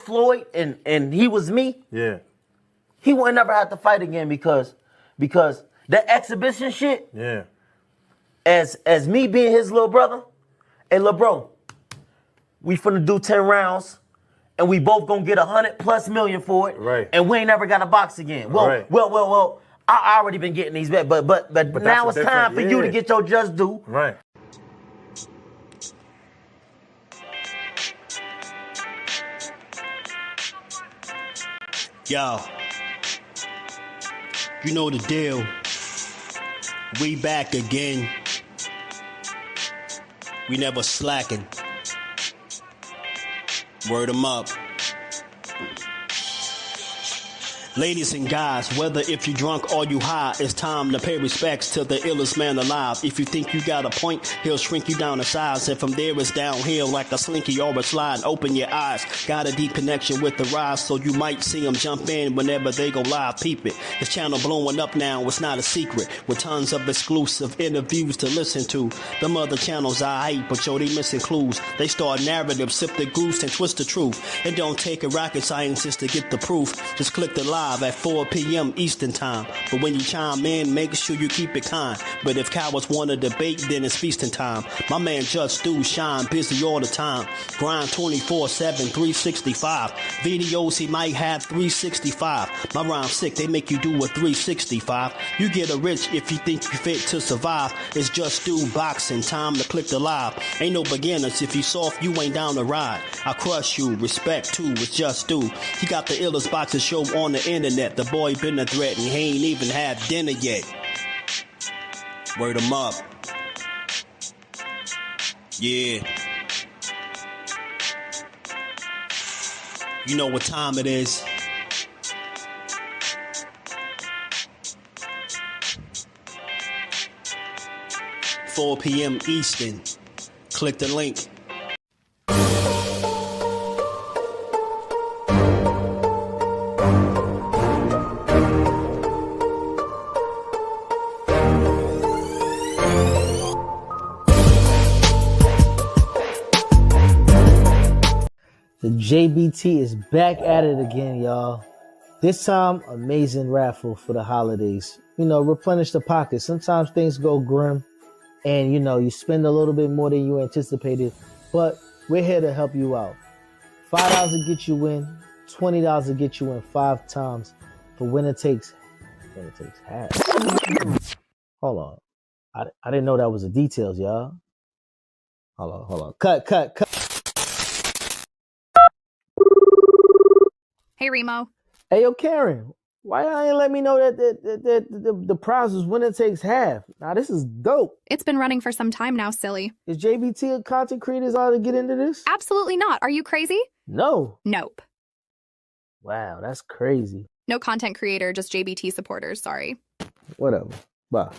Floyd and he was me, he would never have to fight again because that exhibition shit, as me being his little brother, hey, little bro, we finna do 10 rounds and we both gonna get 100+ million for it, right? And we ain't never got to box again. Well, I already been getting these bets, but now it's time for you to get your just due. Right. Yo, you know the deal. We back again. We never slacking. Word 'em up. Ladies and guys, whether if you drunk or you high, it's time to pay respects to the illest man alive. If you think you got a point, he'll shrink you down to size. And from there it's downhill like a slinky or a slide. Open your eyes. Got a deep connection with the rise, so you might see them jump in whenever they go live. Peep it. This channel blowing up now, it's not a secret. With tons of exclusive interviews to listen to. Them other channels I hate, but yo, they missing clues. They start narratives, sip the goose and twist the truth. It don't take a rocket scientist to get the proof. Just click the live at 4 p.m. Eastern time. But when you chime in, make sure you keep it kind. But if cowards want to debate, then it's feasting time. My man Jusdu shine busy all the time. Grind 24/7, 365. Videos he might have 365. My rhyme's sick, they make you do a 365. You get a rich if you think you fit to survive. It's Jusdueboxing, time to click the live. Ain't no beginners, if you soft, you ain't down to ride. I crush you, respect too, it's Jusdu. He got the illest boxing show on the internet. The boy been a threat and he ain't even had dinner yet. Word 'em up. Yeah. You know what time it is. "4 p.m. Eastern. Click the link. The JBT is back at it again, y'all. This time, amazing raffle for the holidays. You know, replenish the pocket. Sometimes things go grim and, you know, you spend a little bit more than you anticipated, but we're here to help you out. $5 to get you in, $20 to get you in 5 times for winner takes half. Hold on. I didn't know that was the details, y'all. Hold on. Cut. Hey, Remo. Hey, yo, Karen, why y'all ain't let me know that the prize was winner takes half? Now, this is dope. It's been running for some time now, silly. Is JBT a content creators ought to get into this? Absolutely not. Are you crazy? No. Nope. Wow, that's crazy. No content creator, just JBT supporters, sorry. Whatever. Bye.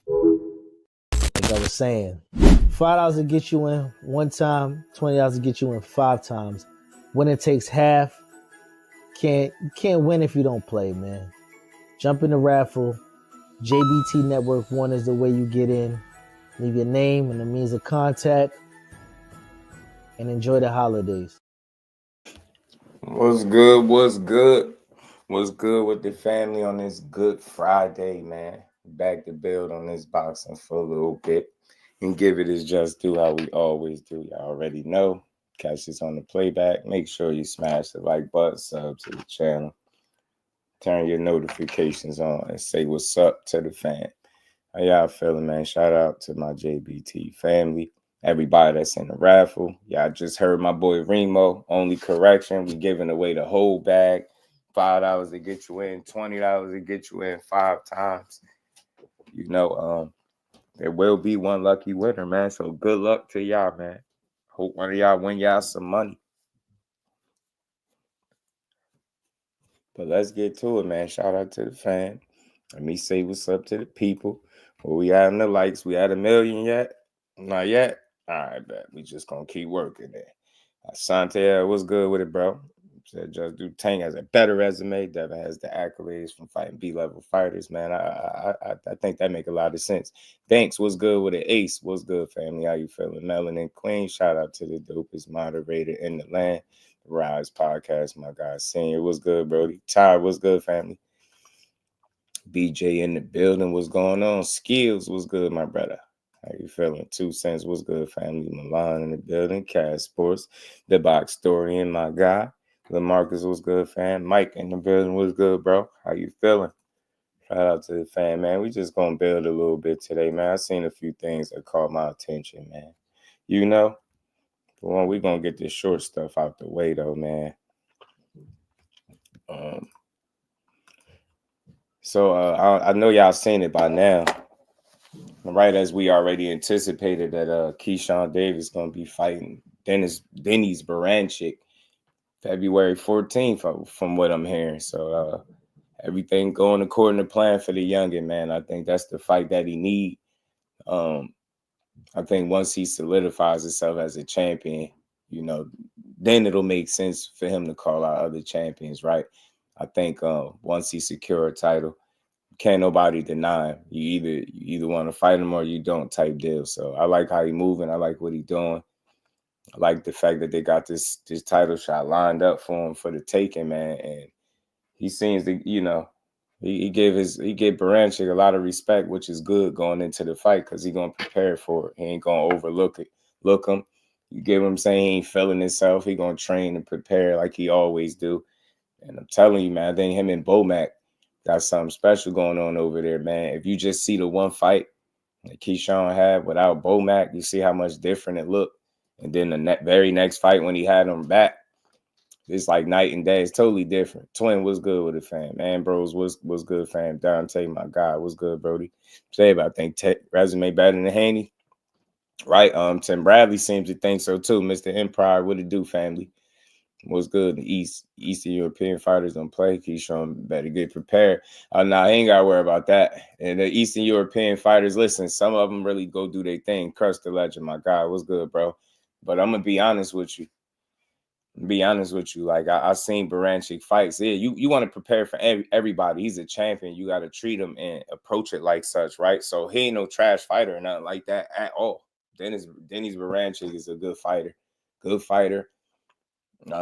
Like I was saying, $5 to get you in 1 time, $20 to get you in 5 times. Winner takes half. You can't win if you don't play, man. Jump in the raffle. JBT Network 1 is the way you get in. Leave your name and the means of contact. And enjoy the holidays. What's good? What's good with the family on this Good Friday, man? Back to build on this boxing for a little bit and give it its just due how we always do. Y'all already know. Catch this on the playback. Make sure you smash the like button, sub to the channel, turn your notifications on, and say what's up to the fam. How y'all feeling, man? Shout out to my JBT family, everybody that's in the raffle. Y'all just heard my boy Remo. Only correction, we giving away the whole bag. $5 to get you in, $20 to get you in 5 times. You know, there will be one lucky winner, man. So good luck to y'all, man. Hope one of y'all win y'all some money. But let's get to it, man. Shout out to the fam. Let me say what's up to the people. Where we at in the likes? We at 1 million yet? Not yet? All right, bet. We just going to keep working there. Asante, what's good with it, bro? Said Just Do Tank has a better resume. Devin has the accolades from fighting B-level fighters, man. I think that make a lot of sense. Thanks. What's good with it? Ace, what's good, family? How you feeling? Melanin Queen, shout out to the dopest moderator in the land. Rise podcast, my guy. Senior, what's good, Brody? Ty, what's good, family? BJ in the building, what's going on? Skills, what's good, my brother? How you feeling? 2 cents, what's good, family? Milan in the building. Cash Sports, the box story, and my guy. LaMarcus, what's good, fam? Mike in the building, what's good, bro? How you feeling? Shout out to the fan, man. We just gonna build a little bit today, man. I seen a few things that caught my attention, man. You know, for one, we gonna get this short stuff out the way, though, man. So I know y'all seen it by now. Right as we already anticipated that Keyshawn Davis gonna be fighting Dennis Berinchyk February 14th, from what I'm hearing. So everything going according to plan for the youngin, man. I think that's the fight that he need. I think once he solidifies himself as a champion, you know, then it'll make sense for him to call out other champions, right? I think once he secure a title, can't nobody deny him. You either want to fight him or you don't, type deal. So I like how he moving. I like what he doing. I like the fact that they got this title shot lined up for him for the taking, man. And he seems to, you know, he gave Berinchyk a lot of respect, which is good going into the fight because he's gonna prepare for it. He ain't gonna overlook it. Look him. You get what I'm saying? He ain't feeling himself. He gonna train and prepare like he always do. And I'm telling you, man, I think him and Bomac got something special going on over there, man. If you just see the one fight that Keyshawn had without Bomac, you see how much different it looked. And then the very next fight when he had him back, it's like night and day. It's totally different. Twin, what's good with it, fam? Ambrose, what's good, fam? Dante, my guy, what's good, Brody? Say about, I think resume better than Haney, right? Tim Bradley seems to think so too. Mr. Empire, what it do, family? What's good? The Eastern European fighters don't play. Keyshawn better get prepared. Nah, I ain't got to worry about that. And the Eastern European fighters, listen, some of them really go do their thing. Crush the legend, my guy. What's good, bro? But I'm going to be honest with you. Like, I seen Berinchyk fights. Yeah, you want to prepare for everybody. He's a champion. You got to treat him and approach it like such, right? So he ain't no trash fighter or nothing like that at all. Dennis Berinchyk is a good fighter. Good fighter.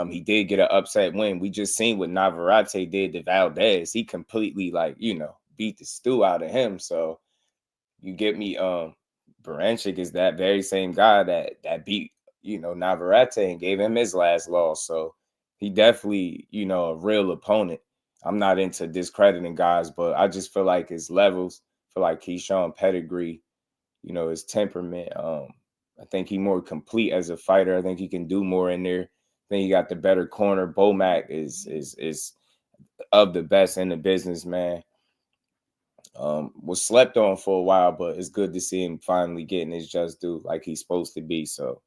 He did get an upset win. We just seen what Navarrete did to Valdez. He completely, like, you know, beat the stew out of him. So you get me, Berinchyk is that very same guy that beat, you know, Navarrete and gave him his last loss. So he definitely, you know, a real opponent. I'm not into discrediting guys, but I just feel like his levels, feel like Keyshawn pedigree, you know, his temperament. I think he more complete as a fighter. I think he can do more in there. I think he got the better corner. Bomac is of the best in the business, man. Was slept on for a while, but it's good to see him finally getting his just due like he's supposed to be. So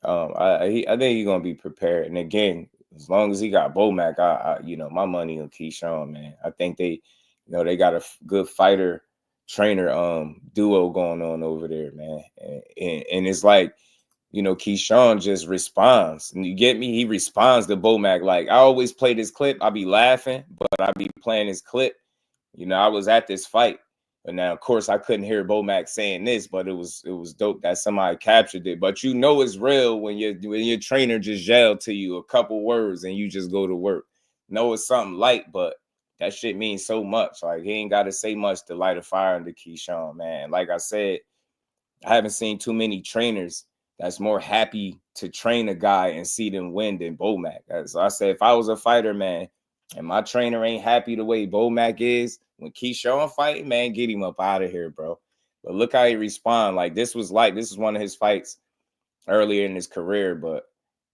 I think he's gonna be prepared. And again, as long as he got Bomac, I you know, my money on Keyshawn, man. I think they, you know, they got a good fighter trainer duo going on over there, man. And it's like, you know, Keyshawn just responds. And you get me? He responds to Bomac. Like, I always play this clip. I be laughing, but I be playing this clip. You know, I was at this fight. But now, of course, I couldn't hear Bomac saying this, but it was dope that somebody captured it. But you know it's real when your trainer just yelled to you a couple words and you just go to work. Know it's something light, but that shit means so much. Like, he ain't got to say much to light a fire into Keyshawn, man. Like I said, I haven't seen too many trainers that's more happy to train a guy and see them win than Bomac. So I said, if I was a fighter, man, and my trainer ain't happy the way Bomac is, when Keyshawn fighting, man, get him up out of here, bro. But look how he respond. Like, this was one of his fights earlier in his career, but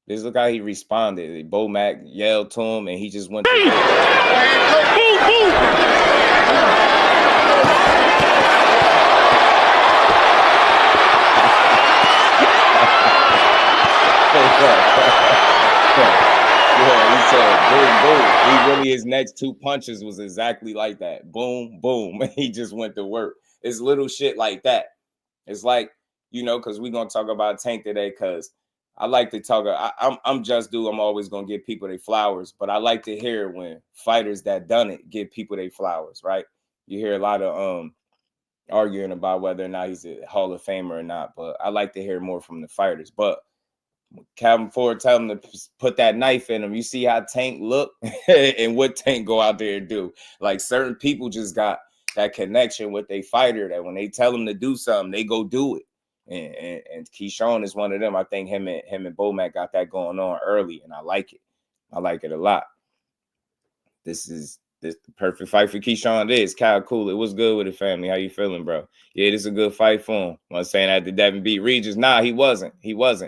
this look how he responded. Bomac yelled to him, and he just went Yeah, he said boom, boom. He really, his next two punches was exactly like that. Boom, boom. He just went to work. It's little shit like that. It's like, you know, because we're gonna talk about Tank today, because I like to talk. I'm just do. I'm always gonna give people their flowers, but I like to hear when fighters that done it give people their flowers, right? You hear a lot of arguing about whether or not he's a Hall of Famer or not, but I like to hear more from the fighters. But Calvin Ford tell him to put that knife in him. You see how Tank look and what Tank go out there and do. Like certain people just got that connection with their fighter that when they tell them to do something, they go do it. And Keyshawn is one of them. I think him and Bomac got that going on early, and I like it. I like it a lot. This is the perfect fight for Keyshawn. It is. Kyle Cool. It was good with the family. How you feeling, bro? Yeah, this is a good fight for him. I'm saying that the Devin beat Regis. Nah, he wasn't. He was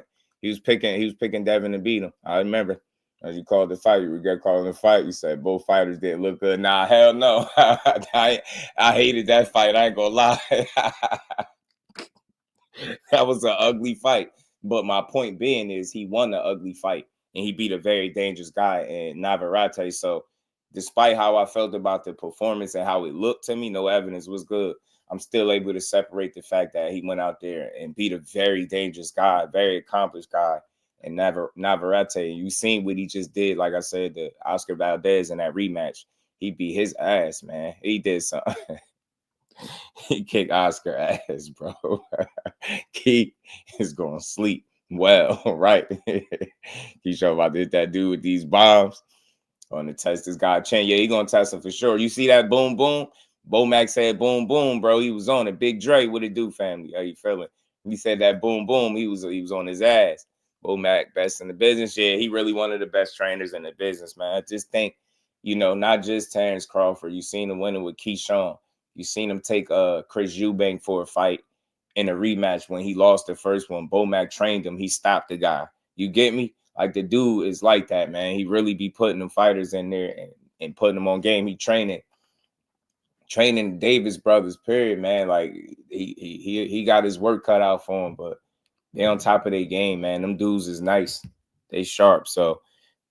picking Devin to beat him. I remember. As you called the fight, you regret calling the fight. You said both fighters didn't look good. Nah, hell no. I hated that fight. I ain't gonna lie. That was an ugly fight. But my point being is he won the ugly fight. And he beat a very dangerous guy in Navarrete. So despite how I felt about the performance and how it looked to me, no evidence was good. I'm still able to separate the fact that he went out there and beat a very dangerous guy, very accomplished guy. And Navarrete, you seen what he just did. Like I said, the Oscar Valdez in that rematch, he beat his ass, man. He did something. He kicked Oscar ass, bro. He is going to sleep well, right? He showed about that dude with these bombs on to test this guy chin. Yeah, he going to test him for sure. You see that boom, boom? Bomac said boom, boom, bro. He was on it. Big Dre, what it do, family? How you feeling? He said that boom, boom. He was on his ass. Bomac, best in the business. Yeah, he really one of the best trainers in the business, man. I just think, not just Terrence Crawford. You seen him winning with Keyshawn. You seen him take Chris Eubank for a fight in a rematch when he lost the first one. Bomac trained him. He stopped the guy. You get me? Like the dude is like that, man. He really be putting them fighters in there and putting them on game. He training Davis brothers, period, man. Like he got his work cut out for him, but they on top of their game, man. Them dudes is nice. They sharp. So,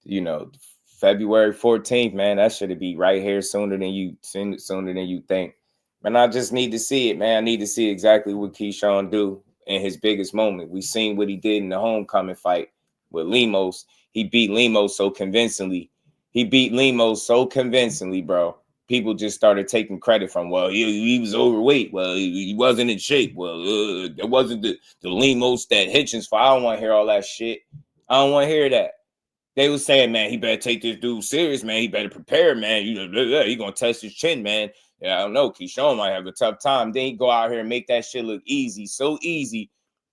February 14th, man, that should be right here sooner than you think. And I just need to see it, man. I need to see exactly what Keyshawn do in his biggest moment. We seen what he did in the homecoming fight with Lemos. He beat Lemos so convincingly. Bro. People just started taking credit from, well, he was overweight. Well, he wasn't in shape. Well, there wasn't the Lemos that Hitchens for. I don't want to hear all that shit. I don't want to hear that. They was saying, man, he better take this dude serious, man. He better prepare, man. He going to test his chin, man. Yeah, I don't know. Keyshawn might have a tough time. Then he go out here and make that shit look easy, so easy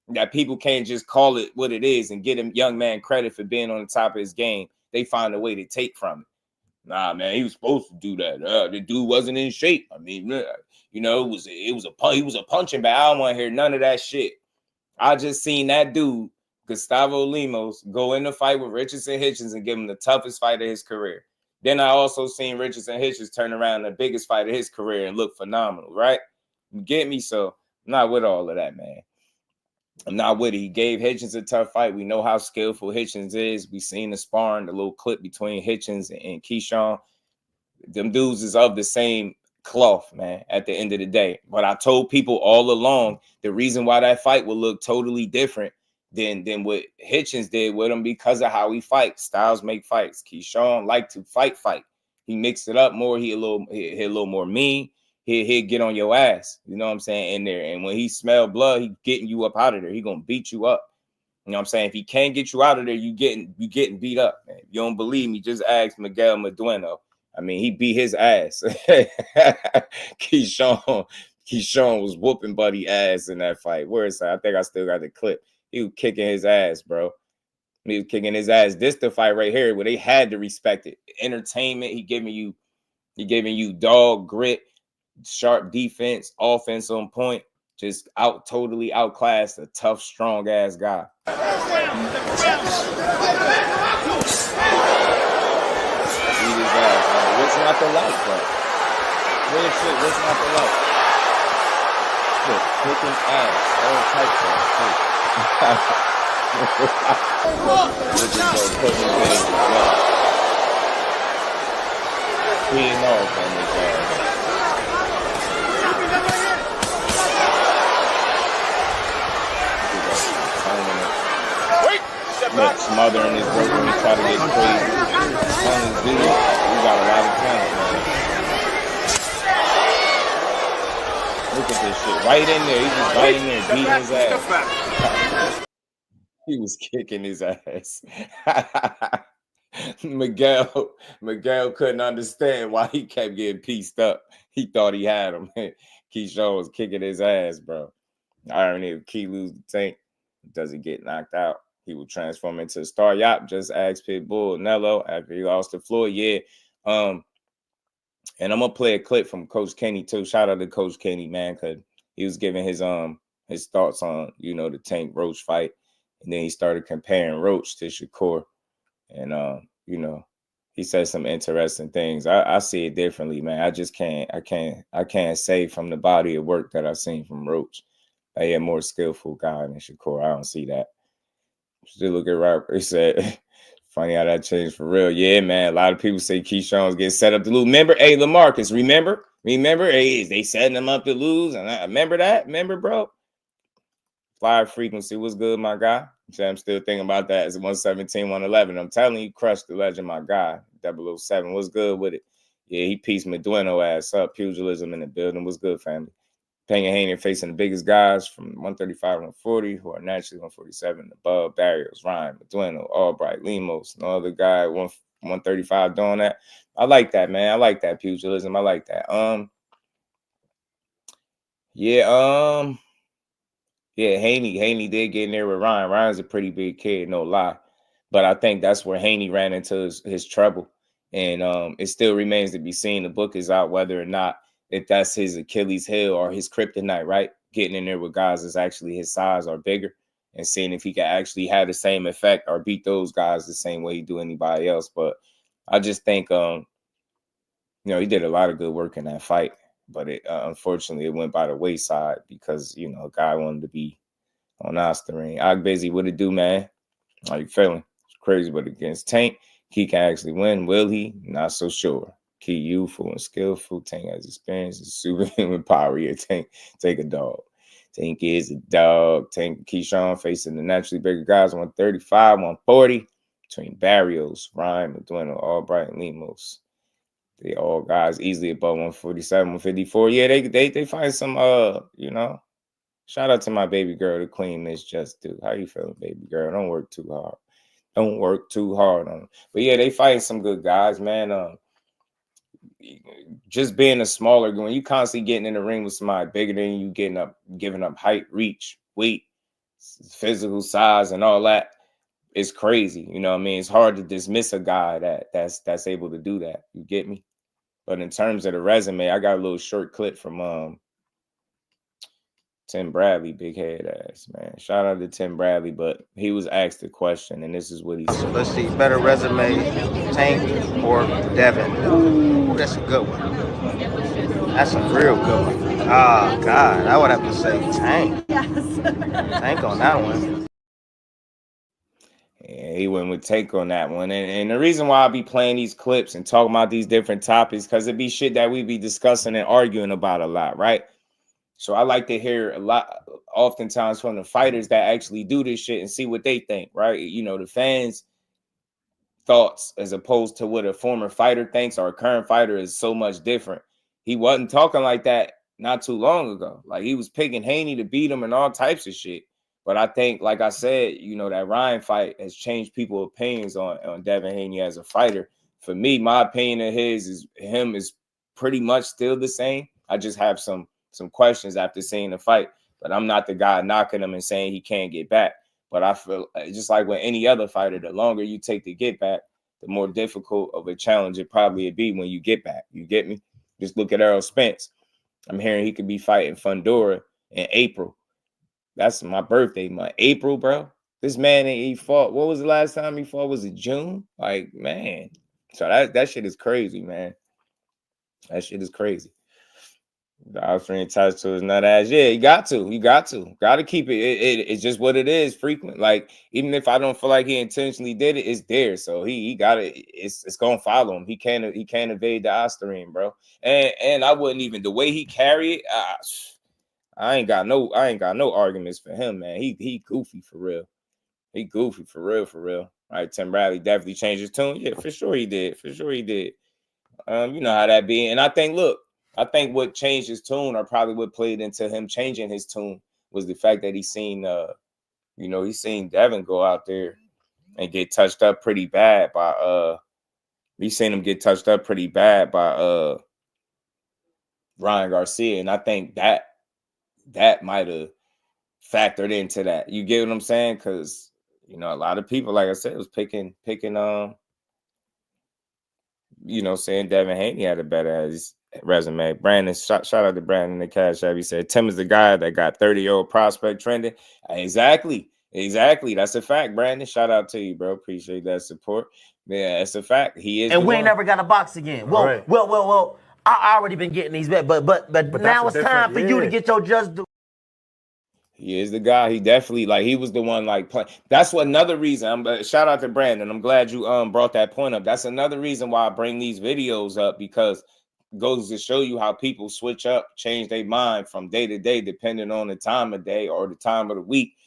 that people can't just call it what it is and get him young man credit for being on the top of his game. They find a way to take from it. Nah, man, he was supposed to do that. The dude wasn't in shape. I mean, he was a punching bag. I don't want to hear none of that shit. I just seen that dude, Gustavo Lemos, go in the fight with Richardson Hitchens and give him the toughest fight of his career. Then I also seen Richardson Hitchens turn around the biggest fight of his career and look phenomenal, right? You get me? So I'm not with all of that, man. I'm not with it. He gave Hitchens a tough fight. We know how skillful Hitchens is. We seen the sparring, the little clip between Hitchens and Keyshawn. Them dudes is of the same cloth, man, at the end of the day. But I told people all along, the reason why that fight would look totally different than what Hitchens did with him because of how he fights. Styles make fights. Keyshawn like to fight. He mixed it up more. He a little more mean. He'll get on your ass. You know what I'm saying? In there. And when he smell blood, he getting you up out of there. He gonna beat you up. You know what I'm saying? If he can't get you out of there, you getting beat up, man. If you don't believe me, just ask Miguel Medueno. I mean, he beat his ass. Keyshawn was whooping Buddy ass in that fight. Where is that? I think I still got the clip. He was kicking his ass, bro. He was kicking his ass. This the fight right here where they had to respect it. Entertainment. He giving you dog grit, sharp defense, offense on point. Just totally outclassed a tough, strong ass guy. What's not the life, bro? Real shit. What's not the life? Look, kicking ass, all types of shit. Look, smothering his work when he try to get crazy. On his dude, we got a lot of talent, man. Look at this shit. Right in there. He's just right in there beating his ass. He was kicking his ass. Miguel couldn't understand why he kept getting pieced up. He thought he had him. Keyshawn was kicking his ass, bro. Irony, if Key lose the tank, does he get knocked out? He will transform into a star yacht. Just ask Pitbull Nello after he lost to Floyd. Yeah. And I'm gonna play a clip from Coach Kenny too. Shout out to Coach Kenny, man, because he was giving his thoughts on, you know, the Tank Roach fight. And then he started comparing Roach to Shakur. And you know, he said some interesting things. I see it differently, man. I just can't say from the body of work that I've seen from Roach. He a more skillful guy than Shakur. I don't see that. Still look at Robert. He said, funny how that changed for real. Yeah, man. A lot of people say Keyshawn's getting set up to lose. Remember, hey, LaMarcus, remember? Hey, they setting him up to lose. And I remember that. Remember, bro? Flyer frequency was good, my guy. I'm still thinking about that as 117, 111. I'm telling you, crushed the legend, my guy. 007 was good with it. Yeah, he pieced Medueno ass up. Pugilism in the building was good, family. Pena Haney facing the biggest guys from 135 to 140, who are naturally 147 and above. Barrios, Ryan, Medueno, Albright, Lemos, no other guy 135 doing that. I like that, man. I like that pugilism. I like that. Yeah, Haney did get in there with Ryan. Ryan's a pretty big kid, no lie. But I think that's where Haney ran into his trouble. And it still remains to be seen. The book is out whether or not if that's his Achilles heel or his kryptonite, right? Getting in there with guys that's actually his size or bigger and seeing if he can actually have the same effect or beat those guys the same way he do anybody else. But I just think, you know, he did a lot of good work in that fight. But it unfortunately, it went by the wayside because, you know, a guy wanted to be on Osterine. Busy, what it do, man? How you feeling? It's crazy, but against Tank, he can actually win. Will he? Not so sure. Key youthful and skillful. Tank has experience and superhuman power. Yeah, Tank, take a dog. Tank is a dog. Tank Keyshawn facing the naturally bigger guys, 135, 140. Between Barrios, Ryan, Medueno, Albright, and Lemos. They all guys easily above 147, 154. Yeah, they find some you know. Shout out to my baby girl, the queen, Miss Jusdu. How you feeling, baby girl? Don't work too hard. Don't work too hard on them. But yeah, they fighting some good guys, man. Just being a smaller, when you constantly getting in the ring with somebody bigger than you, giving up height, reach, weight, physical size, and all that, it's crazy. You know what I mean? It's hard to dismiss a guy that's able to do that. You get me? But in terms of the resume, I got a little short clip from Tim Bradley, big head ass, man. Shout out to Tim Bradley, but he was asked a question, and this is what he said. Let's see, better resume, Tank or Devin? Ooh, that's a good one. That's a real good one. Oh, God, I would have to say Tank. Yes. Tank on that one. Yeah, he went with Tank on that one. And the reason why I be playing these clips and talking about these different topics, because it be shit that we be discussing and arguing about a lot, right? So I like to hear a lot, oftentimes from the fighters that actually do this shit and see what they think, right? You know, the fans' thoughts as opposed to what a former fighter thinks or a current fighter is so much different. He wasn't talking like that not too long ago. Like, he was picking Haney to beat him and all types of shit. But I think, like I said, you know, that Ryan fight has changed people's opinions on Devin Haney as a fighter. For me, my opinion of his is pretty much still the same. I just have some questions after seeing the fight, but I'm not the guy knocking him and saying he can't get back. But I feel just like with any other fighter, the longer you take to get back, the more difficult of a challenge it probably would be when you get back. You get me? Just look at Errol Spence. I'm hearing he could be fighting Fundora in April. That's my birthday month. April, bro. This man, he fought. What was the last time he fought? Was it June? Like, man. So that shit is crazy, man. That shit is crazy. The offering attached to his nut ass. Yeah, you got to keep it. It's just what it is. Frequent. Like, even if I don't feel like he intentionally did it, it's there. So he got it. It's gonna follow him. He can't evade the Osterine, bro. And I wouldn't even, the way he carry it. I ain't got no arguments for him, man. He goofy for real. He goofy for real. All right, Tim Bradley definitely changed his tune. Yeah, for sure he did. You know how that be. And I think what changed his tune, or probably what played into him changing his tune, was the fact that he seen You know, he's seen Devin go out there and get touched up pretty bad by we seen him get touched up pretty bad by Ryan Garcia, and I think that might have factored into that. You get what I'm saying? Because you know, a lot of people, like I said, was picking you know, saying Devin Haney had a better resume. Brandon, shout out to Brandon in the Cash App. He said Tim is the guy that got 30-year-old prospect trending. Exactly. That's a fact, Brandon. Shout out to you, bro. Appreciate that support. Yeah, that's a fact. He is. And we ain't never got a box again. Well, right. well. I already been getting these bet, but now it's time for you to get your just do. He is the guy. He definitely, like, he was the one, like, play. That's what another reason. Shout out to Brandon. I'm glad you brought that point up. That's another reason why I bring these videos up, because it goes to show you how people switch up, change their mind from day to day, depending on the time of day or the time of the week.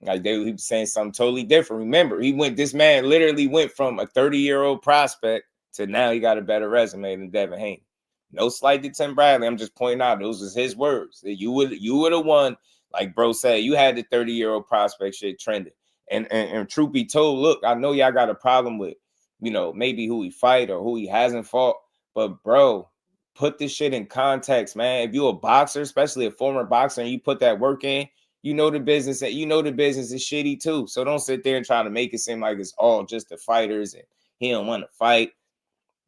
Like, he was saying something totally different. Remember, this man literally went from a 30-year-old prospect to now he got a better resume than Devin Haney. No slight to Tim Bradley. I'm just pointing out those was his words. That you would have won, like bro said, you had the 30-year-old prospect shit trending. And truth be told, look, I know y'all got a problem with, you know, maybe who he fight or who he hasn't fought, but bro, put this shit in context, man. If you're a boxer, especially a former boxer, and you put that work in, you know the business is shitty too. So don't sit there and try to make it seem like it's all just the fighters and he don't want to fight.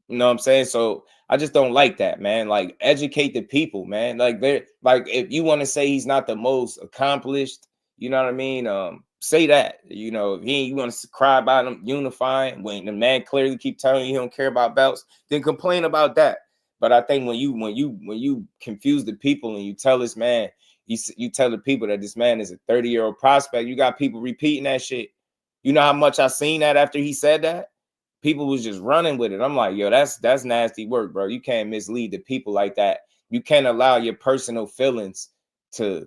You know what I'm saying? So I just don't like that, man. Like, educate the people, man. Like, if you want to say he's not the most accomplished, you know what I mean? Say that. You know, if you want to cry about him unifying when the man clearly keep telling you he don't care about belts, then complain about that. But I think when you confuse the people and you tell this man, you tell the people that this man is a 30-year-old prospect, you got people repeating that shit. You know how much I seen that after he said that? People was just running with it. I'm like, yo, that's nasty work, bro. You can't mislead the people like that. You can't allow your personal feelings to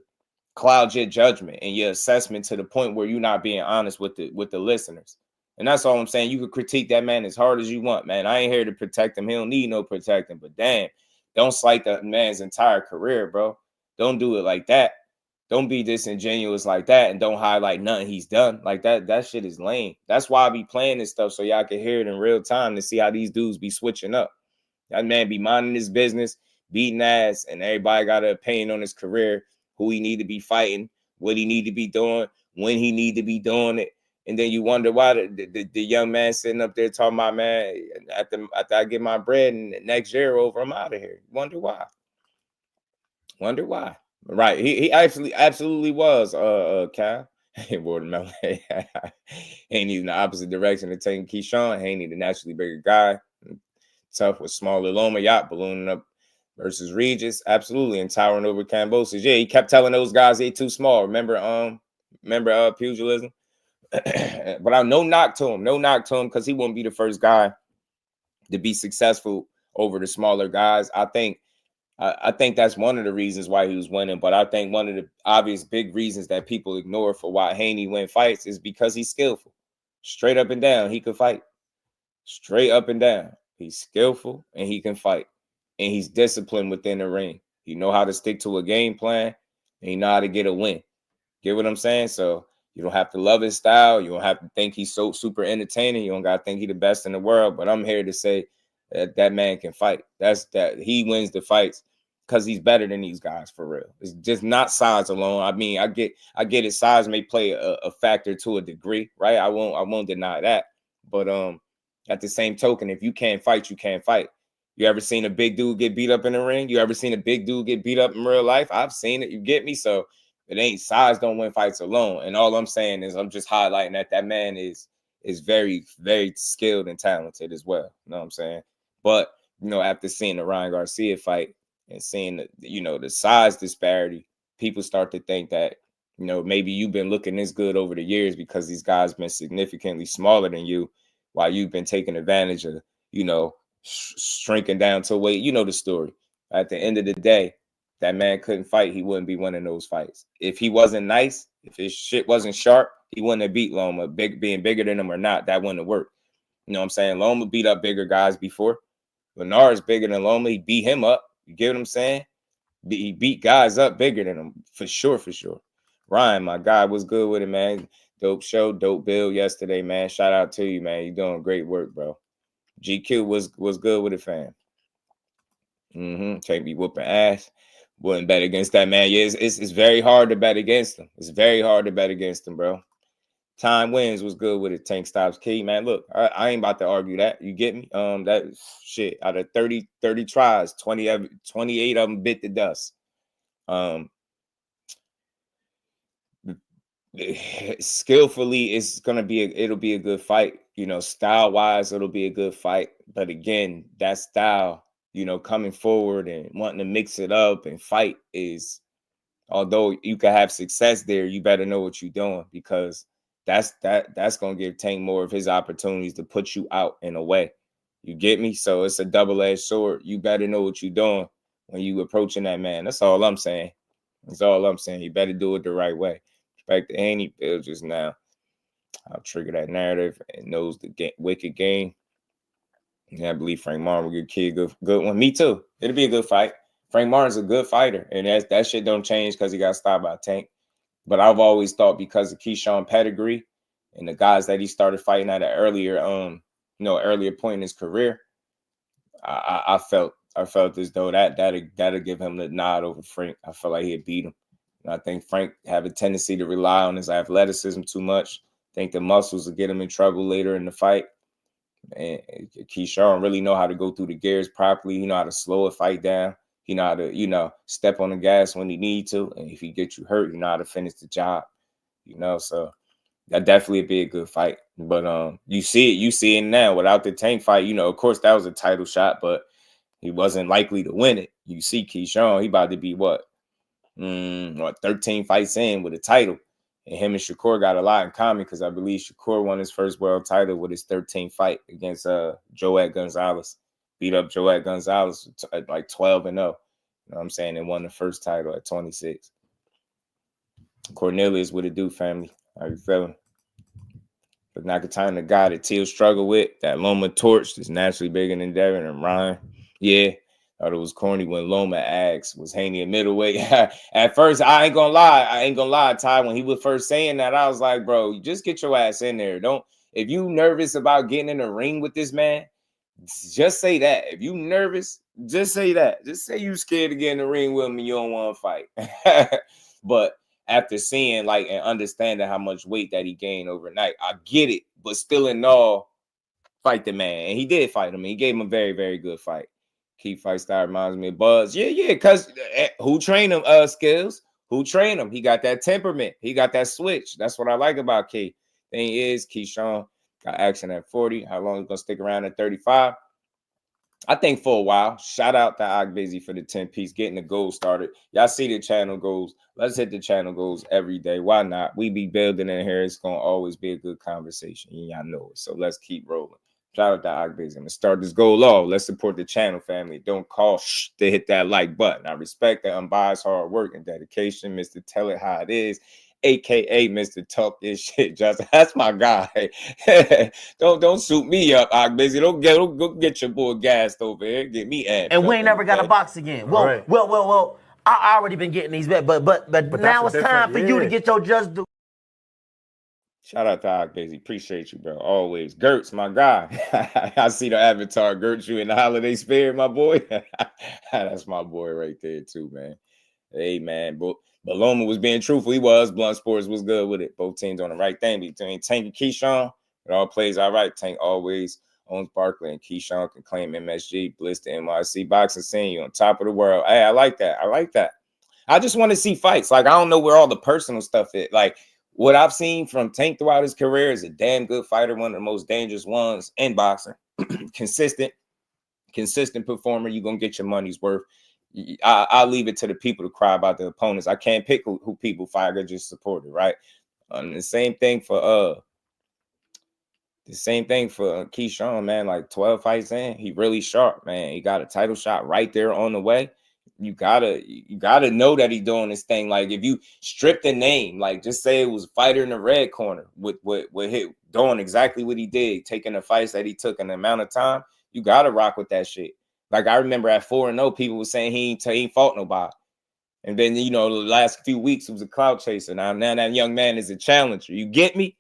cloud your judgment and your assessment to the point where you're not being honest with the listeners. And that's all I'm saying. You can critique that man as hard as you want, man. I ain't here to protect him. He don't need no protecting. But damn, don't slight the man's entire career, bro. Don't do it like that. Don't be disingenuous like that and don't highlight nothing he's done. Like that shit is lame. That's why I be playing this stuff so y'all can hear it in real time to see how these dudes be switching up. That man be minding his business, beating ass, and everybody got an opinion on his career, who he need to be fighting, what he need to be doing, when he need to be doing it. And then you wonder why the young man sitting up there talking about, man, after I get my bread and next year over, I'm out of here. Wonder why. Right. He actually absolutely was Cal. Watermelon. Haney in the opposite direction of taking Keyshawn. Haney, the naturally bigger guy. Tough with smaller Loma yacht ballooning up versus Regis. Absolutely. And towering over Cambosis. Yeah, he kept telling those guys they too small. Remember pugilism? But I no knock to him because he wouldn't be the first guy to be successful over the smaller guys. I think that's one of the reasons why he was winning. But I think one of the obvious big reasons that people ignore for why Haney win fights is because he's skillful. Straight up and down, he could fight. Straight up and down. He's skillful and he can fight. And he's disciplined within the ring. He know how to stick to a game plan and he know how to get a win. Get what I'm saying? So you don't have to love his style. You don't have to think he's so super entertaining. You don't got to think he's the best in the world. But I'm here to say that man can fight. That he wins the fights because he's better than these guys for real. It's just not size alone. I mean, I get it. Size may play a factor to a degree, right? I won't deny that. But at the same token, if you can't fight, you can't fight. You ever seen a big dude get beat up in the ring? You ever seen a big dude get beat up in real life? I've seen it. You get me? So it ain't size don't win fights alone. And all I'm saying is I'm just highlighting that man is very, very skilled and talented as well. You know what I'm saying? But, you know, after seeing the Ryan Garcia fight and seeing, the size disparity, people start to think that, maybe you've been looking this good over the years because these guys been significantly smaller than you while you've been taking advantage of, shrinking down to weight. You know the story. At the end of the day, that man couldn't fight. He wouldn't be winning those fights. If he wasn't nice, if his shit wasn't sharp, he wouldn't have beat Loma. Being bigger than him or not, that wouldn't have worked. You know what I'm saying? Loma beat up bigger guys before. Lennar is bigger than Loma. He beat him up. You get what I'm saying? He beat guys up bigger than him, for sure. Ryan, my guy, was good with it, man. Dope show, dope build yesterday, man. Shout out to you, man. You doing great work, bro. GQ was good with it, fam. Can't be whooping ass. Wouldn't bet against that, man. Yeah, it's very hard to bet against him. It's very hard to bet against him, bro. Time wins was good with it. Tank stops key, man. Look, I ain't about to argue that. You get me? That shit out of 30 tries, 28 of them bit the dust. Skillfully, it'll be a good fight. You know, style wise, it'll be a good fight. But again, that style, you know, coming forward and wanting to mix it up and fight is, although you can have success there, you better know what you're doing, because that's gonna give Tank more of his opportunities to put you out in a way. You get me? So it's a double-edged sword. You better know what you're doing when you approaching that man. That's all I'm saying. That's all I'm saying. You better do it the right way. Respect the Haney build just now. I'll trigger that narrative and knows the wicked game. Yeah, I believe Frank Martin will give Kid good one. Me too. It'll be a good fight. Frank Martin's a good fighter, and that shit don't change because he got stopped by Tank. But I've always thought, because of Keyshawn pedigree and the guys that he started fighting at an earlier point in his career, I felt as though that'll give him the nod over Frank. I feel like he'd beat him. And I think Frank have a tendency to rely on his athleticism too much. I think the muscles will get him in trouble later in the fight. And Keyshawn really know how to go through the gears properly. He know how to slow a fight down. He know how to, step on the gas when he need to. And if he gets you hurt, you know how to finish the job. So that definitely be a good fight. But you see it now without the Tank fight. Of course that was a title shot, but he wasn't likely to win it. You see Keyshawn, he about to be 13 fights in with a title. And him and Shakur got a lot in common, because I believe Shakur won his first world title with his 13th fight against Joet Gonzalez. Beat up Joet Gonzalez at like 12-0. You know what I'm saying? And won the first title at 26. Cornelius, what it do, family? How you feeling? But Nakatani, the guy that Teal struggled with, that Loma torch is naturally bigger than Devin and Ryan. Yeah. Thought it was corny when Loma asked, was Haney a middleweight? At first, I ain't gonna lie, Ty. When he was first saying that, I was like, bro, you just get your ass in there. If you nervous about getting in the ring with this man, just say that. If you nervous, just say that. Just say you scared to get in the ring with him and you don't want to fight. But after seeing and understanding how much weight that he gained overnight, I get it. But still in all, fight the man. And he did fight him. He gave him a very, very good fight. Key fight style reminds me of Buzz. Yeah, because who trained him? Skills. Who trained him? He got that temperament. He got that switch. That's what I like about Key. Thing is, Keyshawn got action at 40. How long is going to stick around at 35? I think for a while. Shout out to Ogbizzy for the 10-piece, getting the goals started. Y'all see the channel goals. Let's hit the channel goals every day. Why not? We be building in here. It's going to always be a good conversation. Y'all know it. So let's keep rolling. Shout out to Ogbizzy. I'm going to start this goal off. Let's support the channel, family. Don't call to hit that like button. I respect the unbiased hard work and dedication. Mr. Tell It How It Is, a.k.a. Mr. Talk This Shit. Justin, that's my guy. Don't suit me up, Ogbizzy. Don't get your boy gassed over here. Get me amped. And we ain't never got a box again. Well, right. well. I already been getting these bet, but now it's time for you to get your just do. Shout out to Ogbizzy. Appreciate you, bro. Always. Gertz, my guy. I see the avatar. Gertz, you in the holiday spirit, my boy. That's my boy right there, too, man. Hey, man. But Loma was being truthful. He was. Blunt Sports was good with it. Both teams on the right thing. Between Tank and Keyshawn, it all plays all right. Tank always owns Barkley, and Keyshawn can claim MSG. Bliss the NYC boxing scene. You on top of the world. Hey, I like that. I just want to see fights. I don't know where all the personal stuff is. What I've seen from Tank throughout his career is a damn good fighter, one of the most dangerous ones in boxing. Consistent performer. You're going to get your money's worth. I'll leave it to the people to cry about the opponents. I can't pick who people fight. I just support it, right? The same thing for Keyshawn, man. 12 fights in, he really sharp, man. He got a title shot right there on the way. You gotta know that he's doing this thing. If you strip the name, just say it was a fighter in the red corner with him doing exactly what he did, taking the fights that he took in the amount of time, you gotta rock with that shit. I remember at 4-0, people were saying he ain't fought nobody. And then, you know, the last few weeks, it was a clout chaser. Now that young man is a challenger. You get me?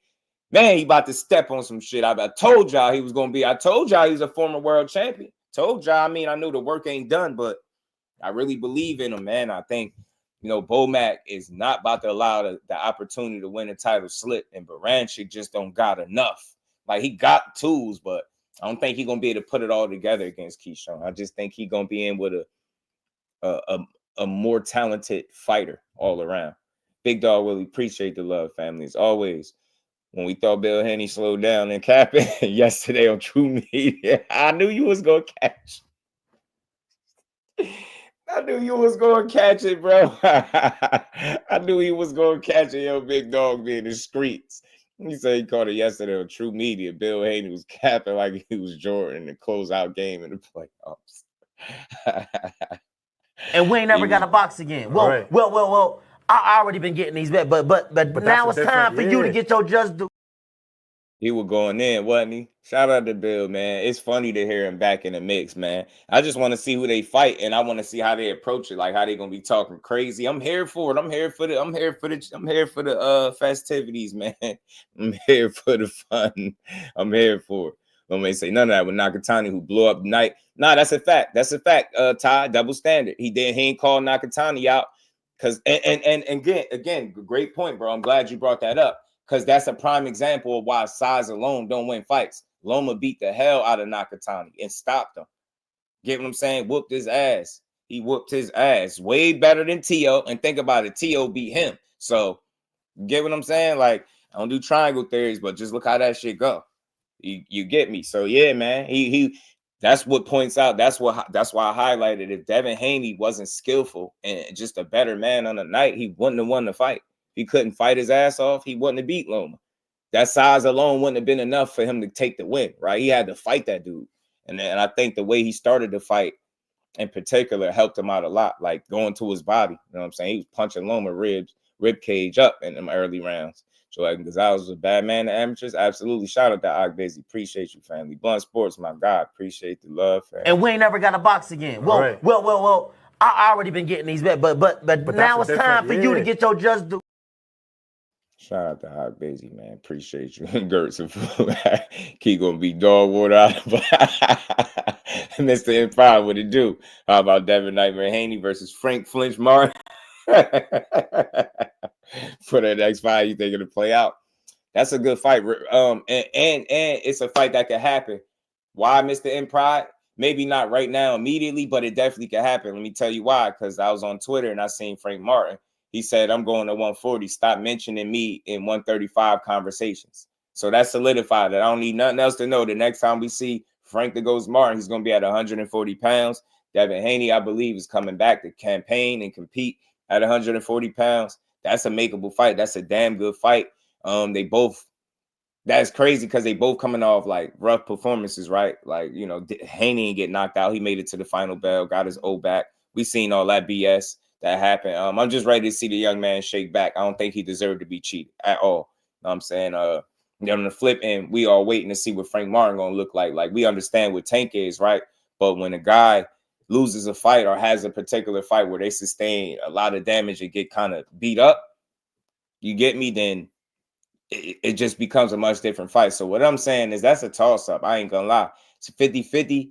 Man, he about to step on some shit. I told y'all he was going to be. I told y'all he's a former world champion. Told y'all. I mean, I knew the work ain't done, but I really believe in him, man. I think, you know, Bomac is not about to allow the opportunity to win a title slip. And Berinchyk just don't got enough. Like, he got tools, but I don't think he's going to be able to put it all together against Keyshawn. I just think he's going to be in with a more talented fighter all around. Big Dog Willie, appreciate the love, family. As always, when we thought Bill Haney slowed down and capping yesterday on True Media, I knew you was going to catch. I knew you was going to catch it, bro. I knew he was going to catch it, yo, Big Dog being in the streets. He said he caught it yesterday on True Media. Bill Haney was capping like he was Jordan in the closeout game in the playoffs. And we ain't never got a box again. Well, right. well. I already been getting these bets, but now it's time for you to get your just do. He was going in, wasn't he? Shout out to Bill, man. It's funny to hear him back in the mix, man. I just want to see who they fight, and I want to see how they approach it, like how they gonna be talking crazy. I'm here for it. I'm here for the festivities, man. I'm here for the fun. I'm here for it. I'm gonna say none of that with Nakatani, who blew up night. Nah, that's a fact. That's a fact. Ty, double standard. He ain't called Nakatani out. Cause and again, great point, bro. I'm glad you brought that up. Because that's a prime example of why size alone don't win fights. Loma beat the hell out of Nakatani and stopped him. Get what I'm saying? Whooped his ass. He whooped his ass way better than Teo. And think about it, Teo beat him. So get what I'm saying? Like, I don't do triangle theories, but just look how that shit go. You get me? So yeah, man. He that's what points out. That's why I highlighted. If Devin Haney wasn't skillful and just a better man on the night, he wouldn't have won the fight. He couldn't fight his ass off. He wouldn't have beat Loma. That size alone wouldn't have been enough for him to take the win, right? He had to fight that dude. And I think the way he started the fight in particular helped him out a lot, like going to his body. You know what I'm saying? He was punching Loma rib cage up in them early rounds. So like Gonzalez was a bad man to amateurs. Absolutely. Shout out to Ogbezy. Appreciate you, family. Blunt Sports, my God. Appreciate the love, family. And we ain't never got a box again. Well, right. well. I already been getting these bets, but now it's time for you to get your just do. Shout out to Hot Busy, man. Appreciate you. Gertz keep gonna be dog water out. Mr. Empire, what it do? How about Devin Nightmare Haney versus Frank Flinch Martin? For the next fight, you think it'll play out? That's a good fight. And it's a fight that could happen. Why, Mr. Empire? Maybe not right now immediately, but it definitely could happen. Let me tell you why. Because I was on Twitter and I seen Frank Martin. He said, I'm going to 140. Stop mentioning me in 135 conversations. So that's solidified that I don't need nothing else to know. The next time we see Frank the Ghost Martin, he's going to be at 140 pounds. Devin Haney, I believe, is coming back to campaign and compete at 140 pounds. That's a makeable fight. That's a damn good fight. That's crazy because they both coming off like rough performances, right? Like, you know, Haney didn't get knocked out. He made it to the final bell, got his O back. We seen all that BS that happened. I'm just ready to see the young man shake back. I don't think he deserved to be cheated at all. You know what I'm saying? On the flip end, we are waiting to see what Frank Martin gonna look like. Like, we understand what Tank is, right? But when a guy loses a fight or has a particular fight where they sustain a lot of damage and get kind of beat up, you get me, then it just becomes a much different fight. So what I'm saying is that's a toss-up. I ain't gonna lie. It's 50-50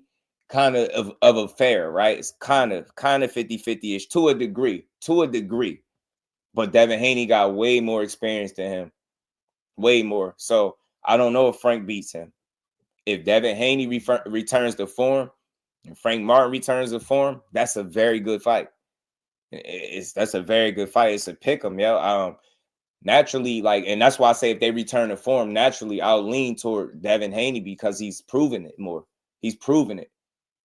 kind of a fair, right? It's kind of 50-50-ish to a degree. But Devin Haney got way more experience than him. Way more. So I don't know if Frank beats him. If Devin Haney returns to form and Frank Martin returns to form, that's a very good fight. That's a very good fight. It's a pick 'em, yo. Naturally, like, and that's why I say if they return to form, naturally, I'll lean toward Devin Haney because he's proven it more. He's proven it.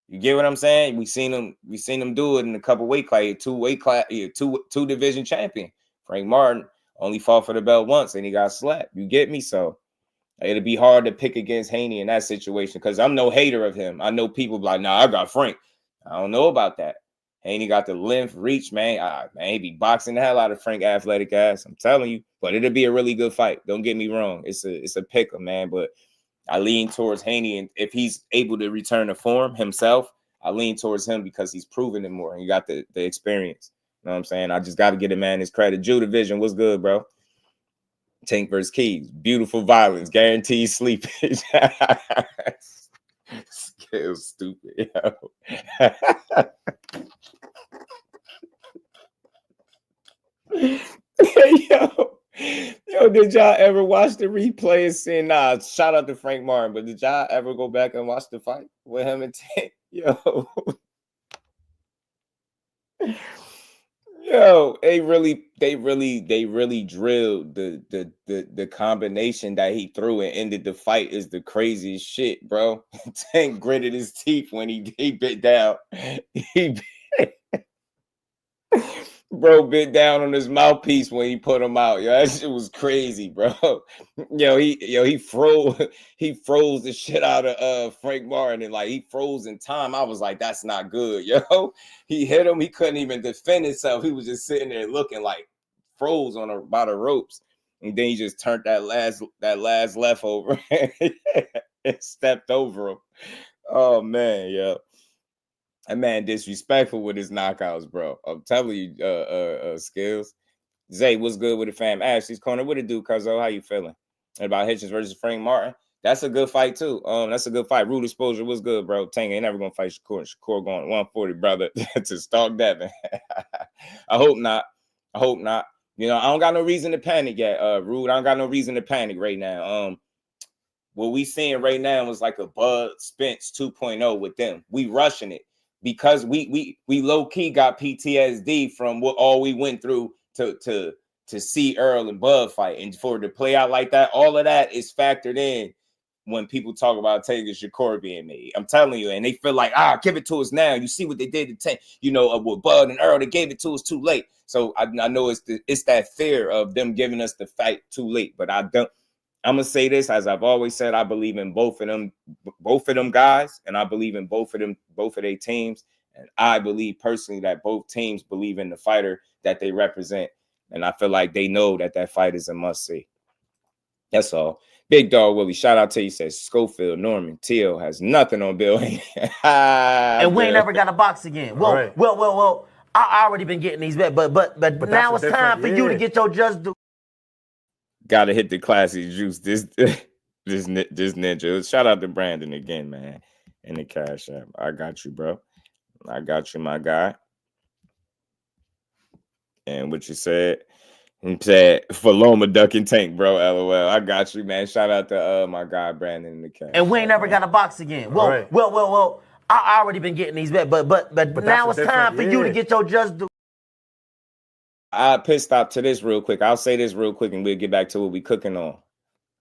You get what I'm saying? We seen him do it in a couple weight class, two division champion. Frank Martin only fought for the belt once and he got slapped. You get me? So it'll be hard to pick against Haney in that situation because I'm no hater of him. I know people like, nah, I got Frank. I don't know about that. Haney got the length, reach, man. He be boxing the hell out of Frank athletic ass. I'm telling you. But it'll be a really good fight. Don't get me wrong. It's a pick-em, man. But I lean towards Haney, and if he's able to return to form himself, I lean towards him because he's proven it more. And he got the experience. know what I'm saying? I just got to get a man his credit. Jew Division, what's good, bro? Tank versus Keys. Beautiful violence. Guaranteed sleepage. Skills stupid, yo. Yo, did y'all ever watch the replay and see? Nah, shout out to Frank Martin, but did y'all ever go back and watch the fight with him and Tank? Yo. Yo, they really drilled the combination that he threw and ended the fight is the craziest shit, bro. Tank gritted his teeth when he bit down. Bro bit down on his mouthpiece when he put him out. Yo, that shit was crazy, bro. He froze the shit out of Frank Martin, and like he froze in time. I was like, that's not good, yo. He hit him, he couldn't even defend himself. He was just sitting there looking like froze by the ropes. And then he just turned that last left over and stepped over him. Oh man, yo. That man disrespectful with his knockouts, bro. I'm telling you, Skills. Zay, what's good with the fam? Ashley's corner. What it do, Cuzzo? How you feeling? And about Hitchens versus Frank Martin. That's a good fight, too. That's a good fight. Rude exposure. What's good, bro? Tang ain't never gonna fight Shakur. Shakur going 140, brother, to stalk Devin. I hope not. You know, I don't got no reason to panic yet, Rude. I don't got no reason to panic right now. What we seeing right now is like a Bud Spence 2.0 with them. We rushing it. Because we low-key got PTSD from what all we went through to see Earl and Bud fight. And for it to play out like that, all of that is factored in when people talk about Taylor Shakur being made. I'm telling you, and they feel like, give it to us now. You see what they did to Tank, with Bud and Earl, they gave it to us too late. So I know it's that fear of them giving us the fight too late. But I'm gonna say this, as I've always said, I believe in both of them guys, and I believe in both of their teams. And I believe personally that both teams believe in the fighter that they represent. And I feel like they know that fight is a must-see. That's all. Big Dog Willie, shout out to you. Says Schofield, Norman, Teal has nothing on Bill. And we ain't never got a box again. Well, right. well, I already been getting these bet, but now it's time for you to get your just do. Gotta hit the classy juice. This ninja. Shout out to Brandon again, man. In the cash app. I got you, bro. I got you, my guy. And what you said? He said for Loma Duck and Tank, bro. LOL. I got you, man. Shout out to my guy Brandon in the cash. And we ain't never got a box again. Well, right. well. I already been getting these bet, but now it's time for you to get your just do. I pit stop to this real quick. I'll say this real quick and we'll get back to what we cooking on.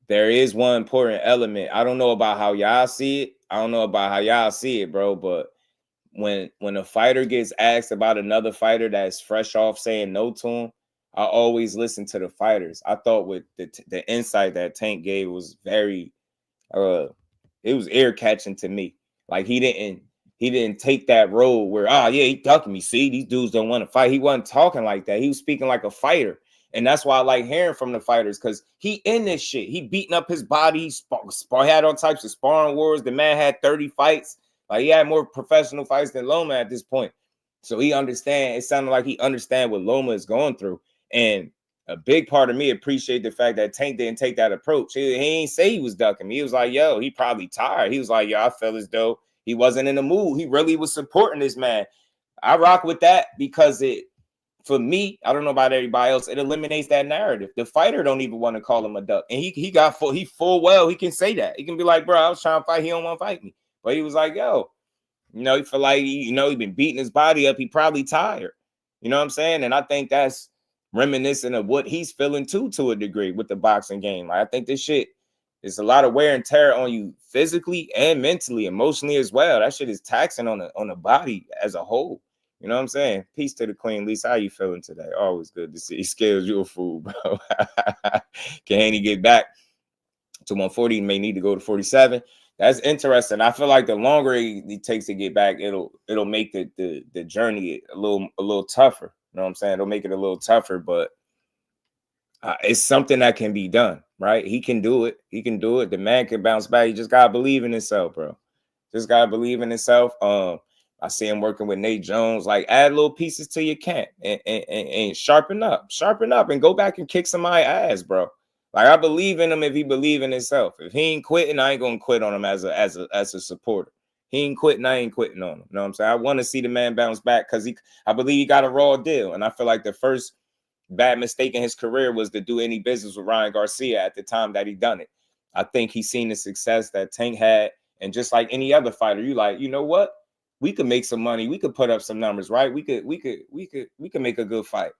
There is one important element. I don't know about how y'all see it. Bro, but when a fighter gets asked about another fighter that's fresh off saying no to him, I always listen to the fighters. I thought with the insight that Tank gave was very it was ear catching to me. Like he didn't take that road where, he ducking me. See, these dudes don't want to fight. He wasn't talking like that. He was speaking like a fighter. And that's why I like hearing from the fighters, because he in this shit. He beating up his body. He had all types of sparring wars. The man had 30 fights. Like he had more professional fights than Loma at this point. So he understand. It sounded like he understand what Loma is going through. And a big part of me appreciate the fact that Tank didn't take that approach. He ain't say he was ducking me. He was like, yo, he probably tired. He was like, yo, I feel as though he wasn't in the mood. He really was supporting this man. I rock with that because for me, I don't know about everybody else, it eliminates that narrative. The fighter don't even want to call him a duck. And he full well, he can say that. He can be like, bro, I was trying to fight. He don't want to fight me. But he was like, yo, he feel like, he been beating his body up. He probably tired. You know what I'm saying? And I think that's reminiscent of what he's feeling too, to a degree, with the boxing game. Like, I think this shit is a lot of wear and tear on you physically and mentally, emotionally as well. That shit is taxing on the body as a whole. You know what I'm saying? Peace to the queen. Lisa, how you feeling today? Always good to see. Scales, you a fool, bro. Can Haney get back to 140? He may need to go to 47. That's interesting. I feel like the longer it takes to get back, it'll make the journey a little tougher. You know what I'm saying? It'll make it a little tougher, but it's something that can be done, right? He can do it. The man can bounce back. He just gotta believe in himself, bro. Just gotta believe in himself. I see him working with Nate Jones. Like, add little pieces to your camp and sharpen up and go back and kick somebody's ass, bro. Like, I believe in him if he believe in himself. If he ain't quitting, I ain't gonna quit on him as a supporter. He ain't quitting, I ain't quitting on him. You know what I'm saying? I want to see the man bounce back because I believe he got a raw deal. And I feel like the first bad mistake in his career was to do any business with Ryan Garcia at the time that he done it. I think he's seen the success that Tank had. And just like any other fighter, you like, you know what? We could make some money. We could put up some numbers, right? We could make a good fight.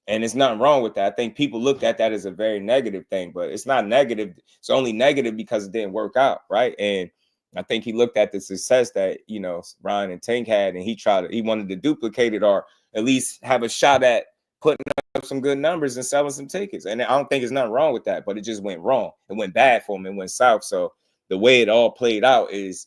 And it's nothing wrong with that. I think people looked at that as a very negative thing, but it's not negative. It's only negative because it didn't work out, right? And I think he looked at the success that, you know, Ryan and Tank had, and he wanted to duplicate it or at least have a shot at putting up some good numbers and selling some tickets. And I don't think there's nothing wrong with that, but it just went wrong. It went bad for him. It went south. So the way it all played out is,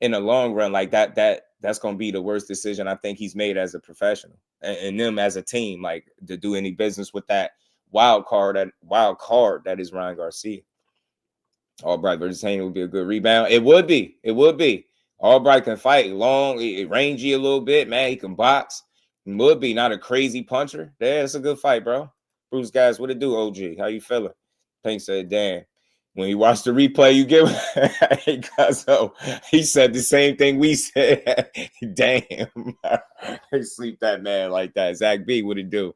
in the long run, like that's going to be the worst decision I think he's made as a professional and them as a team, like to do any business with that wild card that is Ryan Garcia. Albright versus Haney would be a good rebound. It would be. Albright can fight long, rangy a little bit, man. He can box. He would be not a crazy puncher. Yeah, it's a good fight, bro. Bruce, guys, what it do, OG? How you feeling? Pink said, damn. When he watched the replay, you give so he said the same thing we said. Damn. They sleep that man like that. Zach B, what it do?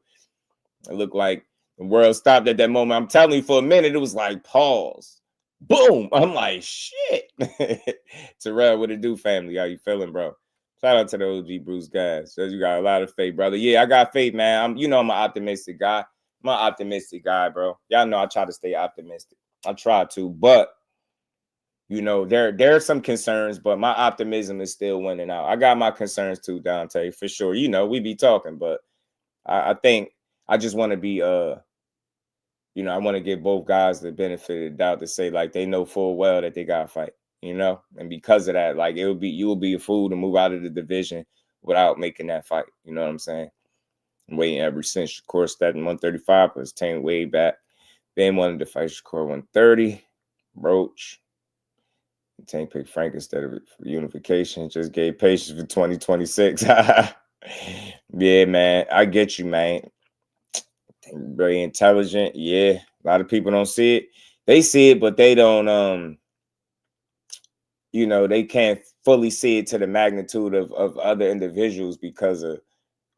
It looked like the world stopped at that moment. I'm telling you, for a minute, it was like pause. Boom. I'm like, shit. Terrell, what it do, family? How you feeling, bro? Shout out to the OG Bruce guys. Says you got a lot of faith, brother. Yeah, I got faith, man. I'm an optimistic guy. I'm an optimistic guy, bro. Y'all know I try to stay optimistic. I try to, but you know, there are some concerns, but my optimism is still winning out. I got my concerns too, Dante, for sure. You know, we be talking, but I think I just want to be you know, I want to give both guys the benefit of the doubt to say like they know full well that they gotta fight, you know, and because of that, like you will be a fool to move out of the division without making that fight. You know what I'm saying? I'm waiting ever since, of course, that in 135 was Tank way back. Ben wanted to fight Shakur 130. Roach. Tank picked Frank instead of for unification. Just gave patience for 2026. Yeah, man. I get you, man. Very intelligent. Yeah. A lot of people don't see it. They see it, but they don't you know, they can't fully see it to the magnitude of other individuals because of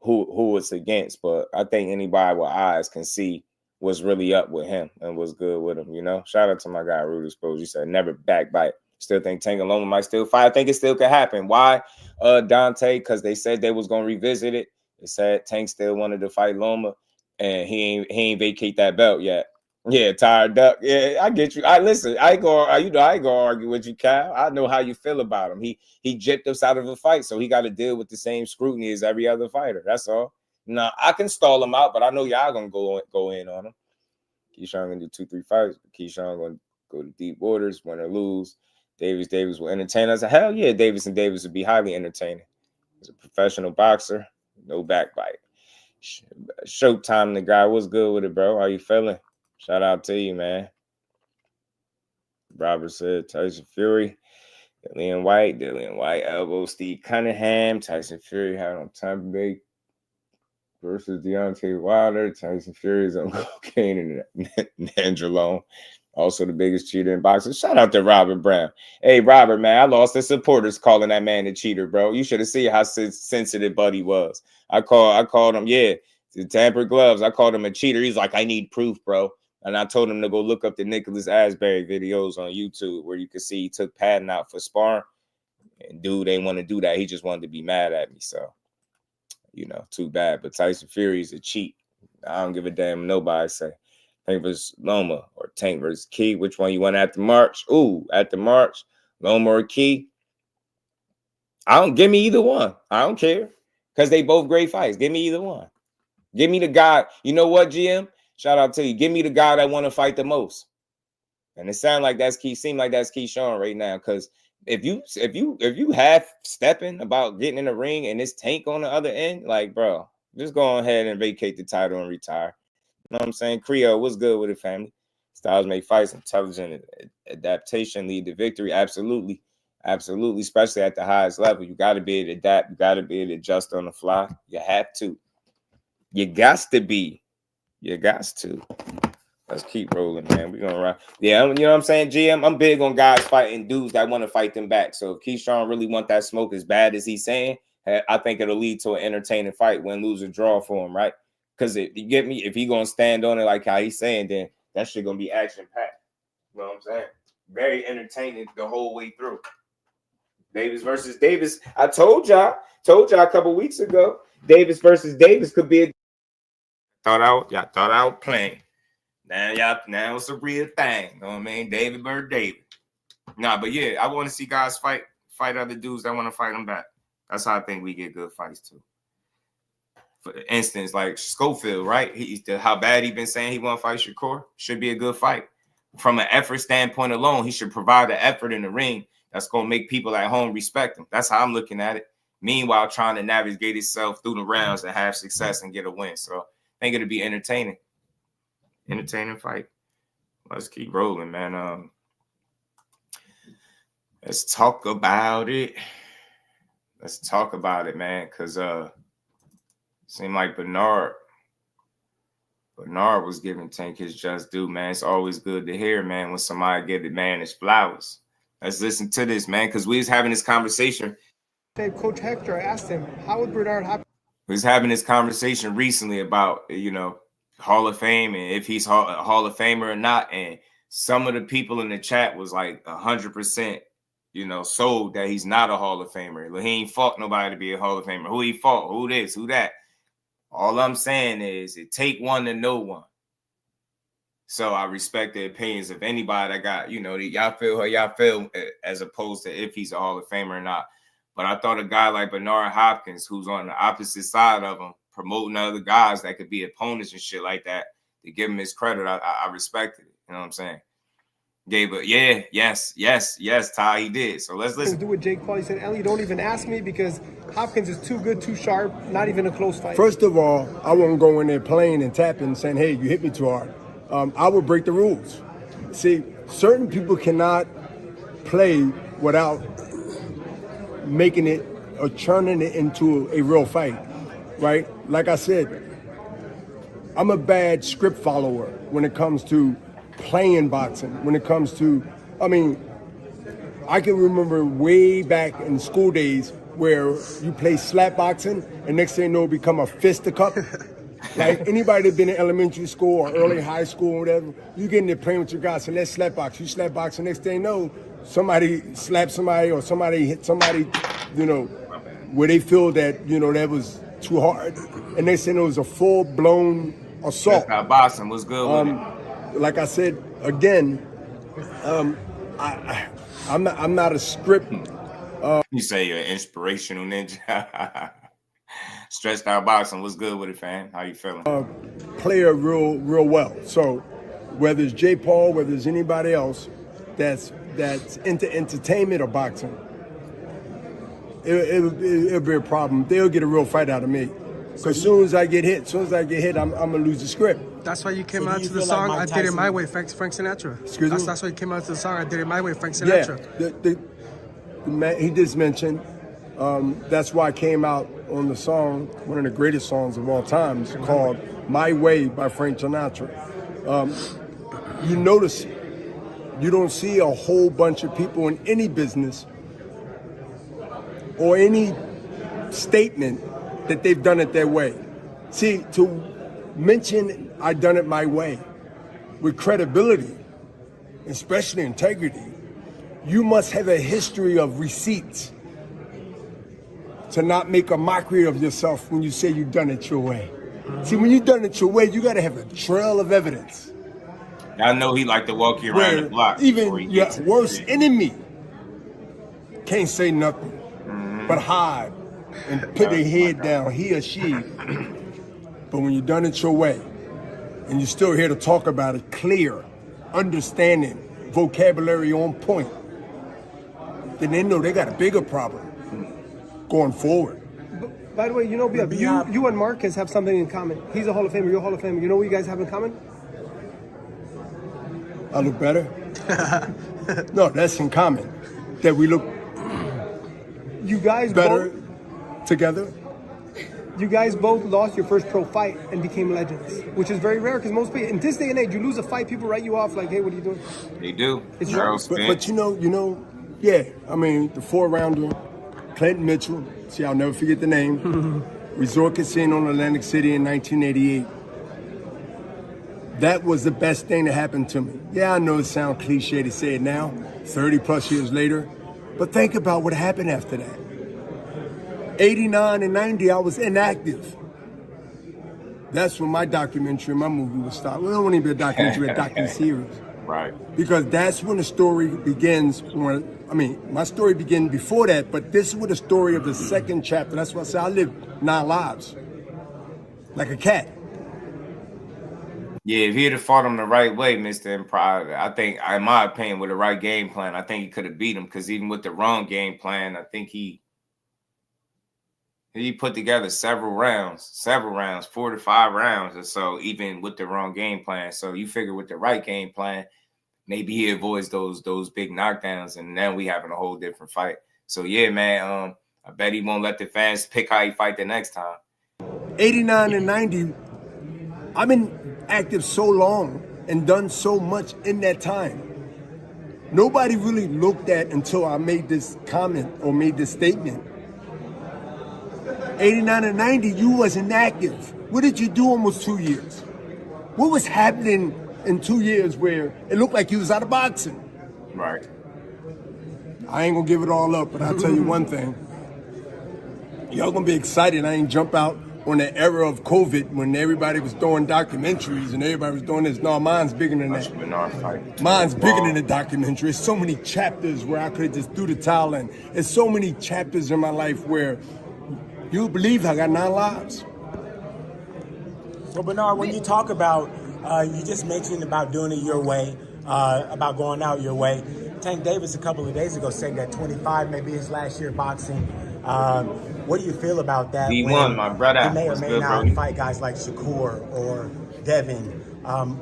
who it's against. But I think anybody with eyes can see what's really up with him and what's good with him, you know. Shout out to my guy Rudy Spose. You said never backbite. Still think Tank and Loma might still fight. I think it still could happen. Why, Dante? Because they said they was gonna revisit it. They said Tank still wanted to fight Loma, and he ain't vacate that belt yet. Yeah, tired duck. Yeah, I get you. I listen. I ain't gonna argue with you, Cal. I know how you feel about him. He jipped us out of a fight, so he got to deal with the same scrutiny as every other fighter. That's all. Now I can stall him out, but I know y'all gonna go in on him. Keyshawn gonna do 2-3 fights. Keyshawn gonna go to deep waters, win or lose. Davis will entertain us. Hell yeah, Davis would be highly entertaining. He's a professional boxer, no backbite. Showtime, the guy. What's good with it, bro? How you feeling? Shout out to you, man. Robert said Tyson Fury, Dillian White, elbow Steve Cunningham, Tyson Fury had on Tampa Bay versus Deontay Wilder. Tyson Fury is on cocaine and Nandrolone. Also the biggest cheater in boxing. Shout out to Robert Brown. Hey, Robert, man, I lost the supporters calling that man a cheater, bro. You should have seen how sensitive Buddy was. I called him, the tampered gloves. I called him a cheater. He's like, I need proof, bro. And I told him to go look up the Nicholas Asbury videos on YouTube where you can see he took Patton out for sparring. And dude ain't want to do that. He just wanted to be mad at me. So, you know, too bad. But Tyson Fury is a cheat. I don't give a damn what nobody say. Tank versus Loma or Tank versus Key. Which one you want at the March? Ooh, at the March, Loma or Key. Give me either one. I don't care. Because they both great fights. Give me either one. Give me the guy. You know what, GM? Shout out to you. Give me the guy that want to fight the most. And it seemed like that's Keyshawn right now. Because if you half stepping about getting in the ring and it's Tank on the other end, like, bro, just go ahead and vacate the title and retire. You know what I'm saying? Creole, what's good with it, family? Styles make fights, intelligent adaptation lead to victory. Absolutely. Absolutely, especially at the highest level. You got to be able to adapt. You got to be able to adjust on the fly. You have to. You got to be. You got to. Let's keep rolling, man. We're gonna run. Yeah, you know what I'm saying, GM? I'm big on guys fighting dudes that want to fight them back. So if Keyshawn really want that smoke as bad as he's saying, I think it'll lead to an entertaining fight, win, lose, or draw for him, right? Because you get me, if he gonna stand on it like how he's saying, then that shit gonna be action-packed. You know what I'm saying? Very entertaining the whole way through. Davis versus Davis. I told y'all a couple weeks ago, Davis versus Davis could be a y'all thought I was playing. Now it's a real thing. You know what I mean? David versus David. Nah, but yeah, I want to see guys fight other dudes that want to fight them back. That's how I think we get good fights too. For instance, like Schofield, right? How bad he been saying he want to fight Shakur. Should be a good fight. From an effort standpoint alone, he should provide the effort in the ring that's going to make people at home respect him. That's how I'm looking at it. Meanwhile, trying to navigate himself through the rounds and have success and get a win. So I think it'll be entertaining. Entertaining fight. Let's keep rolling, man. Let's talk about it. Let's talk about it, man. Cause seemed like Bernard was giving Tank his just due, man. It's always good to hear, man, when somebody give the man his flowers. Let's listen to this, man, because we was having this conversation. Coach Hector, I asked him, how would Bernard happen? We was having this conversation recently about, Hall of Fame and if he's a Hall of Famer or not. And some of the people in the chat was like 100%, sold that he's not a Hall of Famer. He ain't fought nobody to be a Hall of Famer. Who he fought? Who this? Who that? All I'm saying is it take one to know one. So I respect the opinions of anybody that got, y'all feel how y'all feel as opposed to if he's a Hall of Famer or not. But I thought a guy like Bernard Hopkins, who's on the opposite side of him, promoting other guys that could be opponents and shit like that, to give him his credit, I respected it. You know what I'm saying? Gave a yes, Ty, he did. So let's listen. Do with Jake Paul. He said, Ellie, don't even ask me because Hopkins is too good, too sharp, not even a close fight. First of all, I won't go in there playing and tapping and saying, hey, you hit me too hard. I would break the rules. See, certain people cannot play without making it or turning it into a real fight, right? Like I said, I'm a bad script follower when it comes to playing boxing. When it comes to, I can remember way back in school days where you play slap boxing and next thing you know, become a fisticuff. Like anybody that's been in elementary school or early high school or whatever, you get in there playing with your guys, so let's slap box. You slap box, and next thing you know, somebody slapped somebody or somebody hit somebody, where they feel that, that was too hard. And next thing you know, it was a full-blown assault. That's how boxing was good with it. Like I said, again, I'm not a script. You say you're an inspirational ninja. Stretched out boxing. What's good with it, fam? How you feeling? Player real well. So whether it's J. Paul, whether it's anybody else that's into entertainment or boxing, it'll be a problem. They'll get a real fight out of me. Because as soon as I get hit, I'm gonna lose the script. That's why you came out to the song, I Did It My Way, Frank Sinatra. Excuse me? That's why you came out to the song, I Did It My Way, Frank Sinatra. Yeah, the man, he just mentioned, that's why I came out on the song, one of the greatest songs of all time, called My Way by Frank Sinatra. You notice, you don't see a whole bunch of people in any business or any statement that they've done it their way. See, to mention I done it my way with credibility, especially integrity, you must have a history of receipts to not make a mockery of yourself when you say you've done it your way. See, when you've done it your way, you gotta have a trail of evidence. I know he like to walk you around the block. Even your worst enemy can't say nothing but hide and put their head down, he or she. But when you've done it your way, and you're still here to talk about it, clear, understanding, vocabulary on point, then they know they got a bigger problem going forward. By the way, you and Marcus have something in common. He's a Hall of Famer, you're a Hall of Famer. You know what you guys have in common? I look better? No, that's in common. That we look You guys better both, together. you guys both lost your first pro fight and became legends, which is very rare because most people in this day and age, you lose a fight, people write you off like, "Hey, what are you doing?" They do. It's But you know, yeah. I mean, the 4-rounder, Clinton Mitchell. See, I'll never forget the name. Resort Casino in Atlantic City in 1988. That was the best thing that happened to me. Yeah, I know it sounds cliche to say it now, 30 plus years later, but think about what happened after that. 89 and 90, I was inactive. That's when my documentary, my movie would start. We don't want to be a documentary, a docu-series. Right. Because that's when the story begins. My story began before that, but this is where the story of the second chapter. That's why I say I lived 9 lives, like a cat. Yeah, if he'd have fought him the right way, Mr. Improv, I think, in my opinion, with the right game plan, I think he could have beat him. Because even with the wrong game plan, I think he put together several rounds, 4 to 5 rounds or so, even with the wrong game plan. So you figure with the right game plan, maybe he avoids those big knockdowns, and then we having a whole different fight. So yeah, man, I bet he won't let the fans pick how he fight the next time. 89 and 90, I've been active so long and done so much in that time. Nobody really looked at until I made this comment or made this statement. 89 and 90, you wasn't active. What did you do almost 2 years? What was happening in 2 years where it looked like you was out of boxing? Right. I ain't gonna give it all up, but I'll tell you one thing. Y'all gonna be excited. I ain't jump out on the era of COVID when everybody was doing documentaries and everybody was doing this. No, mine's bigger than that. Mine's bigger than a documentary. It's so many chapters where I could just threw the towel in. There's so many chapters in my life where you believe I got 9 lives. Well, Bernard, when you talk about, you just mentioned about doing it your way, about going out your way. Tank Davis a couple of days ago said that 25 may be his last year boxing. What do you feel about that? He won, my brother. He may or may not fight guys like Shakur or Devin.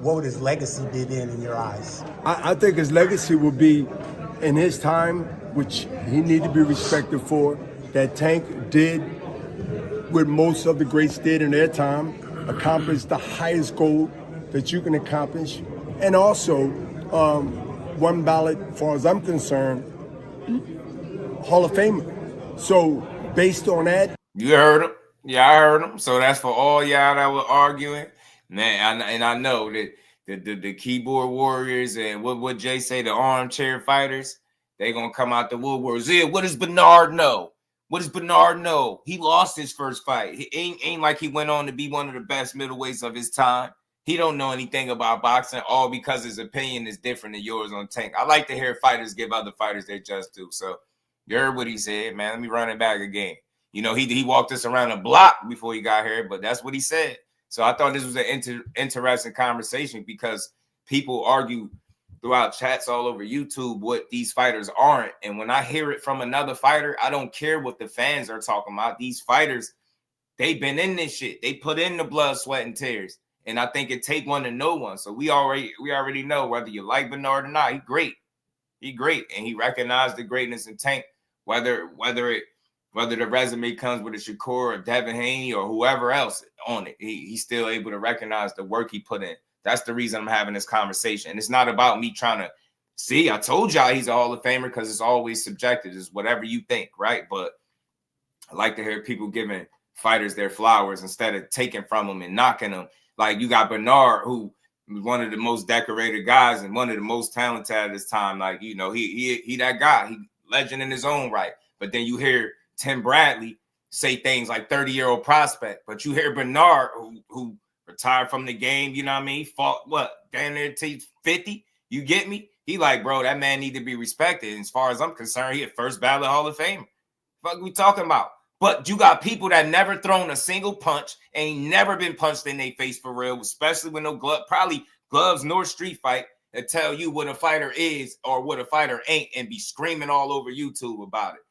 What would his legacy be then in your eyes? I think his legacy will be in his time, which he need to be respected for, that Tank did what most of the greats did in their time, accomplish the highest goal that you can accomplish, and also one ballot, as far as I'm concerned, Hall of Famer. So based on that, you heard him. Yeah, I heard him. So that's for all y'all that were arguing, man. I know that the keyboard warriors and what Jay say, the armchair fighters, they gonna come out the woodworks. Yeah, what does Bernard know? What does Bernard know? He lost his first fight. He ain't like he went on to be one of the best middleweights of his time. He don't know anything about boxing, all because his opinion is different than yours on Tank. I like to hear fighters give other fighters their just due. So you heard what he said, man. Let me run it back again. You know, he walked us around the block before he got here, but that's what he said. So I thought this was an interesting conversation because people argue throughout chats all over YouTube what these fighters aren't. And when I hear it from another fighter, I don't care what the fans are talking about. These fighters, they've been in this shit. They put in the blood, sweat, and tears. And I think it take one to know one. So we already know whether you like Bernard or not, he great. He great. And he recognized the greatness in Tank, whether the resume comes with a Shakur or Devin Haney or whoever else on it. He's still able to recognize the work he put in. That's the reason I'm having this conversation. And it's not about me trying to see. I told y'all he's a Hall of Famer because it's always subjective. It's whatever you think, right? But I like to hear people giving fighters their flowers instead of taking from them and knocking them. Like you got Bernard, who was one of the most decorated guys and one of the most talented at his time. Like, you know, he that guy. He legend in his own right. But then you hear Tim Bradley say things like 30-year-old prospect. But you hear Bernard, who retired from the game, you know what I mean? He fought, down there till 50? You get me? He like, bro, that man need to be respected. And as far as I'm concerned, he a first ballot Hall of Famer. Fuck we talking about? But you got people that never thrown a single punch, ain't never been punched in their face for real, especially with no glove, probably gloves nor street fight, that tell you what a fighter is or what a fighter ain't and be screaming all over YouTube about it.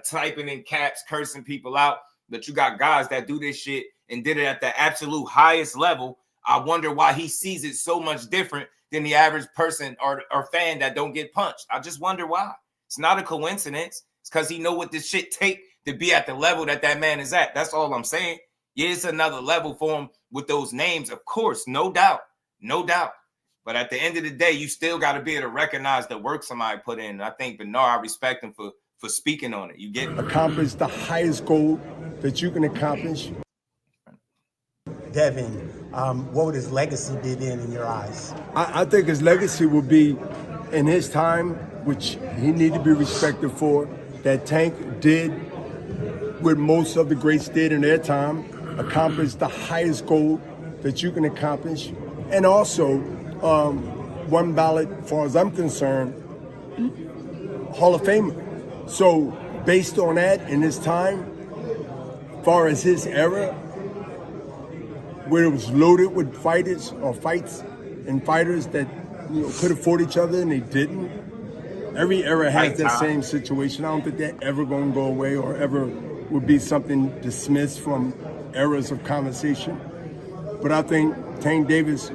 Typing in caps, cursing people out. But you got guys that do this shit and did it at the absolute highest level. I wonder why he sees it so much different than the average person or fan that don't get punched. I just wonder why. It's not a coincidence. It's because he know what this shit take to be at the level that man is at. That's all I'm saying. Yeah, it's another level for him with those names, of course, no doubt. No doubt. But at the end of the day, you still got to be able to recognize the work somebody put in. And I think Bernard, I respect him for speaking on it. You get me? Accomplish the highest goal that you can accomplish. Devin, what would his legacy be then in your eyes? I think his legacy will be in his time, which he needs to be respected for, that Tank did what most of the greats did in their time, accomplish the highest goal that you can accomplish. And also, one ballot, as far as I'm concerned, Hall of Famer. So based on that, in his time, as far as his era, where it was loaded with fighters or fights and fighters that could have fought each other and they didn't. Every era has that same situation. I don't think they're ever going to go away or ever would be something dismissed from eras of conversation. But I think Tank Davis,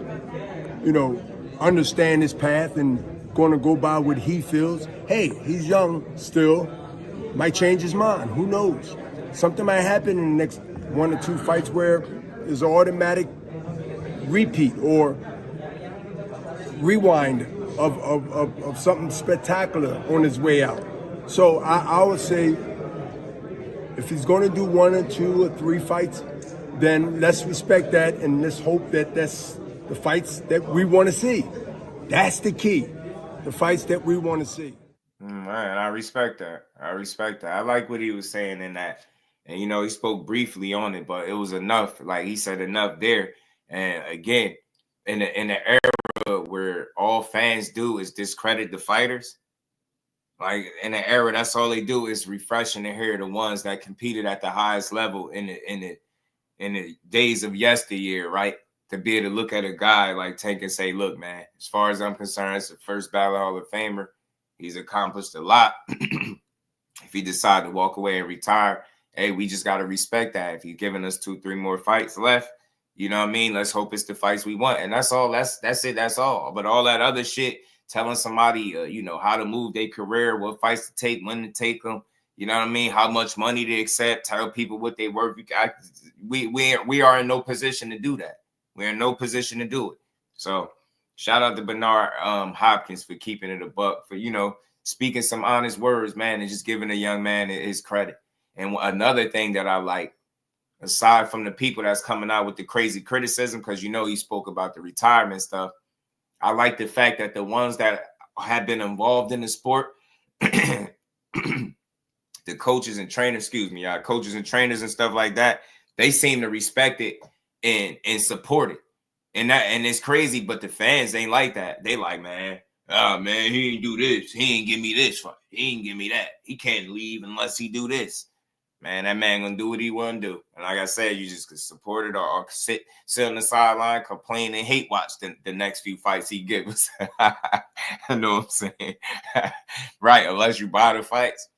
understand his path and going to go by what he feels. Hey, he's young still. Might change his mind. Who knows? Something might happen in the next 1 or 2 fights where there's an automatic repeat or rewind of something spectacular on his way out. So I would say if he's going to do 1 or 2 or 3 fights, then let's respect that and let's hope that that's the fights that we want to see. That's the key. The fights that we want to see. Man, I respect that. I like what he was saying in that. And, he spoke briefly on it, but it was enough. Like he said, enough there. And again, in the era where all fans do is discredit the fighters, like in the era, that's all they do is refreshing to hear the ones that competed at the highest level in the days of yesteryear, right? To be able to look at a guy like Tank and say, look, man, as far as I'm concerned, it's the first ballot Hall of Famer. He's accomplished a lot. If he decided to walk away and retire, hey, we just got to respect that. If he's giving us 2-3 more fights left, you know what I mean? Let's hope it's the fights we want. And that's all. That's it. That's all. But all that other shit, telling somebody, how to move their career, what fights to take, when to take them, you know what I mean? How much money to accept, tell people what they worth. We are in no position to do that. We're in no position to do it. So shout out to Bernard Hopkins for keeping it a buck, for, speaking some honest words, man, and just giving a young man his credit. And another thing that I like, aside from the people that's coming out with the crazy criticism, because, he spoke about the retirement stuff, I like the fact that the ones that have been involved in the sport, the coaches and trainers, coaches and trainers and stuff like that, they seem to respect it and support it. And it's crazy, but the fans ain't like that. They like, man, he ain't do this. He ain't give me this fight. He ain't give me that. He can't leave unless he do this. Man, that man gonna do what he want to do. And like I said, you just could support it or sit on the sideline, complain and hate watch the next few fights he gives us. I know what I'm saying. Right, unless you buy the fights.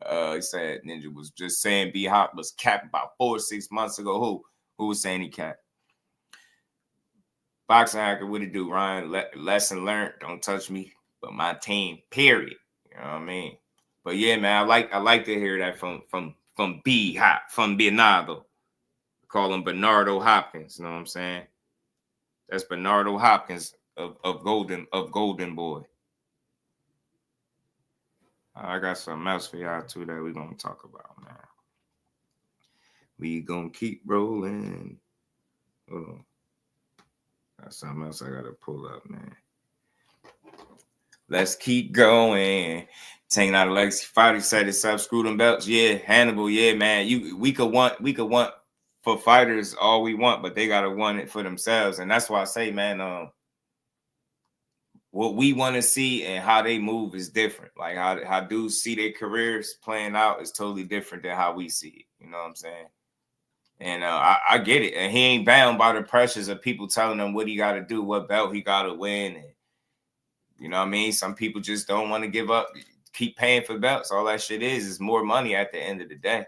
He said Ninja was just saying B Hop was capped about 4 or 6 months ago. Who was saying he capped? Boxing hacker, what it do, Ryan? Lesson learned, don't touch me, but my team, period. You know what I mean? But yeah, man, I like to hear that from B Hop, from Bernardo. Call him Bernardo Hopkins, you know what I'm saying? That's Bernardo Hopkins of Golden Boy. I got something else for y'all too that we're gonna talk about, man. We gonna keep rolling. Hold on. Got something else I gotta pull up, man. Let's keep going. Taking out Alexi Fighter set this up, screw them belts. Yeah, Hannibal, yeah, man. We could want for fighters all we want, but they gotta want it for themselves. And that's why I say, man, what we want to see and how they move is different. Like how dudes see their careers playing out is totally different than how we see it. You know what I'm saying? And I get it. And he ain't bound by the pressures of people telling him what he got to do, what belt he got to win. And, you know what I mean? Some people just don't want to give up, keep paying for belts. All that shit is more money at the end of the day.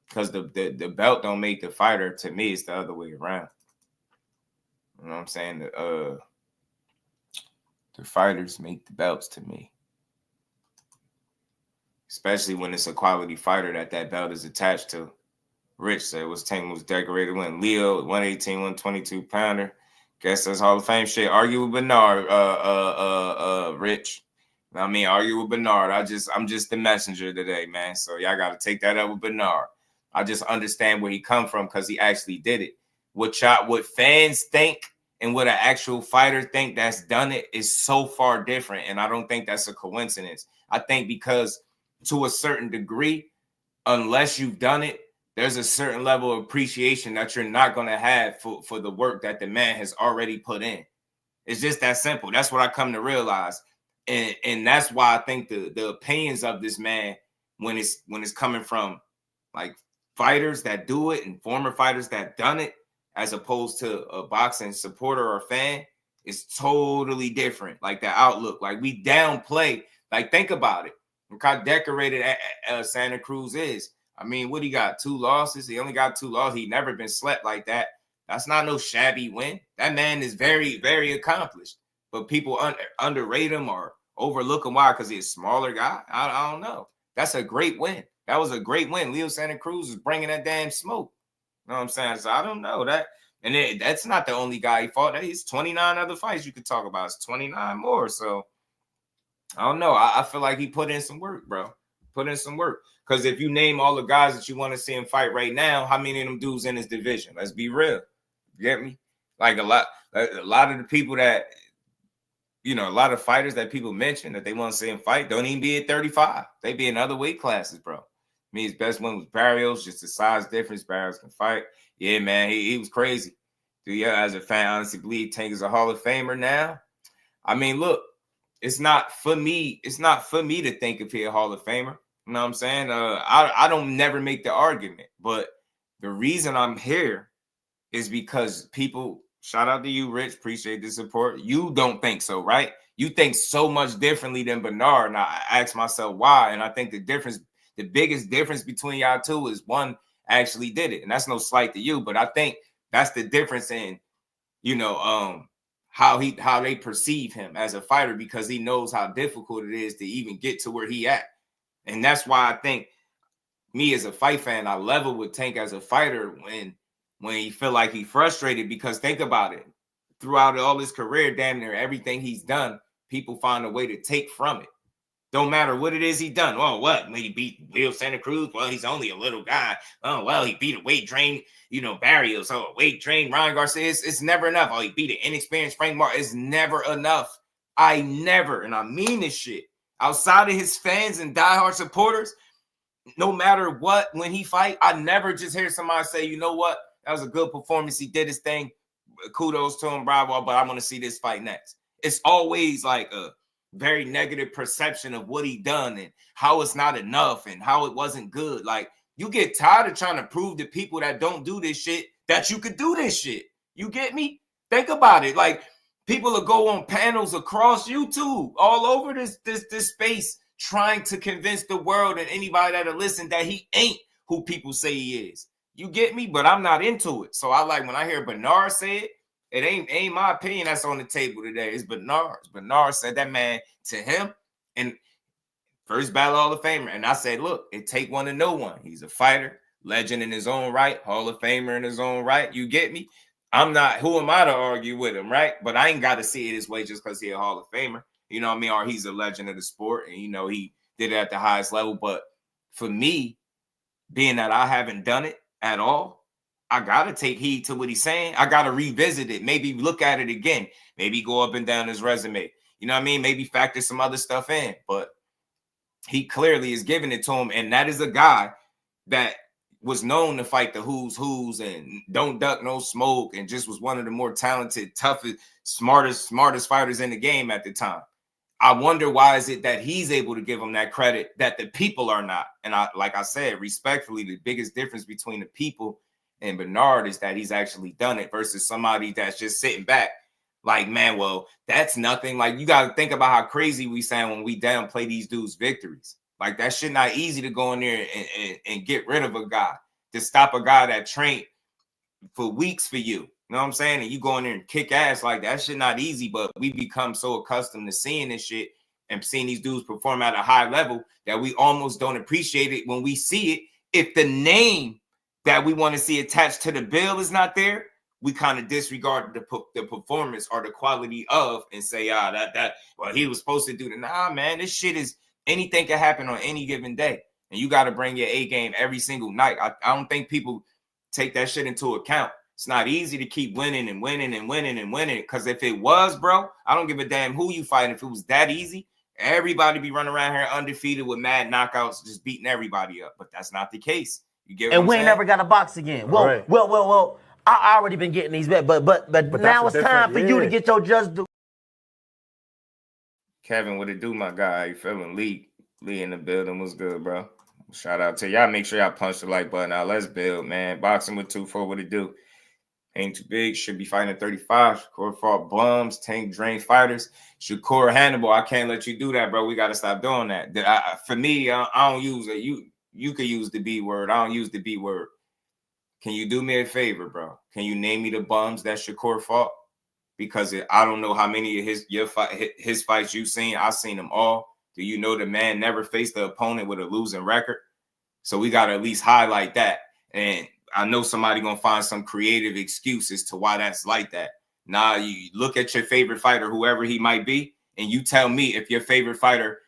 Because the belt don't make the fighter. To me, it's the other way around. You know what I'm saying? The fighters make the belts to me. especially when it's a quality fighter that belt is attached to. Rich said was Tank was decorated when Leo 118, 122 pounder. Guess that's Hall of Fame shit. Argue with Bernard, Rich. I mean, argue with Bernard. I'm just the messenger today, man. So y'all got to take that up with Bernard. I just understand where he come from because he actually did it. What fans think and what an actual fighter think that's done it is so far different, and I don't think that's a coincidence. I think because to a certain degree, unless you've done it, there's a certain level of appreciation that you're not going to have for the work that the man has already put in. It's just that simple. That's what I come to realize. And that's why I think the opinions of this man, when it's coming from like fighters that do it and former fighters that done it, as opposed to a boxing supporter or fan, is totally different. Like the outlook, like we downplay, like think about it. Look how decorated Santa Cruz is. I mean, what he got? 2 losses. He only got 2 losses. He never been slept like that. That's not no shabby win. That man is very, very accomplished. But people underrate him or overlook him. Why? Because he's a smaller guy? I don't know. That's a great win. That was a great win. Leo Santa Cruz is bringing that damn smoke. You know what I'm saying? So I don't know that. And that's not the only guy he fought. He's 29 other fights you could talk about. It's 29 more. So I don't know. I feel like he put in some work, bro. Put in some work. Because if you name all the guys that you want to see him fight right now, how many of them dudes in his division? Let's be real. You get me? Like a lot of the people that, you know, a lot of fighters that people mention that they want to see him fight don't even be at 35. They be in other weight classes, bro. I mean, his best one was Barrios, just the size difference. Barrios can fight. Yeah, man, he was crazy. Do you, as a fan, honestly believe Tank is a Hall of Famer now? I mean, look, it's not for me. It's not for me to think if he's a Hall of Famer. You know what I'm saying? I don't never make the argument, but the reason I'm here is because people, shout out to you, Rich, appreciate the support. You don't think so, right? You think so much differently than Bernard. And I ask myself why. And I think the biggest difference between y'all two is one actually did it. And that's no slight to you, but I think that's the difference in, you know, how they perceive him as a fighter, because he knows how difficult it is to even get to where he at. And that's why I think me as a fight fan, I level with Tank as a fighter when he feel like he's frustrated, because think about it. Throughout all his career, damn near everything he's done, people find a way to take from it. Don't matter what it is he done. Oh, what? He beat Leo Santa Cruz? Well, he's only a little guy. Oh, well, he beat a weight drain, Barrios. Oh, a weight drain Ryan Garcia. It's never enough. Oh, he beat an inexperienced Frank Martin. It's never enough. I never, and I mean this shit, outside of his fans and diehard supporters, no matter what, when he fight, I never just hear somebody say, you know what? That was a good performance. He did his thing. Kudos to him, bravo, but I want to see this fight next. It's always like a very negative perception of what he done and how it's not enough and how it wasn't good. Like, you get tired of trying to prove to people that don't do this shit that you could do this shit. You get me? Think about it. Like, people will go on panels across YouTube, all over this space, trying to convince the world and anybody that'll listen that he ain't who people say he is. You get me? But I'm not into it. So I like when I hear Bernard say it, it ain't my opinion that's on the table today. It's Bernard's. Bernard said that man to him, and first battle Hall of Famer. And I said, look, it take one to know one. He's a fighter, legend in his own right, Hall of Famer in his own right. You get me? I'm not, who am I to argue with him, right? But I ain't got to see it his way just because he's a Hall of Famer. You know what I mean? Or he's a legend of the sport, and, he did it at the highest level. But for me, being that I haven't done it at all, I got to take heed to what he's saying. I got to revisit it, maybe look at it again, maybe go up and down his resume. You know what I mean? Maybe factor some other stuff in. But he clearly is giving it to him, and that is a guy that was known to fight the who's and don't duck no smoke, and just was one of the more talented, toughest, smartest fighters in the game at the time. I wonder why is it that he's able to give him that credit that the people are not. And like I said, respectfully, the biggest difference between the people and Bernard is that he's actually done it versus somebody that's just sitting back like, man, well, that's nothing. Like, you got to think about how crazy we sound when we downplay these dudes' victories. Like, that shit not easy to go in there and get rid of a guy, to stop a guy that trained for weeks for you. You know what I'm saying? And you go in there and kick ass, like, that shit not easy, but we become so accustomed to seeing this shit. and seeing these dudes perform at a high level that we almost don't appreciate it when we see it. If the name that we want to see attached to the bill is not there, we kind of disregard the performance or the quality of and say, well, he was supposed to do that. Nah, man, this shit is anything can happen on any given day. And you got to bring your A game every single night. I don't think people take that shit into account. It's not easy to keep winning and winning and winning and winning. Because if it was, bro, I don't give a damn who you fight. If it was that easy, everybody be running around here undefeated with mad knockouts, just beating everybody up. But that's not the case. You get what and I'm we saying? ain't never got to box again. Well, Right. well. I already been getting these back, but now it's time for you to get your just do. Kevin, what it do, my guy? How you feeling? Lee in the building. Was good, bro. Shout out to y'all. Make sure y'all punch the like button out. Let's build, man. Boxing with 2-4. What it do? Ain't too big. Should be fighting at 35. Shakur fought bums, tank drain fighters. Shakur Hannibal. I can't let you do that, bro. We got to stop doing that. For me, I don't use it. You could use the B word. I don't use the B word. Can you do me a favor, bro? Can you name me the bums that Shakur fought? Because I don't know how many of his fights you've seen. I've seen them all. Do you know the man never faced the opponent with a losing record? So we got to at least highlight that. And I know somebody going to find some creative excuses to why that's like that. Nah, you look at your favorite fighter, whoever he might be, and you tell me if your favorite fighter,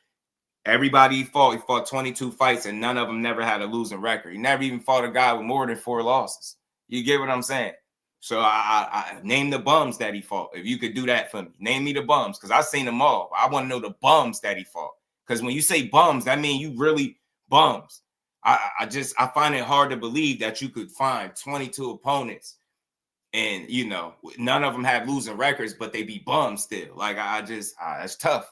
everybody he fought 22 fights and none of them never had a losing record. He never even fought a guy with more than 4 losses. You get what I'm saying? So I name the bums that he fought. If you could do that for me, name me the bums, because I've seen them all. I want to know the bums that he fought. Because when you say bums, that means you really bums. I find it hard to believe that you could find 22 opponents and, you know, none of them have losing records, but they be bums still. Like, it's tough.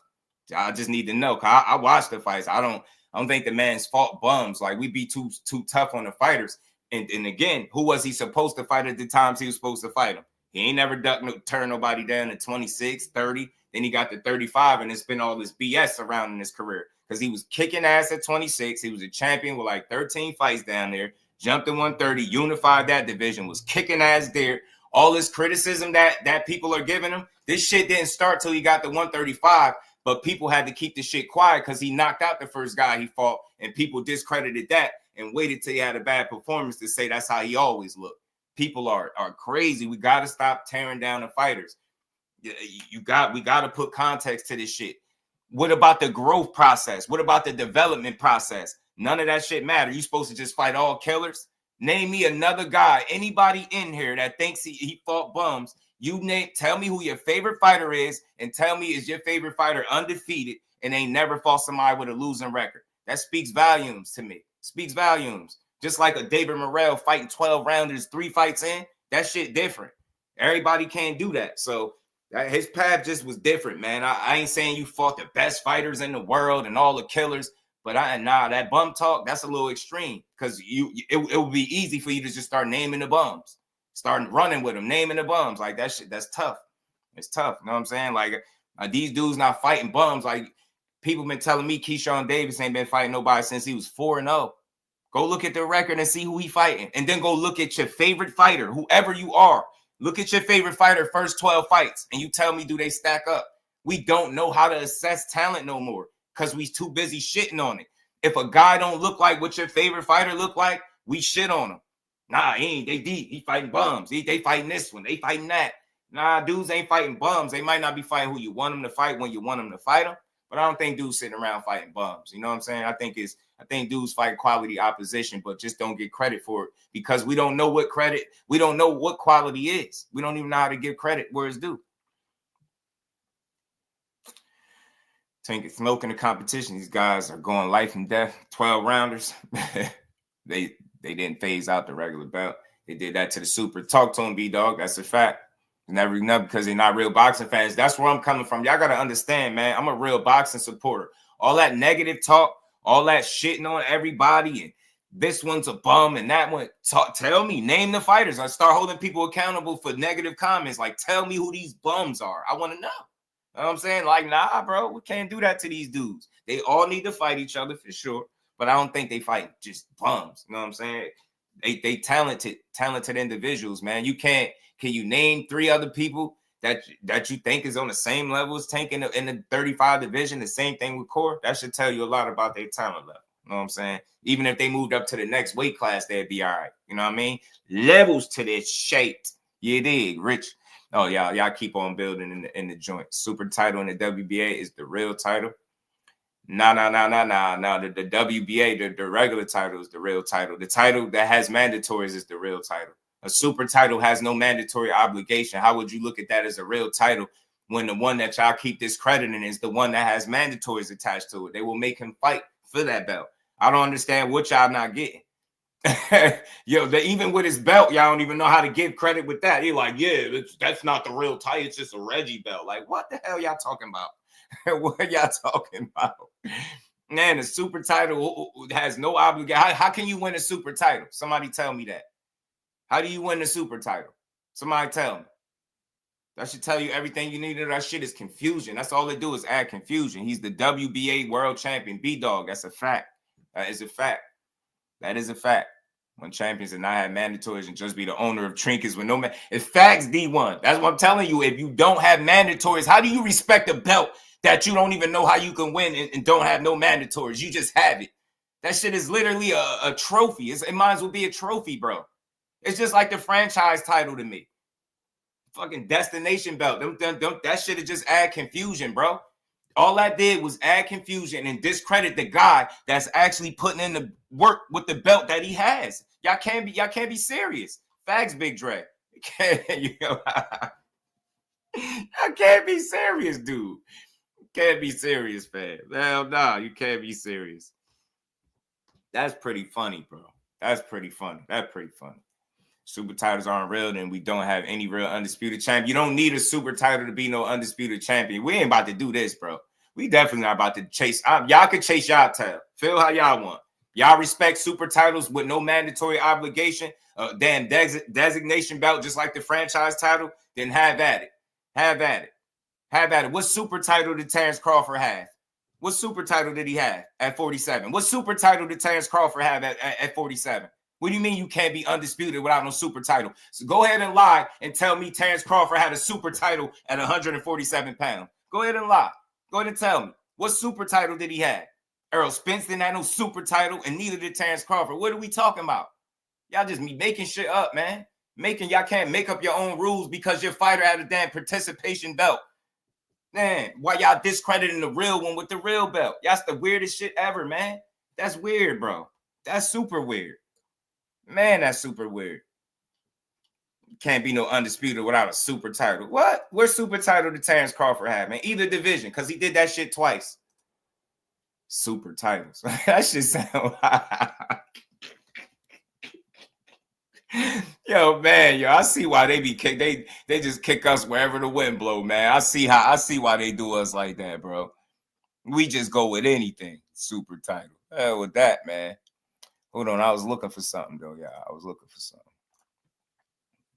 I just need to know. Cause I watch the fights. I don't think the man's fought bums. Like, we be too tough on the fighters. And again, who was he supposed to fight at the times he was supposed to fight him? He ain't never turned nobody down at 26, 30. Then he got to 35, and it's been all this BS surrounding his career. Because he was kicking ass at 26. He was a champion with like 13 fights down there. Jumped to 130, unified that division, was kicking ass there. All this criticism that people are giving him, this shit didn't start till he got to 135. But people had to keep the shit quiet because he knocked out the first guy he fought, and people discredited that and waited till he had a bad performance to say that's how he always looked. People are crazy. We got to stop tearing down the fighters. We got to put context to this shit. What about the growth process? What about the development process? None of that shit matter. You supposed to just fight all killers? Name me another guy, anybody in here that thinks he fought bums. Tell me who your favorite fighter is, and tell me, is your favorite fighter undefeated and ain't never fought somebody with a losing record? That speaks volumes to me. Speaks volumes. Just like a David Morrell fighting 12 rounders, 3 fights in, that shit different. Everybody can't do that. So his path just was different, man. I ain't saying you fought the best fighters in the world and all the killers, but that bum talk, that's a little extreme, because it would be easy for you to just start naming the bums, start running with them, naming the bums. Like, that shit, that's tough. It's tough. You know what I'm saying? Like, these dudes not fighting bums. Like, people been telling me Keyshawn Davis ain't been fighting nobody since he was 4-0. Go look at the record and see who he fighting. And then go look at your favorite fighter, whoever you are. Look at your favorite fighter first 12 fights, and you tell me, do they stack up? We don't know how to assess talent no more because we too busy shitting on it. If a guy don't look like what your favorite fighter look like, we shit on him. Nah, he ain't. They deep. He fighting bums. They fighting this one. They fighting that. Nah, dudes ain't fighting bums. They might not be fighting who you want them to fight when you want them to fight them. But I don't think dudes sitting around fighting bums. You know what I'm saying? I think dudes fight quality opposition, but just don't get credit for it because we don't know what quality is. We don't even know how to give credit where it's due. Tank it smoking the competition. These guys are going life and death, 12 rounders. They didn't phase out the regular belt. They did that to the super. Talk to them, B-Dog. That's a fact. Never enough because they're not real boxing fans. That's where I'm coming from. Y'all got to understand, man. I'm a real boxing supporter. All that negative talk, all that shitting on everybody, and this one's a bum and that one. Tell me, name the fighters. I start holding people accountable for negative comments. Like, tell me who these bums are. I want to know. You know what I'm saying? Like, nah, bro, we can't do that to these dudes. They all need to fight each other for sure, but I don't think they fight just bums. You know what I'm saying? They talented individuals, man. Can you name 3 other people that you think is on the same level as Tank in the 35 division. The same thing with Core. That should tell you a lot about their talent level. You know what I'm saying? Even if they moved up to the next weight class, they'd be all right. You know what I mean? Levels to this shit. You dig, Rich? Oh, y'all keep on building in the joint. Super title in the WBA is the real title. Nah. The WBA, the regular title is the real title. The title that has mandatories is the real title. A super title has no mandatory obligation. How would you look at that as a real title when the one that y'all keep discrediting is the one that has mandatories attached to it? They will make him fight for that belt. I don't understand what y'all not getting. Even with his belt, y'all don't even know how to give credit with that. You're like, yeah, that's not the real title. It's just a Reggie belt. Like, what the hell y'all talking about? What are y'all talking about? Man, the super title has no obligation. How can you win a super title? Somebody tell me that. How do you win the super title? Somebody tell me. That should tell you everything you need to know. That shit is confusion. That's all they do is add confusion. He's the WBA world champion. B-Dog, that's a fact. That is a fact. That is a fact. When champions and not have mandatories and just be the owner of trinkets with no man. It's facts, D1. That's what I'm telling you. If you don't have mandatories, how do you respect a belt that you don't even know how you can win and don't have no mandatories? You just have it. That shit is literally a trophy. It might as well be a trophy, bro. It's just like the franchise title to me. Fucking destination belt. That shit is just add confusion, bro. All that did was add confusion and discredit the guy that's actually putting in the work with the belt that he has. Y'all can't be serious. Facts, Big Dre. Y'all can't be serious, dude. Can't be serious, fam. Hell no, you can't be serious. That's pretty funny, bro. That's pretty funny. Super titles aren't real, then we don't have any real undisputed champion. You don't need a super title to be no undisputed champion. We ain't about to do this, bro. We definitely not about to chase. Y'all can chase y'all tail. Feel how y'all want. Y'all respect super titles with no mandatory obligation. Damn designation belt, just like the franchise title. Then have at it. Have at it. What super title did Terrence Crawford have? What super title did he have at 47? What super title did Terrence Crawford have at 47? What do you mean you can't be undisputed without no super title? So go ahead and lie and tell me Terrence Crawford had a super title at 147 pounds. Go ahead and lie. Go ahead and tell me. What super title did he have? Errol Spence didn't have no super title, and neither did Terrence Crawford. What are we talking about? Y'all just be making shit up, man. Y'all can't make up your own rules because your fighter had a damn participation belt. Man, why y'all discrediting the real one with the real belt? That's the weirdest shit ever, man. That's weird, bro. That's super weird. Man, that's super weird. Can't be no undisputed without a super title. What? What super title did Terrence Crawford have, man? Either division, because he did that shit twice. Super titles. That shit sound Yo, man, I see why they be kick. They just kick us wherever the wind blow, man. I see why they do us like that, bro. We just go with anything. Super title. Hell with that, man. Hold on, I was looking for something, though, y'all. I was looking for something.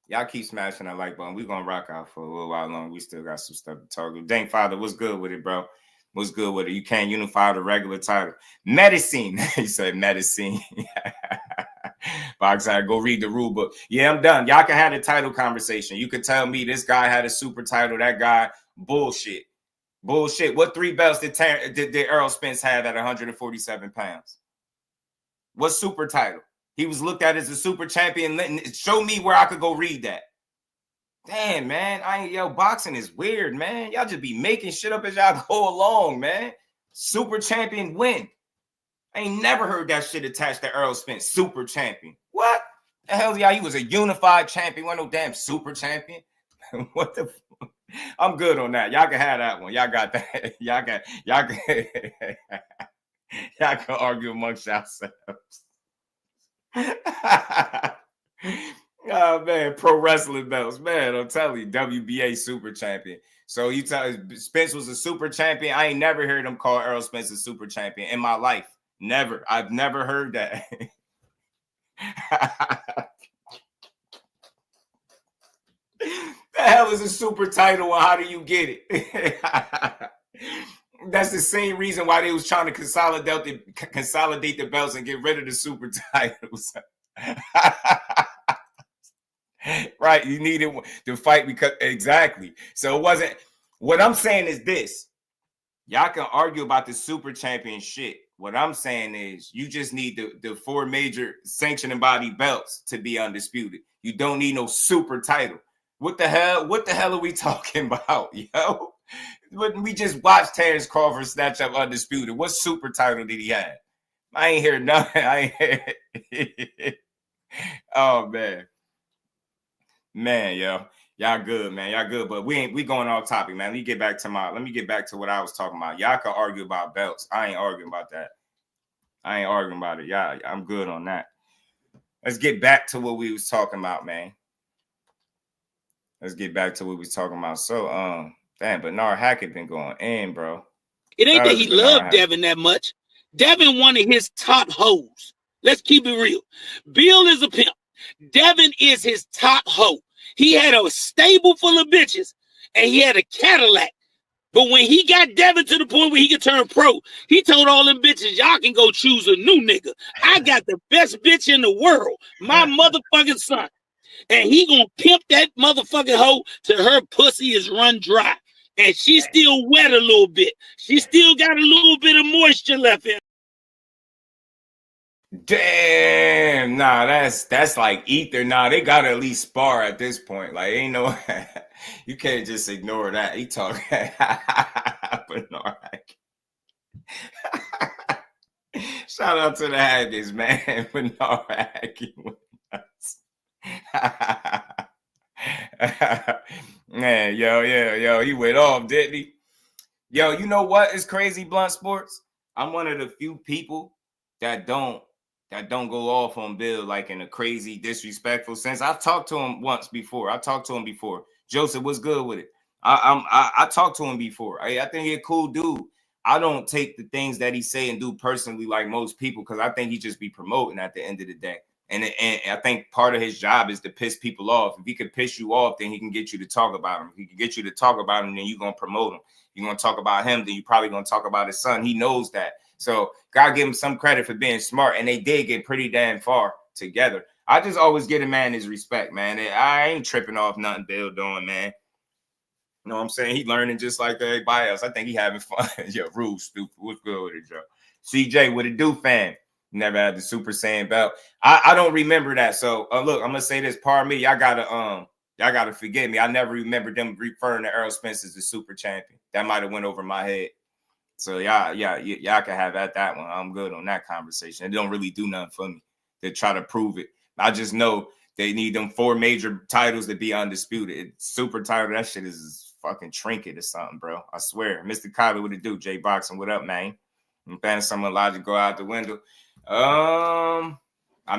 Y'all keep smashing that like button. We're going to rock out for a little while longer. We still got some stuff to talk about. Dang, Father, what's good with it, bro? What's good with it? You can't unify the regular title. Medicine. He said medicine. Box, I go read the rule book. Yeah, I'm done. Y'all can have the title conversation. You can tell me this guy had a super title. That guy, bullshit. Bullshit. What 3 belts did Errol Spence have at 147 pounds? What super title? He was looked at as a super champion. Show me where I could go read that. Damn, man. Boxing is weird, man. Y'all just be making shit up as y'all go along, man. Super champion win. I ain't never heard that shit attached to Errol Spence. Super champion. What? The hell, y'all? He was a unified champion. Wasn't no damn super champion. What the fuck? I'm good on that. Y'all can have that one. Y'all got that. Y'all can argue amongst yourselves. Oh man, pro wrestling belts, man. I'm telling you, WBA super champion. So you tell Spence was a super champion. I ain't never heard him call Errol Spence a super champion in my life. Never. I've never heard that. The hell is a super title and how do you get it? That's the same reason why they was trying to consolidate the belts and get rid of the super titles. Right. You needed to fight because exactly. So it wasn't. What I'm saying is this. Y'all can argue about the super champion shit. What I'm saying is you just need the 4 major sanctioning body belts to be undisputed. You don't need no super title. What the hell are we talking about, yo? We just watched Terrence Crawford snatch up undisputed. What super title did he have? I ain't hear nothing. I ain't hear. Oh man. Man, yo. Y'all good, man. Y'all good, but we going off topic, man. Let me get back to what I was talking about. Y'all can argue about belts. I ain't arguing about that. I ain't arguing about it. Y'all, I'm good on that. Let's get back to what we was talking about, man. Let's get back to what we was talking about. So, damn, Bernard Hackett been going in, bro. It ain't that he loved Devin that much. Devin one of his top hoes. Let's keep it real. Bill is a pimp. Devin is his top hoe. He had a stable full of bitches, and he had a Cadillac. But when he got Devin to the point where he could turn pro, he told all them bitches, y'all can go choose a new nigga. I got the best bitch in the world, my motherfucking son. And he gonna pimp that motherfucking hoe till her pussy is run dry. And she still wet a little bit. She still got a little bit of moisture left in her. Damn, nah, that's like ether. Nah, they gotta at least spar at this point. Like, ain't no, you can't just ignore that. He talking, Bernard. Shout out to the Haggies, man. Bernard Hackett went nuts. Man, yo, he went off, didn't he? Yo, you know what is crazy, Blunt Sports? I'm one of the few people that don't go off on Bill like in a crazy disrespectful sense. I've talked to him once before. Joseph, what's good with it? I talked to him before. I think he's a cool dude. I don't take the things that he say and do personally like most people because I think he just be promoting at the end of the day. And I think part of his job is to piss people off. If he can piss you off, then he can get you to talk about him. If he can get you to talk about him, then you're going to promote him. You're going to talk about him, then you're probably going to talk about his son. He knows that. So gotta give him some credit for being smart. And they did get pretty damn far together. I just always get a man his respect, man. I ain't tripping off nothing Bill doing, man. You know what I'm saying? He learning just like everybody else. I think he having fun. Yo, Rue, stupid. What's good with it, Joe? CJ, what it do, fam? Never had the Super Saiyan belt. I don't remember that. So look, I'm gonna say this. Pardon me. Y'all gotta forgive me. I never remember them referring to Errol Spence as the super champion. That might have went over my head. So y'all can have at that one. I'm good on that conversation. It don't really do nothing for me to try to prove it. I just know they need them 4 major titles to be undisputed. Super title, that shit is fucking trinket or something, bro. I swear. Mr. Kyler, what it do? J-Boxing, what up, man? I'm planning some logic go out the window. I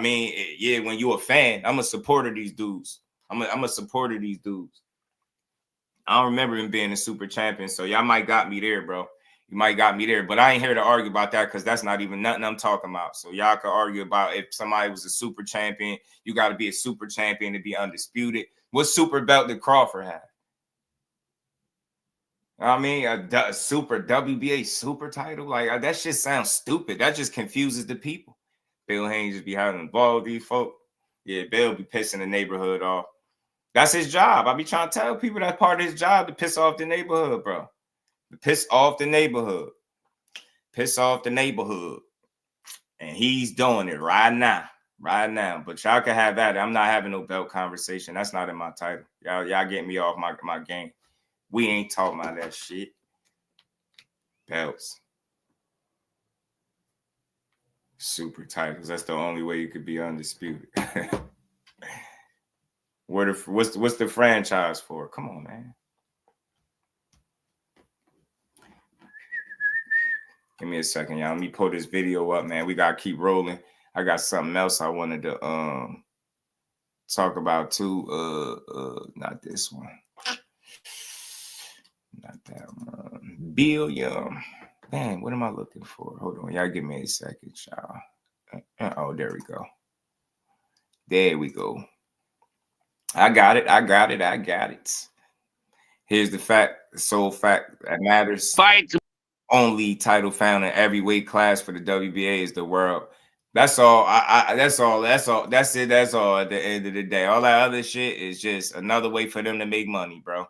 mean, yeah, when you a fan, I'm a supporter of these dudes. I'm a supporter of these dudes. I don't remember him being a super champion, so y'all might got me there, bro. You might got me there, but I ain't here to argue about that because that's not even nothing I'm talking about. So y'all can argue about if somebody was a super champion, you got to be a super champion to be undisputed. What super belt did Crawford have? I mean, a super WBA super title? Like, that shit sounds stupid. That just confuses the people. Bill Haney just be having involved these folk. Yeah, Bill be pissing the neighborhood off. That's his job. I be trying to tell people that's part of his job to piss off the neighborhood, bro. Piss off the neighborhood. Piss off the neighborhood. And he's doing it right now. Right now. But y'all can have that. I'm not having no belt conversation. That's not in my title. Y'all get me off my game. We ain't talking about that shit. Belts. Super titles. That's the only way you could be undisputed. What's the franchise for? Come on, man. Give me a second, y'all. Let me pull this video up, man. We gotta keep rolling. I got something else I wanted to talk about too. Not this one. Not that one. Billion. Man, what am I looking for? Hold on, y'all. Give me a second, y'all. Oh, there we go. There we go. I got it. Here's the fact, the sole fact that matters. Fight. Only title found in every weight class for the WBA is the world That's all. That's all. That's all. That's it. That's all. At the end of the day, all that other shit is just another way for them to make money, bro.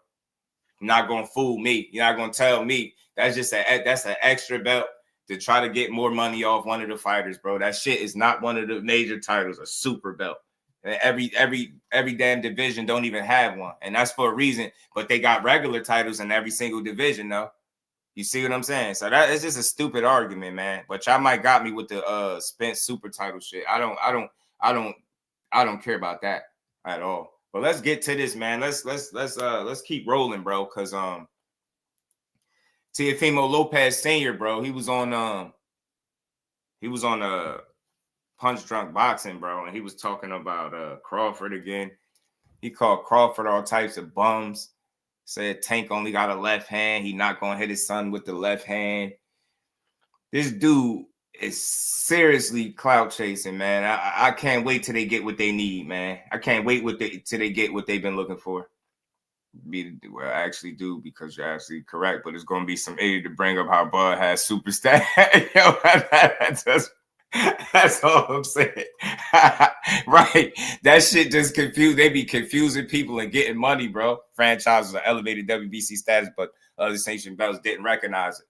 You're not gonna fool me. You're not gonna tell me that's just that's an extra belt to try to get more money off one of the fighters, bro. That shit is not one of the major titles, a super belt. Every damn division don't even have one, and that's for a reason. But they got regular titles in every single division, though. You see what I'm saying? So that is just a stupid argument, man. But y'all might got me with the spent super title shit. I don't care about that at all. But let's get to this, man. Let's keep rolling, bro. Cause Teofimo Lopez Sr., bro, he was on Punch Drunk Boxing, bro, and he was talking about Crawford again. He called Crawford all types of bums. Said Tank only got a left hand. He not gonna hit his son with the left hand. This dude is seriously clout chasing, man. I can't wait till they get what they need, man. I can't wait till they get what they've been looking for. Well, I actually do, because you're actually correct, but it's gonna be some idiot to bring up how Bud has super stat. Yo, that's all I'm saying. Right. That shit just confused. They be confusing people and getting money, bro. Franchises are elevated WBC status, but other sanctioned belts didn't recognize it.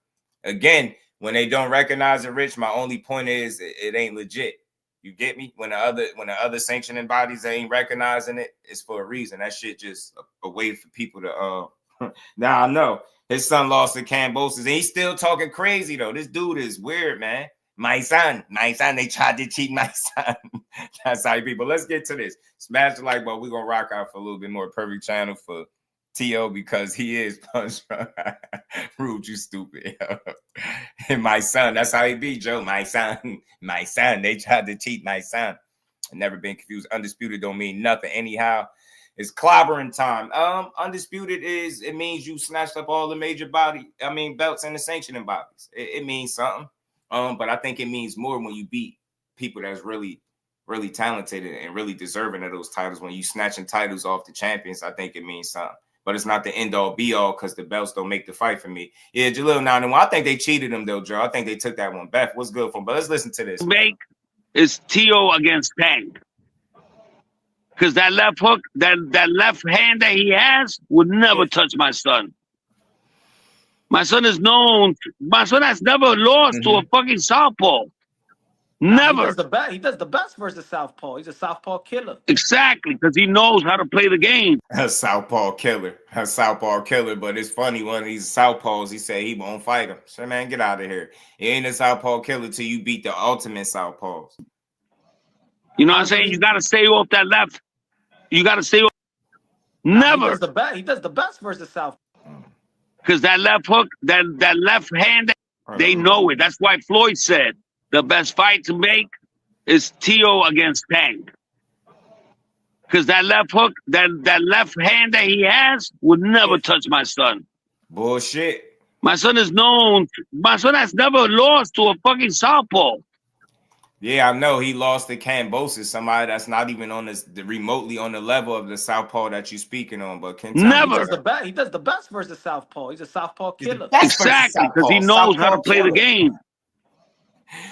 Again, when they don't recognize it, Rich, my only point is it ain't legit. You get me? When the other sanctioning bodies ain't recognizing it, it's for a reason. That shit just a way for people to now I know his son lost to Cambosis, and he's still talking crazy though. This dude is weird, man. My son, they tried to cheat my son. That's how you be. But let's get to this. Smash the like button. We're gonna rock out for a little bit more. Perfect channel for T.O. because he is punch. Rude, you stupid. And my son, that's how he be, Joe. My son, they tried to cheat my son. I've never been confused. Undisputed don't mean nothing. Anyhow, it's clobbering time. Undisputed it means you snatched up all the major belts and the sanctioning bodies. It means something. But I think it means more when you beat people that's really, really talented and really deserving of those titles. When you snatching titles off the champions, I think it means something. But it's not the end all be all, because the belts don't make the fight for me. Yeah, Jalil, now I think they cheated him though, Joe. I think they took that one. Beth, what's good for him? But let's listen to this. Make is T.O. against Tank. Because that left hook, that left hand that he has would never touch my son. My son has never lost to a fucking southpaw. Never. He does the best versus southpaw. He's a southpaw killer. Exactly, because he knows how to play the game. A southpaw killer. But it's funny, one of these southpaws, he said he won't fight him. So, man, get out of here. He ain't a southpaw killer till you beat the ultimate southpaws. You know what I'm saying? You got to stay off that left. You got to stay off. Never. He does the best versus southpaw. Because that left hook, that left hand, they know it. That's why Floyd said the best fight to make is T.O. against Tank. Because that left hook, that left hand that he has would never touch my son. Bullshit. My son has never lost to a fucking southpaw. Yeah, I know he lost to Cambosis, somebody that's not even on remotely on the level of the southpaw that you're speaking on. But never. He does the best versus southpaw. He's a southpaw killer. Exactly, because he knows how to play the game.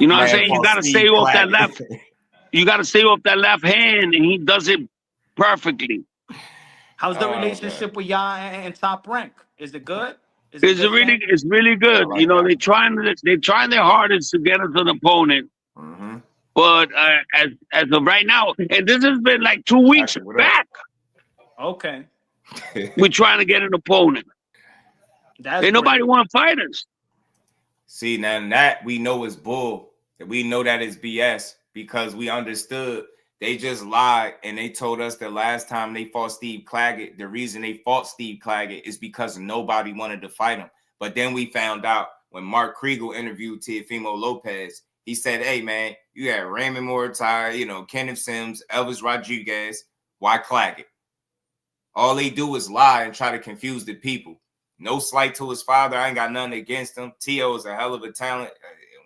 You know what I'm saying? You got to stay off that left. You got to stay off that left hand, and he does it perfectly. How's the relationship with Yah and Top Rank? Is it good? It's really good. You know, they're trying their hardest to get us an opponent. Mm-hmm. But as of right now, and this has been like 2 weeks back. Okay. We're trying to get an opponent. Ain't nobody want to fight us. See, now that we know is bull. We know that is BS because we understood they just lied and they told us the last time they fought Steve Claggett, the reason they fought Steve Claggett is because nobody wanted to fight him. But then we found out when Mark Kriegel interviewed Teofimo Lopez, he said, hey, man, you had Raymond Moritai, Kenneth Sims, Elvis Rodriguez. Why Claggett? All they do is lie and try to confuse the people. No slight to his father. I ain't got nothing against him. T.O. is a hell of a talent.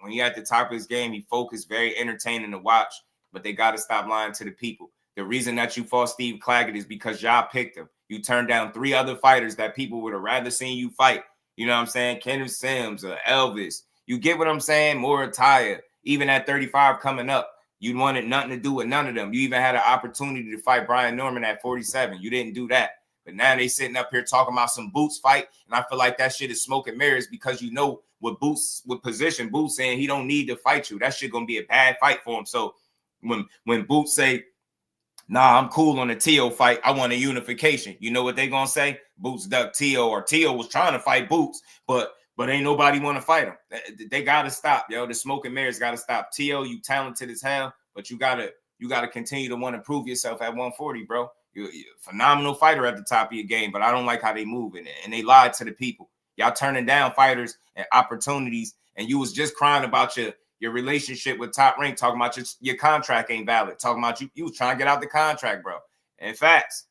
When he at the top of his game, he focused, very entertaining to watch. But they got to stop lying to the people. The reason that you fought Steve Claggett is because y'all picked him. You turned down 3 other fighters that people would have rather seen you fight. You know what I'm saying? Kenneth Sims, Elvis. You get what I'm saying? Moritai. Even at 35 coming up, You wanted nothing to do with none of them. You even had an opportunity to fight Brian Norman at 47. You didn't do that. But now they sitting up here talking about some Boots fight, and I feel like that shit is smoke and mirrors because you know with Boots, with position, Boots saying he don't need to fight you. That shit gonna be a bad fight for him. So when Boots say, nah, I'm cool on the Teo fight, I want a unification. You know what they gonna say? Boots duck Teo, or Teo was trying to fight Boots, but ain't nobody want to fight him. They gotta stop, yo. The smoke and mirrors gotta stop. Teo, you talented as hell, but you gotta continue to want to prove yourself at 140, bro. You're a phenomenal fighter at the top of your game, but I don't like how they move and they lied to the people. Y'all turning down fighters and opportunities, and you was just crying about your relationship with Top Rank, talking about your contract ain't valid, talking about you was trying to get out the contract, bro. And facts,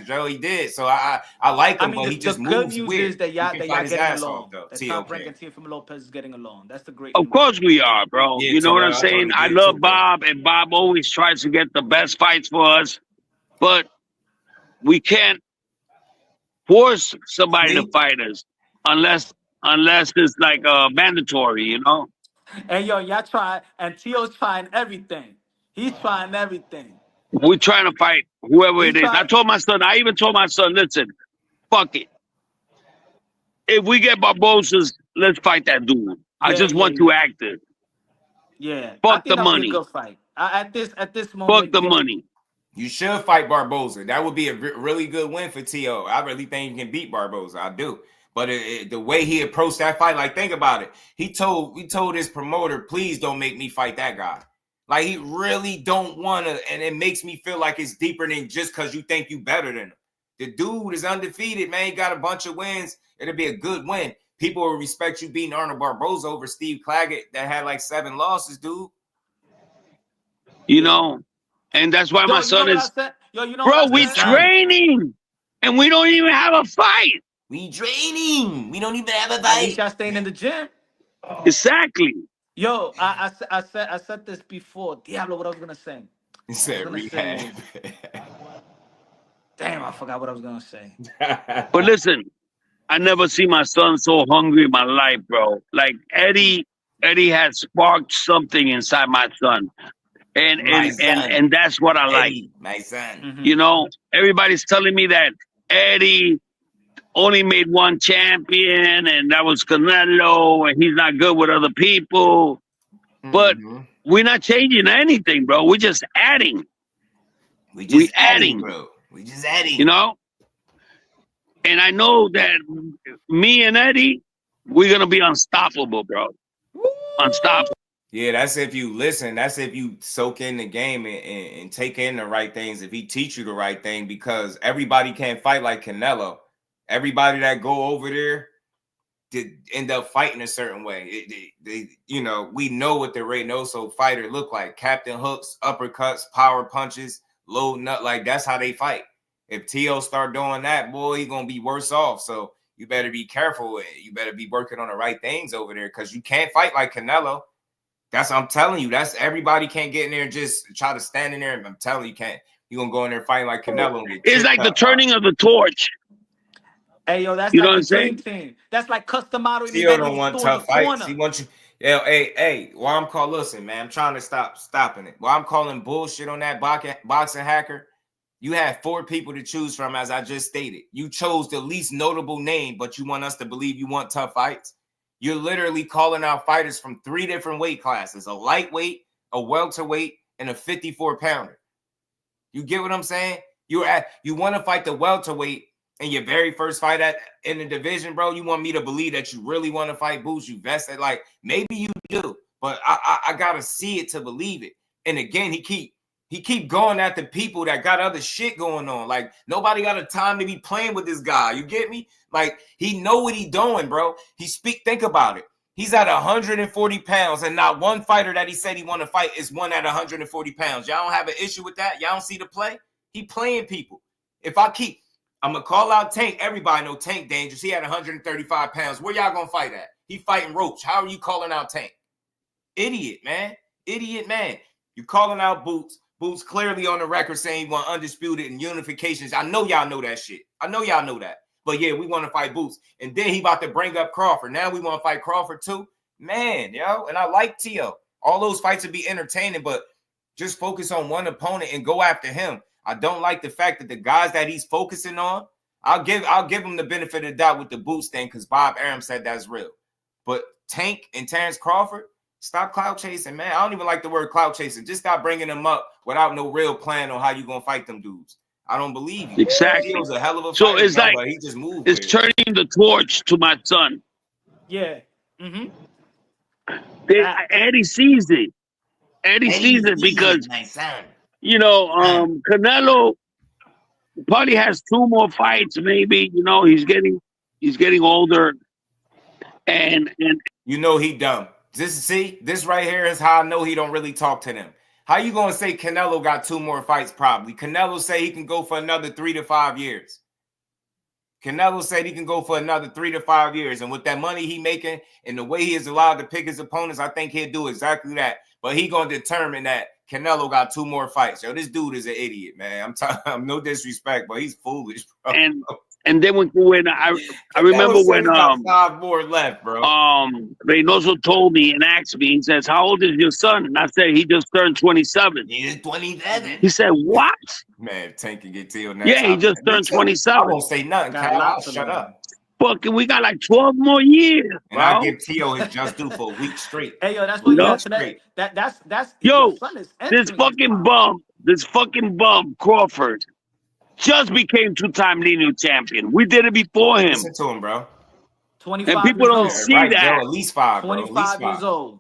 Joe, he did. So I like him, but he just moves weird. The good news is that y'all getting along. That Top Rank and Teofimo Lopez is getting along. That's the great news. Of course we are, bro. Yeah, you know what I'm saying? I love Bob, and Bob always tries to get the best fights for us, but we can't force somebody to fight us unless it's like mandatory, you know? And yo, y'all try, and Teo's trying everything. He's trying everything. We're trying to fight whoever it is. I even told my son, listen, fuck it. If we get Barbosa's, let's fight that dude. I just want you active. Yeah. Fuck the money. Good fight. At this moment. Fuck the money. You should fight Barbosa. That would be a really good win for Teo. I really think you can beat Barbosa. I do. But the way he approached that fight, like, think about it. We told his promoter, please don't make me fight that guy. Like, he really don't want to, and it makes me feel like it's deeper than just because you think you better than him. The dude is undefeated, man. He got a bunch of wins. It'll be a good win. People will respect you beating Arnold Barbosa over Steve Claggett that had like 7 losses, dude. You know, and that's why my son is, bro, we training, and we don't even have a fight. We training. We don't even have a At fight. least y'all staying in the gym. Exactly. Yo, I said this before. Diablo, what I was gonna say. He said rehab. Damn, I forgot what I was gonna say. But listen, I never see my son so hungry in my life, bro. Like Eddie has sparked something inside my son. And that's what I like. Eddie, my son. Mm-hmm. You know, everybody's telling me that Eddie only made 1 champion, and that was Canelo, and he's not good with other people. But we're not changing anything, bro. We're just adding. We just adding, bro. We just adding. You know? And I know that me and Eddie, we're going to be unstoppable, bro. Unstoppable. Yeah, that's if you listen. That's if you soak in the game and take in the right things. If he teach you the right thing, because everybody can't fight like Canelo. Everybody that go over there did end up fighting a certain way. You know, we know what the Reynoso fighter look like. Captain hooks, uppercuts, power punches, loading up. Like, that's how they fight. If Teo start doing that, boy, he going to be worse off. So you better be careful. You better be working on the right things over there, because you can't fight like Canelo. That's what I'm telling you. That's everybody can't get in there and just try to stand in there. And I'm telling you, can't. You're going to go in there fighting like Canelo. It's like the turning of the torch. Hey, yo, that's you know like what I'm saying? Team. That's like customado. Teo don't want tough fights. He wants you. Hey, why I'm calling, listen, man, I'm trying to stopping it. Why I'm calling bullshit on that boxing hacker, you have 4 people to choose from, as I just stated. You chose the least notable name, but you want us to believe you want tough fights? You're literally calling out fighters from 3 different weight classes: a lightweight, a welterweight, and a 54-pounder. You get what I'm saying? You want to fight the welterweight in your very first fight in the division, bro. You want me to believe that you really want to fight Boots? You vested, like, maybe you do, but I gotta see it to believe it. And again, he keep going at the people that got other shit going on. Like, nobody got a time to be playing with this guy. You get me? Like, he know what he doing, bro. Think about it. He's at 140 pounds, and not one fighter that he said he want to fight is one at 140 pounds. Y'all don't have an issue with that? Y'all don't see the play? He playing people. I'm going to call out Tank. Everybody know Tank dangerous. He had 135 pounds. Where y'all going to fight at? He fighting Roach. How are you calling out Tank? Idiot, man. Idiot, man. You calling out Boots. Boots clearly on the record saying he want undisputed and unifications. I know y'all know that shit. I know y'all know that. But yeah, we want to fight Boots. And then he about to bring up Crawford. Now we want to fight Crawford too. Man, yo. And I like Teo. All those fights would be entertaining, but Just focus on one opponent and go after him. I don't like the fact that the guys that he's focusing on, I'll give him the benefit of the doubt with the boots thing because Bob Arum said that's real. But Tank and Terrence Crawford, stop clout chasing, man. I don't even like the word clout chasing. Just stop bringing them up without no real plan on how you gonna fight them dudes. I don't believe you. Exactly. He was a hell of a so fighter, it's like but he just moved. It's turning the torch to my son. Yeah. Eddie sees it. Eddie sees it because Canelo probably has 2 more fights, maybe. He's getting older, and he dumb. This right here is how I know he don't really talk to them. How you gonna say Canelo got 2 more fights? Probably. Canelo say he can go for another 3 to 5 years. Canelo said he can go for another 3 to 5 years, and with that money he making and the way he is allowed to pick his opponents, I think he'll do exactly that. But he gonna determine that Canelo got 2 more fights. Yo, this dude is an idiot, man. I'm no disrespect, but he's foolish, bro. And then when I remember when 5 more left, bro. Reynoso told me and asked me, he says, "How old is your son?" And I said, "He just turned 27." He's 27. He said, "What?" Man, Tank can get Teal now. Yeah, he just turned 27. I won't say nothing, Kyle. I'll shut up. Fucking, we got like 12 more years, and bro. I give Tio his just due for a week straight. Hey, yo, that's what you today. That's yo, son is this fucking bum, Crawford, just became 2-time lineal champion. We did it before him. Listen to him, bro. 25 and people don't see that. Bro, at least 5, bro. 25 years old.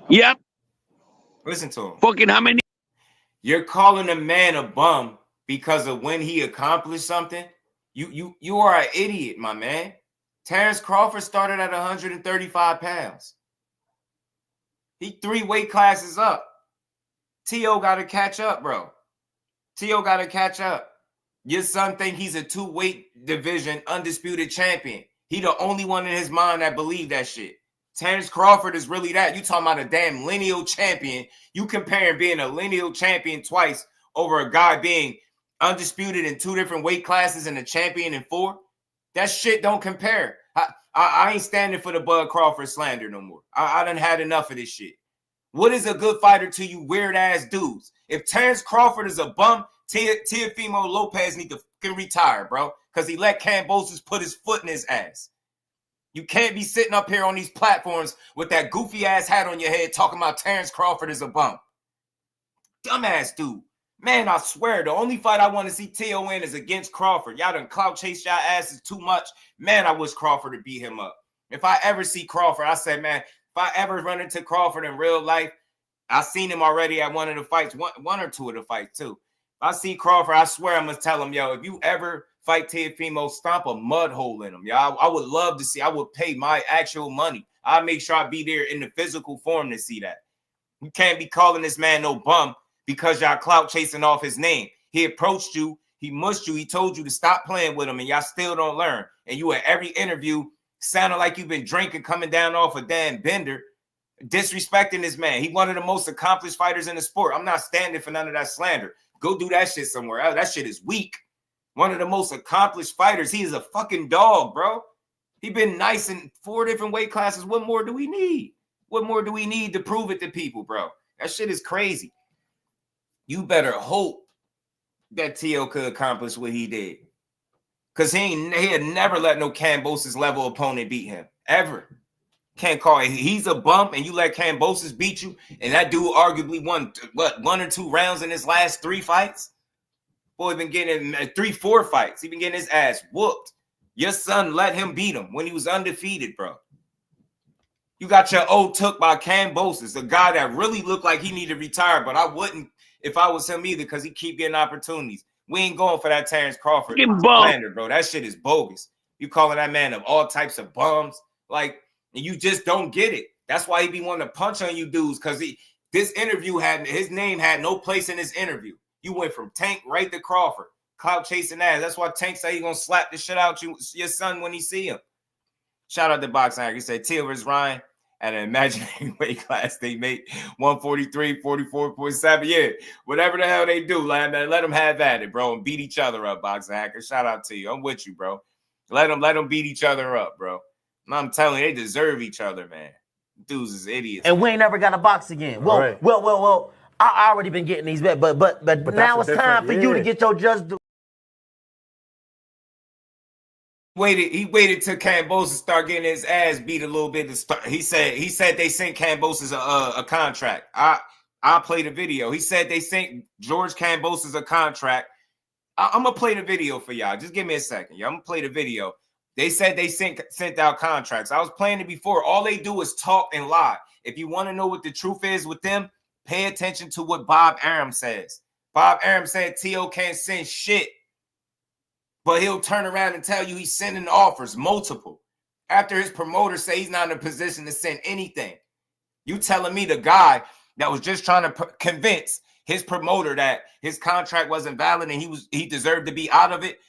Yep. Listen to him. Fucking how many? You're calling a man a bum because of when he accomplished something? You are an idiot, my man. Terrence Crawford started at 135 pounds. He 3 weight classes up. T.O. got to catch up, bro. T.O. got to catch up. Your son think he's a 2-weight division undisputed champion. He the only one in his mind that believe that shit. Terrence Crawford is really that. You talking about a damn lineal champion. You comparing being a lineal champion twice over a guy being undisputed in 2 different weight classes and a champion in 4. That shit don't compare. I ain't standing for the Bud Crawford slander no more. I done had enough of this shit. What is a good fighter to you weird ass dudes? If Terrence Crawford is a bum, Teofimo Lopez need to fucking retire, bro, because he let Kambosos put his foot in his ass. You can't be sitting up here on these platforms with that goofy ass hat on your head talking about Terrence Crawford is a bum. Dumbass dude. Man, I swear, the only fight I want to see T.O. in is against Crawford. Y'all done clout chase y'all asses too much. Man, I wish Crawford to beat him up. If I ever see Crawford, I say, man, if I ever run into Crawford in real life, I seen him already at one of the fights, one or 2 of the fights too. If I see Crawford, I swear I'm going to tell him, yo, if you ever fight Teofimo, stomp a mud hole in him. Y'all, I would love to see. I would pay my actual money. I'll make sure I be there in the physical form to see that. You can't be calling this man no bum because y'all clout chasing off his name. He approached you. He mushed you. He told you to stop playing with him, and y'all still don't learn. And you at every interview sounding like you've been drinking, coming down off a damn bender, disrespecting this man. He one of the most accomplished fighters in the sport. I'm not standing for none of that slander. Go do that shit somewhere else. That shit is weak. One of the most accomplished fighters. He is a fucking dog, bro. He been nice in 4 different weight classes. What more do we need? What more do we need to prove it to people, bro? That shit is crazy. You better hope that T.O. could accomplish what he did. Because he had never let no Kambosos level opponent beat him. Ever. Can't call it. He's a bump and you let Kambosos beat you. And that dude arguably won, 1 or 2 rounds in his last 3 fights? Boy, been getting 3-4 fights. He been getting his ass whooped. Your son let him beat him when he was undefeated, bro. You got your old took by Kambosos, a guy that really looked like he needed to retire, but I wouldn't if I was him either because he keep getting opportunities. We ain't going for that Terrence Crawford slander, bro. That shit is bogus. You calling that man of all types of bums, like, and you just don't get it. That's why he be wanting to punch on you dudes, because this interview his name had no place in this interview. You went from Tank right to Crawford, clout chasing ass. That's why Tank say he gonna slap the shit out your son when he see him. Shout out to Boxing. He said T versus Ryan at an imaginary weight class. They make 143, 44.7. Yeah, whatever the hell they do, let them have at it, bro, and beat each other up, Boxing Hacker. Shout out to you. I'm with you, bro. Let them beat each other up, bro. I'm telling you, they deserve each other, man. Dudes is idiots. And we ain't never got a box again. Well, I already been getting these back, but now it's time for you to get your just due. He waited till Kambosos start getting his ass beat a little bit to start. He said they sent Kambosos a contract. I'll play the video. He said they sent George Kambosos a contract. I'm gonna play the video for y'all. Just give me a second. I'm gonna play the video. They said they sent out contracts. I was playing it before. All they do is talk and lie. If you want to know what the truth is with them, pay attention to what Bob Arum says. Bob Arum said T.O. can't send shit, but he'll turn around and tell you he's sending offers, multiple. After his promoter say he's not in a position to send anything. You telling me the guy that was just trying to convince his promoter that his contract wasn't valid and he deserved to be out of it,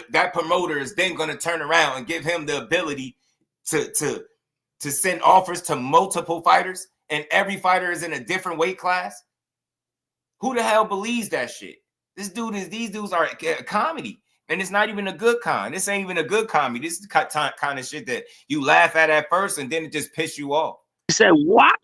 that promoter is then going to turn around and give him the ability to send offers to multiple fighters, and every fighter is in a different weight class? Who the hell believes that shit? These dudes are a comedy, and it's not even a good kind. This ain't even a good comedy. This is the kind of shit that you laugh at first, and then it just piss you off. He said, what?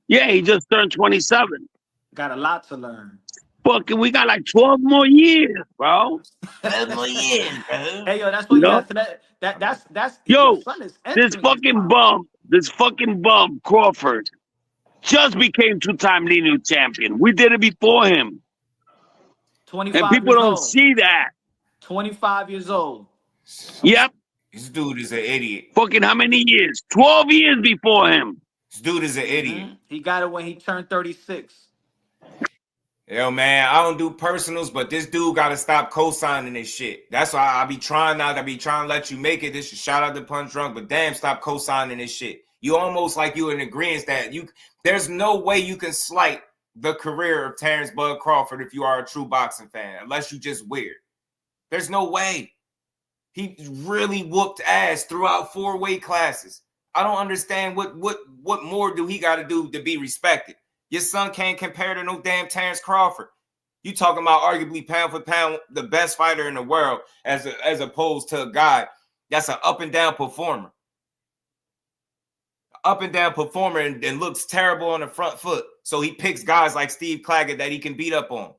Yeah, he just turned 27. Got a lot to learn. Fucking, we got like 12 more years, bro. 12 more years, bro. Hey, yo, that's what you got. That's yo, your son is this fucking bum, Crawford, just became two-time lineal champion. We did it before him. 25 and people years don't old. see that. 25 years old. Yep. This dude is an idiot. Fucking how many years? 12 years before him. This dude is an idiot. He got it when he turned 36. Yo, man, I don't do personals, but this dude got to stop co-signing this shit. That's why I be trying not to let you make it. This is shout out to Punch Drunk, but damn, stop co-signing this shit. You almost like you in agreement that there's no way you can slight the career of Terrence Bud Crawford if you are a true boxing fan, unless you just weird. There's no way. He really whooped ass throughout 4 weight classes. I don't understand what more do he got to do to be respected. Your son can't compare to no damn Terrence Crawford. You talking about arguably pound for pound the best fighter in the world as opposed to a guy that's an up and down performer. Up and down performer and looks terrible on the front foot. So he picks guys like Steve Claggett that he can beat up on.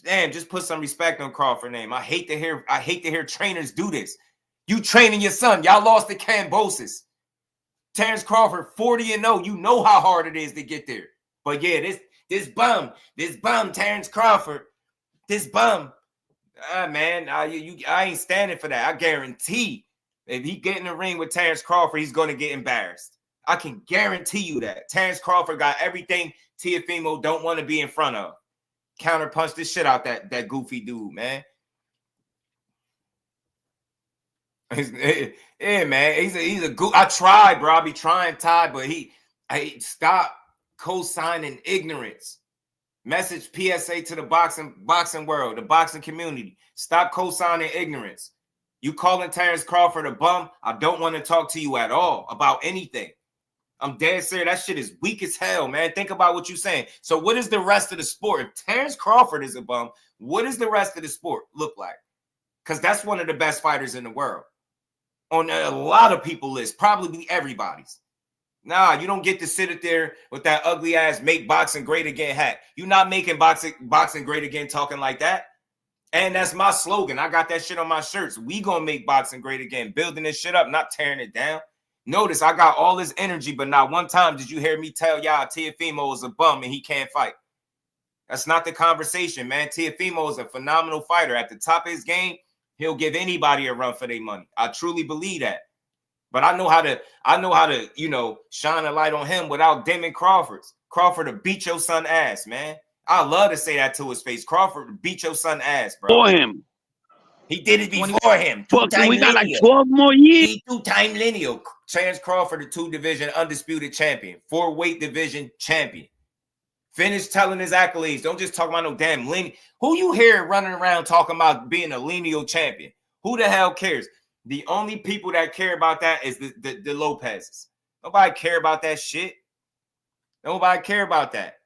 Damn, just put some respect on Crawford's name. I hate to hear trainers do this. You training your son. Y'all lost to Kambosos. Terrence Crawford 40-0. You know how hard it is to get there. But yeah, this bum, Terrence Crawford, this bum, man, I ain't standing for that. I guarantee if he get in the ring with Terrence Crawford, he's going to get embarrassed. I can guarantee you that. Terrence Crawford got everything Teofimo don't want to be in front of. Counterpunch this shit out that goofy dude, man. Yeah, man, he's a goof. I tried, bro. I be trying, Todd, but I stop co-signing ignorance. Message PSA to the boxing world, the boxing community. Stop co-signing ignorance. You calling Terrence Crawford a bum? I don't want to talk to you at all about anything. I'm dead serious. That shit is weak as hell, man. Think about what you're saying. So what is the rest of the sport? If Terrence Crawford is a bum, what does the rest of the sport look like? Because that's one of the best fighters in the world. On a lot of people's list, probably everybody's. Nah, you don't get to sit there with that ugly ass "Make Boxing Great Again" hat. You're not making boxing great again talking like that. And that's my slogan. I got that shit on my shirts. We gonna make boxing great again, building this shit up, not tearing it down. Notice I got all this energy, but not one time did you hear me tell y'all Teofimo is a bum and he can't fight. That's not the conversation, man. Teofimo is a phenomenal fighter. At the top of his game, he'll give anybody a run for their money. I truly believe that. But I know how to, shine a light on him without dimming Crawford's. Crawford to beat your son ass, man. I love to say that to his face. Crawford to beat your son ass, bro. For him. He did it before him. Fucking, we got like 12 more years. He 2-time lineal. Terrence Crawford, the 2-division undisputed champion. 4-weight division champion. Finish telling his accolades. Don't just talk about no damn lineal. Who you hear running around talking about being a lineal champion? Who the hell cares? The only people that care about that is the Lopez's. Nobody care about that shit. Nobody care about that.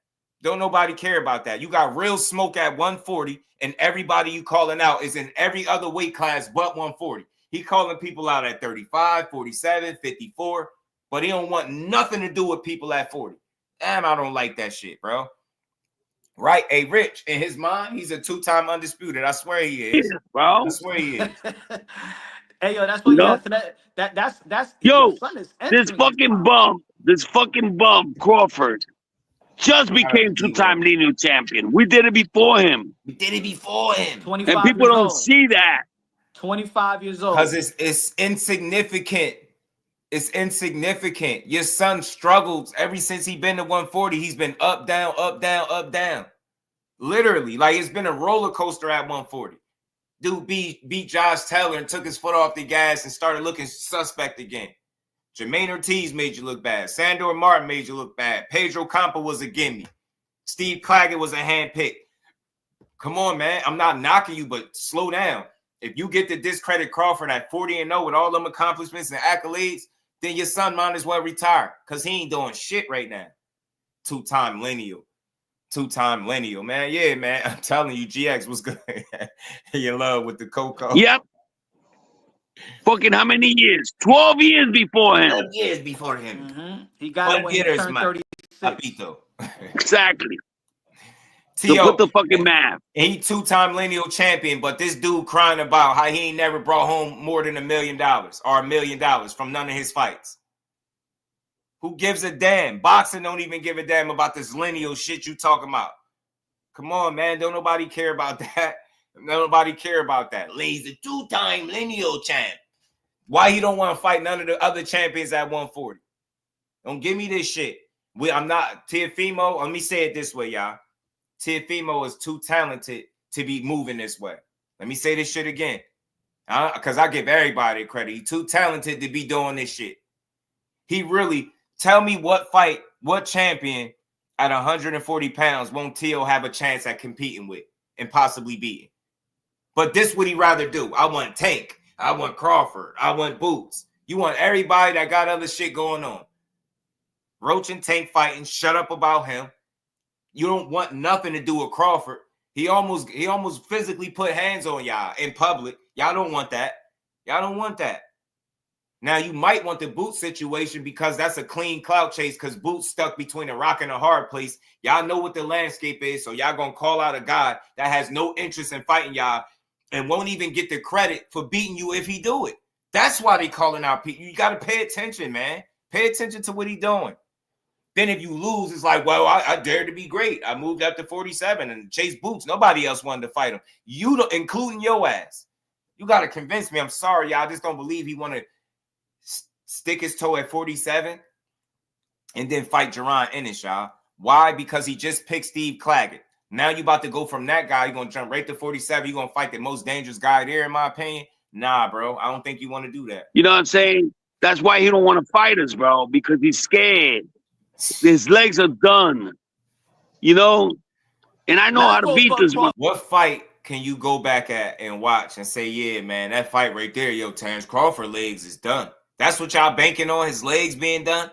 Don't nobody care about that. You got real smoke at 140, and everybody you calling out is in every other weight class but 140. He calling people out at 35, 47, 54, but he don't want nothing to do with people at 40. Damn, I don't like that shit, bro. Right? Hey, Rich, in his mind, he's a 2-time undisputed. I swear he is. Yeah, bro. I swear he is. Hey, yo, that's what. Yeah, so that's your Yo, son is this entering. fucking bum, Crawford, just became 2-time lineal champion. We did it before him. We did it before him. 25 and people years don't old. see that. 25 years old. Because it's insignificant. It's insignificant. Your son struggled ever since he been to 140. He's been up, down, up, down, up, down. Literally. Like, it's been a roller coaster at 140. Dude beat Josh Taylor and took his foot off the gas and started looking suspect again. Jermaine Ortiz made you look bad. Sandor Martin made you look bad. Pedro Campa was a gimme. Steve Claggett was a handpick. Come on, man. I'm not knocking you, but slow down. If you get to discredit Crawford at 40-0 with all them accomplishments and accolades, then your son might as well retire because he ain't doing shit right now. 2-time lineal. 2-time lineal, man. Yeah, man. I'm telling you, GX was good. You in love with the Coco. Yep. Fucking how many years? 12 years before him. 12 years before him. Mm-hmm. He got it when he turned 36. Exactly. Tio, so put the fucking math. He 2-time lineal champion, but this dude crying about how he ain't never brought home more than $1 million or $1 million from none of his fights. Who gives a damn? Boxing don't even give a damn about this lineal shit you talking about. Come on, man. Don't nobody care about that. Nobody care about that. He's a 2-time lineal champ. Why he don't want to fight none of the other champions at 140? Don't give me this shit. I'm not Teofimo. Let me say it this way, y'all. Teofimo is too talented to be moving this way. Let me say this shit again. Because I give everybody credit. He's too talented to be doing this shit. He really, tell me what fight, what champion at 140 pounds won't Teo have a chance at competing with and possibly beating? But this would he rather do. I want Tank. I want Crawford. I want Boots. You want everybody that got other shit going on. Roach and Tank fighting. Shut up about him. You don't want nothing to do with Crawford. He almost physically put hands on y'all in public. Y'all don't want that. Y'all don't want that. Now, you might want the Boots situation because that's a clean clout chase because Boots stuck between a rock and a hard place. Y'all know what the landscape is, so y'all going to call out a guy that has no interest in fighting y'all and won't even get the credit for beating you if he do it. That's why they calling out people. You got to pay attention, man. Pay attention to what he doing. Then if you lose, it's like, well, I dared to be great. I moved up to 47 and chased Boots. Nobody else wanted to fight him. You, including your ass. You got to convince me. I'm sorry, y'all. I just don't believe he want to stick his toe at 47 and then fight Jerron Ennis, y'all. Why? Because he just picked Steve Claggett. Now you about to go from that guy. You're going to jump right to 47. You're going to fight the most dangerous guy there, in my opinion. Nah, bro. I don't think you want to do that. You know what I'm saying? That's why he don't want to fight us, bro, because he's scared. His legs are done, you know, and I know how to beat this. What fight can you go back at and watch and say, yeah, man, that fight right there, yo, Terrence Crawford legs is done. That's what y'all banking on, his legs being done?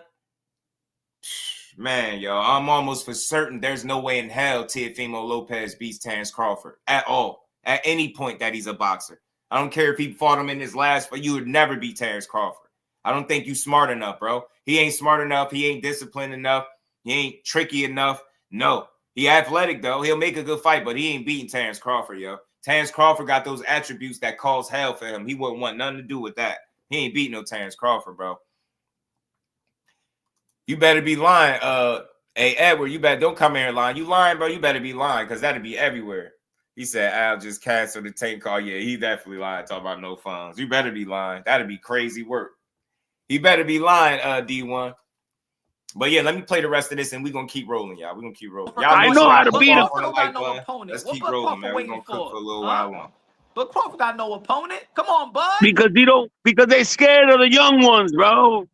Man, yo, I'm almost for certain there's no way in hell Teofimo Lopez beats Terrence Crawford at all, at any point that he's a boxer. I don't care if he fought him in his last fight. You would never beat Terrence Crawford. I don't think you smart enough, bro. He ain't smart enough. He ain't disciplined enough. He ain't tricky enough. No. He athletic, though. He'll make a good fight, but he ain't beating Terrence Crawford, yo. Terrence Crawford got those attributes that cause hell for him. He wouldn't want nothing to do with that. He ain't beating no Terrence Crawford, bro. You better be lying. Hey, Edward, you better don't come here and lie. You lying, bro. You better be lying because that'd be everywhere. He said, Al just canceled the tank call. Yeah, he definitely lied. Talking about no funds. You better be lying. That'd be crazy work. He better be lying, D1. But yeah, let me play the rest of this and we're going to keep rolling, y'all. We're going to keep rolling. Y'all I know how to beat him. Let's keep rolling, man. We're going to cook for a little while longer. But Crawford got no opponent. Come on, bud. Because they scared of the young ones, bro.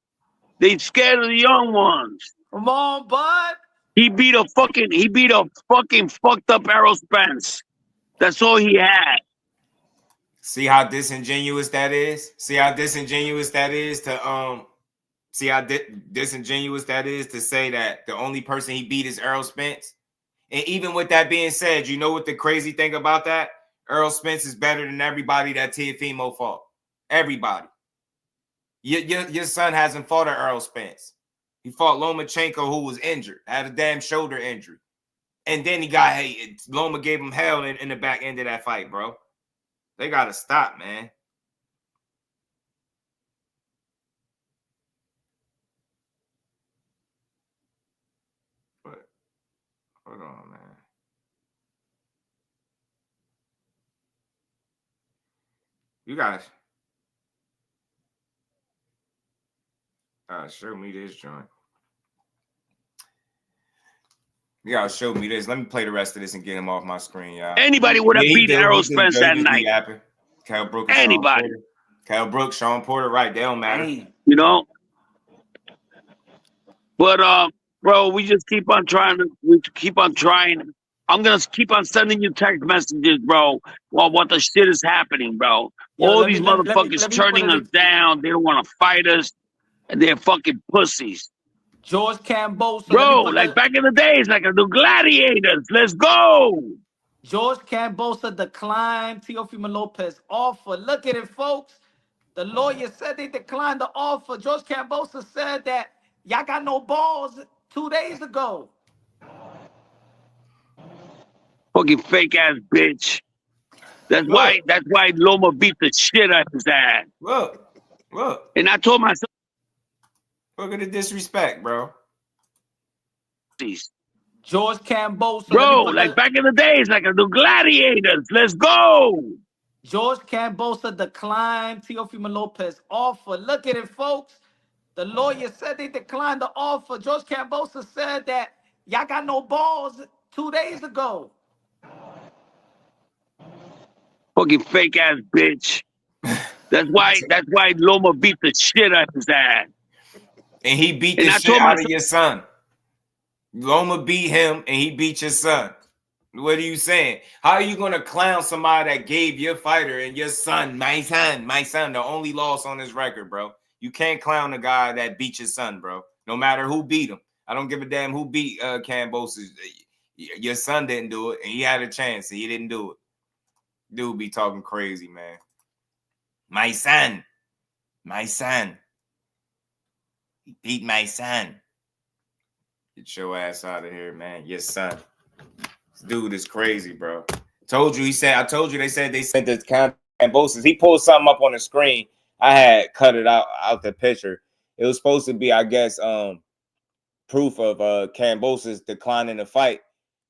They scared of the young ones. Come on, bud. He beat a fucking fucked up Errol Spence. That's all he had. See how disingenuous that is? See how disingenuous that is to disingenuous that is to say that the only person he beat is Errol Spence? And even with that being said, you know what the crazy thing about that? Errol Spence is better than everybody that Teofimo fought. Everybody. Your son hasn't fought an Errol Spence. He fought Lomachenko, who was injured, had a damn shoulder injury. And then Loma gave him hell in the back end of that fight, bro. They got to stop, man. But, hold on, man. You guys. Show me this joint. You gotta show me this. Let me play the rest of this and get him off my screen, y'all. Anybody would have beat Errol Spence that night. Cal Brooks, anybody. Cal Brooks, Sean Porter, right? They don't matter. You know? But bro, we just keep on trying. I'm gonna keep on sending you text messages, bro, while what the shit is happening, bro. All these motherfuckers turning us down. They don't want to fight us, and they're fucking pussies. George Cambosa. Bro, like back in the days, like the gladiators. Let's go. George Cambosa declined Teofimo Lopez offer. Look at it, folks. The lawyer said they declined the offer. George Cambosa said that y'all got no balls 2 days ago. Fucking fake ass bitch. That's why Loma beat the shit out of his ass. Look. And I told myself, look at the disrespect, bro. George Cambosa. Bro, like back in the days, like the gladiators. Let's go. George Cambosa declined Teofimo Lopez offer. Look at it, folks. The lawyer said they declined the offer. George Cambosa said that y'all got no balls 2 days ago. Fucking fake ass bitch. That's why Loma beat the shit out of his ass. And he beat the shit out of your son. Loma beat him and he beat your son. What are you saying? How are you going to clown somebody that gave your fighter and your son, my son, the only loss on his record, bro? You can't clown the guy that beat your son, bro. No matter who beat him. I don't give a damn who beat Cambosa. Your son didn't do it, and he had a chance, and he didn't do it. Dude be talking crazy, man. My son. He beat my son. Get your ass out of here, man. Your son. This dude is crazy, bro. I told you they said they sent this Cambosa. He pulled something up on the screen. I had cut it out the picture. It was supposed to be, I guess, proof of Cambosa's declining the fight.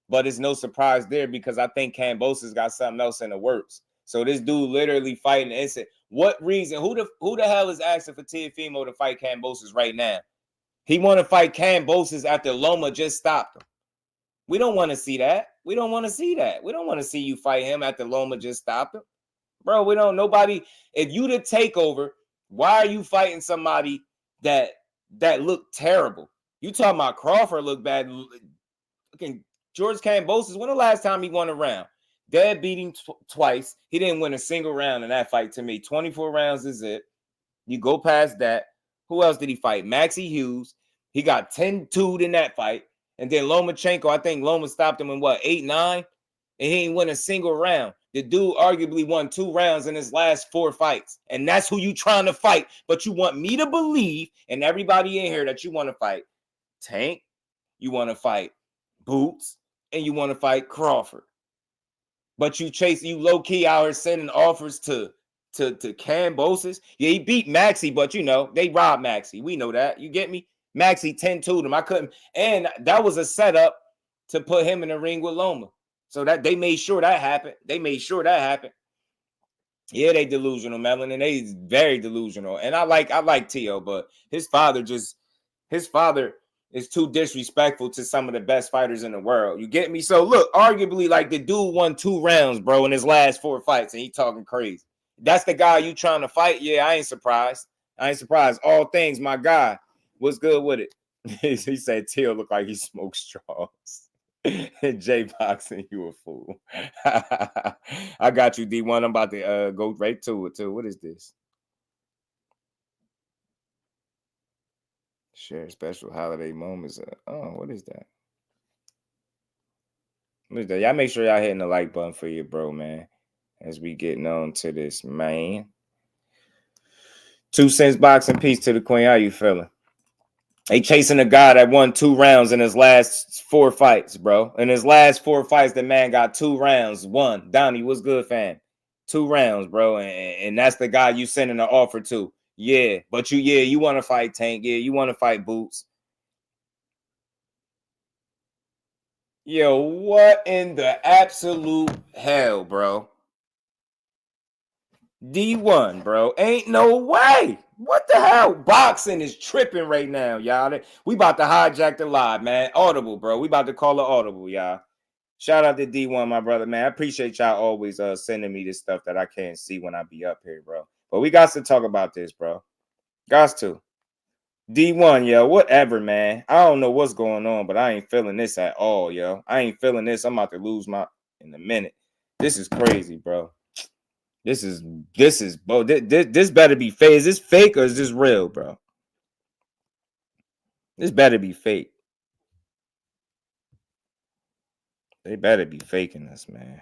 But it's no surprise there because I think Cambosa's got something else in the works. So this dude literally fighting instant. What reason? Who the hell is asking for Teofimo to fight Cambosa's right now? He want to fight Cambosa's after Loma just stopped him. We don't want to see that. We don't want to see that. We don't want to see you fight him after Loma just stopped him. Bro, nobody. If you the takeover, why are you fighting somebody that looked terrible? You talking about Crawford look bad. Looking George Cambosa, when the last time he won a round? Dad beat him twice. He didn't win a single round in that fight to me. 24 rounds is it. You go past that. Who else did he fight? Maxie Hughes. He got 10-2'd in that fight. And then Lomachenko, I think Loma stopped him in 8-9? And he ain't win a single round. The dude arguably won 2 rounds in his last 4 fights. And that's who you trying to fight. But you want me to believe, and everybody in here, that you want to fight Tank, you want to fight Boots, and you want to fight Crawford. But you low-key out here sending offers to Cambosa's. Yeah, he beat Maxie, but they robbed Maxie. We know that. You get me? Maxie 10-2'd him. I couldn't. And that was a setup to put him in the ring with Loma. So that they made sure that happened. Yeah, they delusional, Melon, and they very delusional. And I like Teo, but his father is too disrespectful to some of the best fighters in the world. You get me? So look, arguably, like, the dude won 2 rounds, bro, in his last 4 fights, and he talking crazy. That's the guy you trying to fight? Yeah, I ain't surprised. All things, my guy. What's good with it? He said Teo look like he smokes straws. J-Boxing, you a fool. I got you, D1. I'm about to go right to it, too. What is this? Share special holiday moments. What is that? What is that? Y'all make sure y'all hitting the like button for your bro, man. As we getting on to this, man. 2 cents boxing, peace to the queen. How you feeling? They chasing a guy that won 2 rounds in his last 4 fights, bro. In his last 4 fights, the man got 2 rounds, won. Donnie, what's good, fam? 2 rounds, bro. And that's the guy you sending an offer to. Yeah, but you want to fight Tank. Yeah, you want to fight Boots. Yo, what in the absolute hell, bro? D1, bro. Ain't no way. What the hell? Boxing is tripping right now, y'all. We about to hijack the live, man. Audible, bro. We about to call it Audible, y'all. Shout out to D1, my brother, man. I appreciate y'all always sending me this stuff that I can't see when I be up here, bro. But we got to talk about this, bro. Got to. D1, yo, whatever, man. I don't know what's going on, but I ain't feeling this at all, yo. I ain't feeling this. I'm about to lose my in a minute. This is crazy, bro. This is bro. This better be fake. Is this fake or is this real, bro? This better be fake. They better be faking this, man.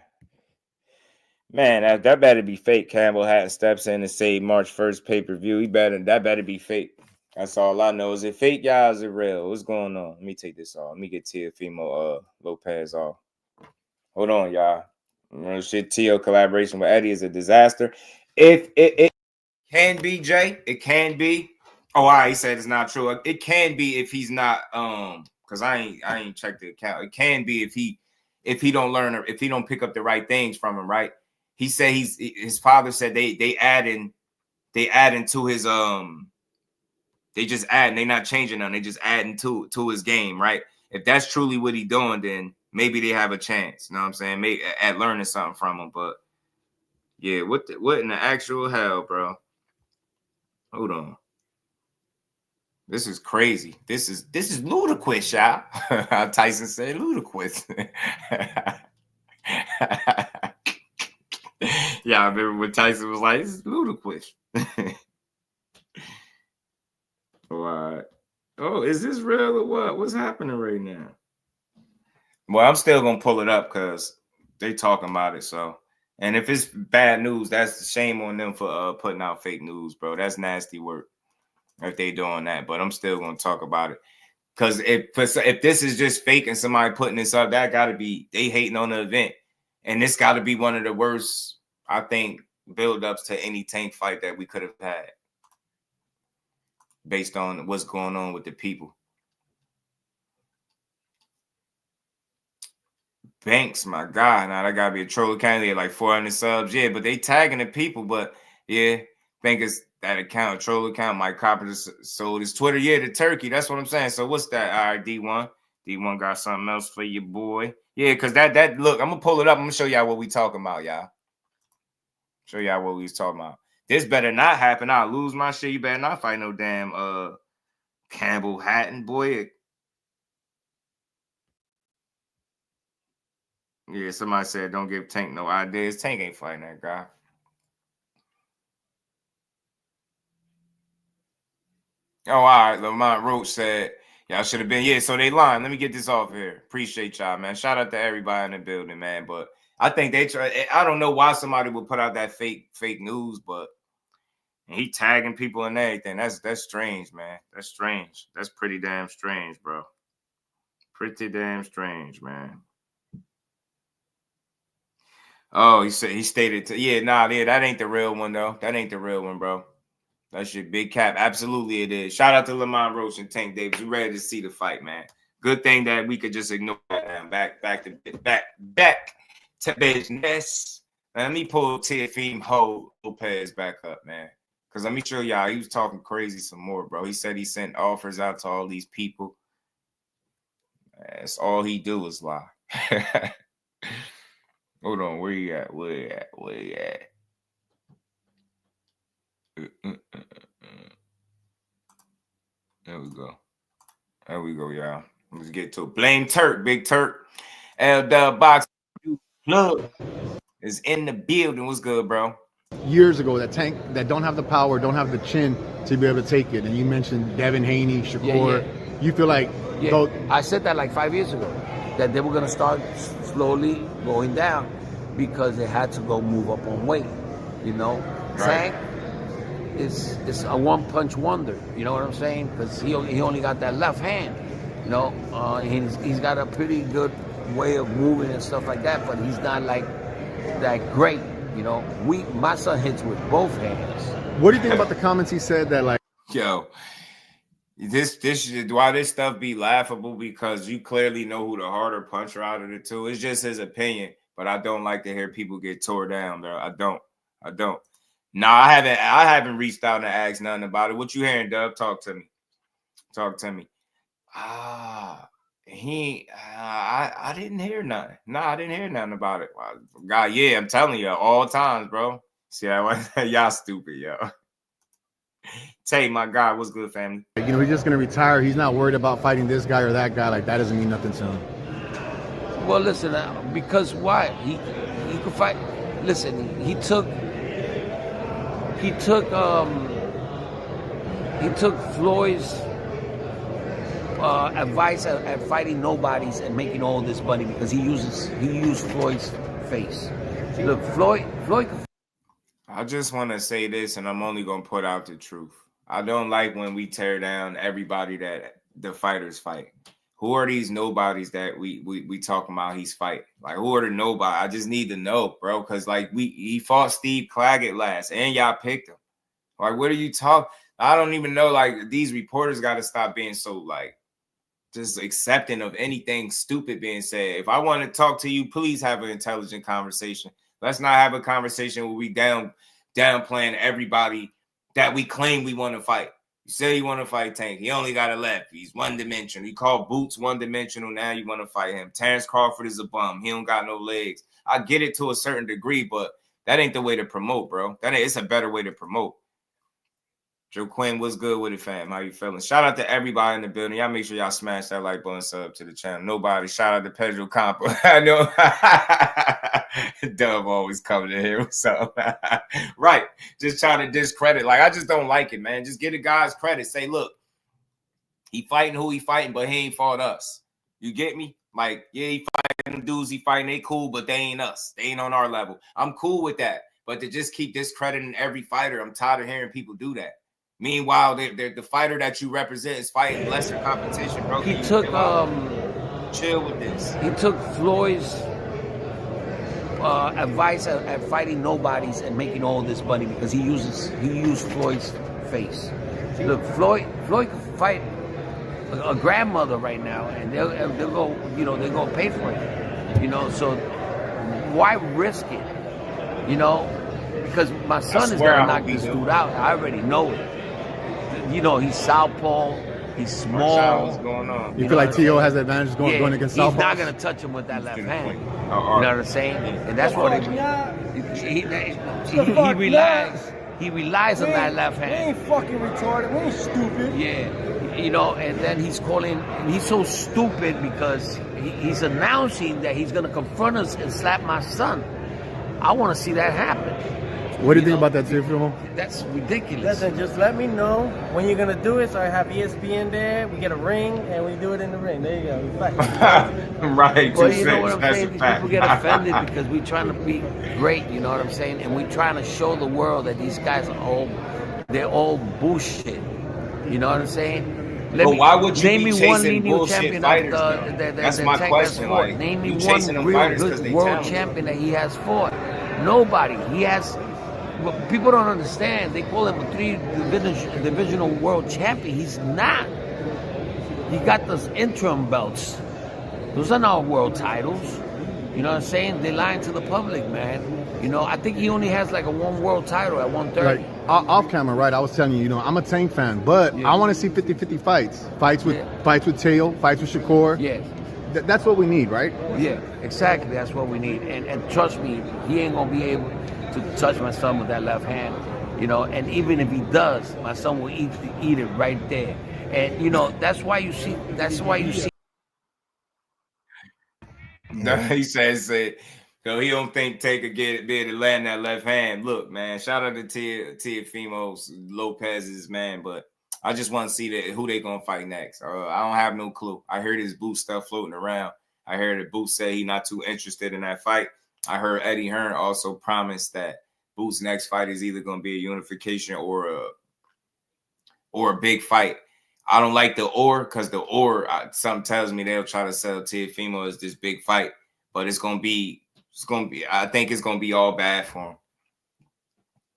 Man, that better be fake. Campbell Hatton steps in and say March 1st pay-per-view. That better be fake. That's all I know. Is it fake, y'all? Is it real? What's going on? Let me take this off. Let me get Teofimo Lopez off. Hold on, y'all. Real shit, Teo collaboration with Eddie is a disaster. If it can be, Jay, it can be. Oh, all right, he said it's not true. It can be if he's not because I ain't checked the account. It can be if he don't learn or if he don't pick up the right things from him, right? He said his father said they add into his they just add, they not changing them, they just adding to his game, right? If that's truly what he doing, then maybe they have a chance. You know what I'm saying? Maybe at learning something from him. But yeah, what in the actual hell, bro? Hold on. This is crazy. This is ludicrous, y'all. Tyson said ludicrous. Yeah, I remember when Tyson was like, "This is ludicrous." What? Oh, is this real or what? What's happening right now? Well, I'm still gonna pull it up because they talking about it. So, and if it's bad news, that's shame on them for putting out fake news, bro. That's nasty work if they doing that. But I'm still gonna talk about it because if this is just fake and somebody putting this up, that gotta be they hating on the event, and this gotta be one of the worst, I think, build-ups to any Tank fight that we could have had, based on what's going on with the people. Banks, my God, now that gotta be a troll account. They like 400 subs, yeah, but they tagging the people. But yeah, think it's that account, a troll account. Mike Copper sold his Twitter, yeah, to Turkey. That's what I'm saying. So what's that? All right, D1 got something else for your boy. Yeah, because that look, I'm gonna pull it up. I'm gonna show y'all what we talking about, y'all. Show y'all what we was talking about. This better not happen. I'll lose my shit. You better not fight no damn Campbell Hatton, boy. Yeah, somebody said don't give Tank no ideas. Tank ain't fighting that guy. Oh, all right. Lamont Roach said y'all should have been. Yeah, so they lying. Let me get this off here. Appreciate y'all, man. Shout out to everybody in the building, man. But I think they try. I don't know why somebody would put out that fake news, but he tagging people and everything. That's strange, man. That's strange. That's pretty damn strange, bro. Pretty damn strange, man. Oh, he stated, that ain't the real one, though. That ain't the real one, bro. That's your big cap. Absolutely it is. Shout out to Lamont Roach and Tank Davis. We ready to see the fight, man. Good thing that we could just ignore that now. Back to business. Let me pull Teofimo Lopez back up, man. Because let me show y'all, he was talking crazy some more, bro. He said he sent offers out to all these people. That's all he do is lie. Hold on, where you at? Where you at? There we go, y'all. Let's get to it. Blame Turk, Big Turk. LetsBuild Club is in the building. What's good, bro? Years ago, that Tank that don't have the power, don't have the chin to be able to take it. And you mentioned Devin, Haney, Shakur. Yeah. You feel like I said that like 5 years ago, that they were going to start slowly going down because they had to go move up on weight, you know. Right. Tank is a one-punch wonder. You know what I'm saying? Because he only got that left hand. You know, he's got a pretty good way of moving and stuff like that, but he's not like that great. You know, my son hits with both hands. What do you think about the comments he said that like, yo, why this stuff be laughable? Because you clearly know who the harder puncher out of the two. It's just his opinion, but I don't like to hear people get tore down, bro. I don't. No, I haven't reached out and asked nothing about it. What you hearing, Dub? Talk to me. I didn't hear nothing. No, I didn't hear nothing about it. God, yeah, I'm telling you, all times, bro. See, y'all stupid, yo. Tay, my God, what's good, family? you know, he's just gonna retire. He's not worried about fighting this guy or that guy. Like that doesn't mean nothing to him. Well, listen, because why? He could fight. Listen, he took Floyd's advice at fighting nobodies and making all this money because he used Floyd's face. Look, Floyd. I just want to say this, and I'm only gonna put out the truth. I don't like when we tear down everybody that the fighters fight. Who are these nobodies that we talking about he's fighting? Like, who are the nobody? I just need to know, bro, because like he fought Steve Claggett last, and y'all picked him. Like, what are you talking? I don't even know. Like, these reporters got to stop being so like just accepting of anything stupid being said. If I want to talk to you, please have an intelligent conversation. Let's not have a conversation where we downplaying everybody that we claim we want to fight. You say you want to fight Tank. He only got a left. He's one-dimensional. You call Boots one-dimensional. Now you want to fight him. Terrence Crawford is a bum. He don't got no legs. I get it to a certain degree, but that ain't the way to promote, bro. It's a better way to promote. Joe Quinn, what's good with it, fam? How you feeling? Shout out to everybody in the building. Y'all make sure y'all smash that like button, sub to the channel. Nobody. Shout out to Pedro Campo. I know. Dub always coming in here. So, right. Just trying to discredit. Like, I just don't like it, man. Just give the guys credit. Say, look, he fighting who he fighting, but he ain't fought us. You get me? Like, yeah, he fighting them dudes he fighting. They cool, but they ain't us. They ain't on our level. I'm cool with that. But to just keep discrediting every fighter, I'm tired of hearing people do that. Meanwhile, the fighter that you represent is fighting lesser competition, bro. He took chill with this. He took Floyd's advice at fighting nobodies and making all this money because he used Floyd's face. Look, Floyd could fight a grandmother right now, and they'll go, you know, they're gonna pay for it, you know. So why risk it, you know? Because my son is gonna knock this dude out. I already know it. You know, he's southpaw. He's small. What's going on? You feel like T.O. has advantage going against southpaw? He's not going to touch him with that left hand. You know what I'm saying? And that's what he relies on that left hand. We ain't fucking retarded. We ain't stupid. Yeah. You know, and then he's calling, and he's so stupid because he's announcing that he's going to confront us and slap my son. I want to see that happen. What do you think about that, Teofimo? That's ridiculous. Listen, just let me know when you're going to do it, so I have ESPN there, we get a ring, and we do it in the ring. There you go. Right. Well, you know what I'm saying? People get offended because we're trying to be great, you know what I'm saying? And we're trying to show the world that these guys they're all bullshit. You know what I'm saying? Why would you name be me chasing one lineal bullshit champion fighters, that's my question. Like, name me one real good world champion that he has fought. Nobody. He has. But people don't understand. They call him a three-divisional world champion. He's not. He got those interim belts. Those are not world titles. You know what I'm saying? They're lying to the public, man. You know, I think he only has like a one world title at 130. Like, off camera, right? I was telling you, you know, I'm a Tank fan, but I want to see 50-50 fights. Fights with Teo, fights with Shakur. Yeah. That's what we need, right? Yeah, exactly. That's what we need. And trust me, he ain't going to be able to touch my son with that left hand. You know, and even if he does, my son will eat it right there. And, you know, that's why you see. He says so he don't think Tank could be able to land that left hand. Look, man, shout out to Teofimo Lopez's man, but I just want to see who they gonna fight next. I don't have no clue. I heard his boot stuff floating around. I heard that Boot say he not too interested in that fight. I heard Eddie Hearn also promised that Boots' next fight is either going to be a unification or a big fight. I don't like the because something tells me they'll try to sell Teofimo as this big fight, but I think it's going to be all bad for him.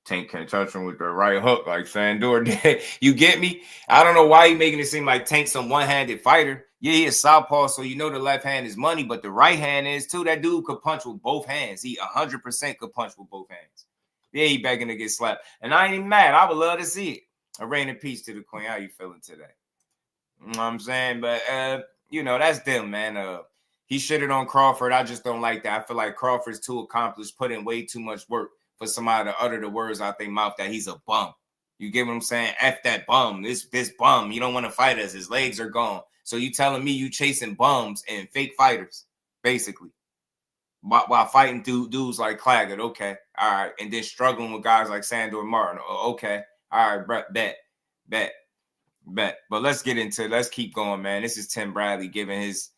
Tank can't touch him with the right hook like Sandor did. You get me? I don't know why he making it seem like Tank's some one-handed fighter. Yeah, he is southpaw, so you know the left hand is money, but the right hand is too. That dude could punch with both hands. He 100% could punch with both hands. Yeah, he begging to get slapped. And I ain't even mad. I would love to see it. A rain in peace to the queen. How you feeling today? You know what I'm saying? But, that's them, man. He shitted on Crawford. I just don't like that. I feel like Crawford's too accomplished, put in way too much work for somebody to utter the words out their mouth that he's a bum. You get what I'm saying? F that bum. This bum. You don't want to fight us. His legs are gone. So you telling me you chasing bums and fake fighters, basically, while fighting dudes like Claggett. Okay. All right. And then struggling with guys like Sandor Martin. Okay. All right, bet. But let's keep going, man. This is Tim Bradley giving his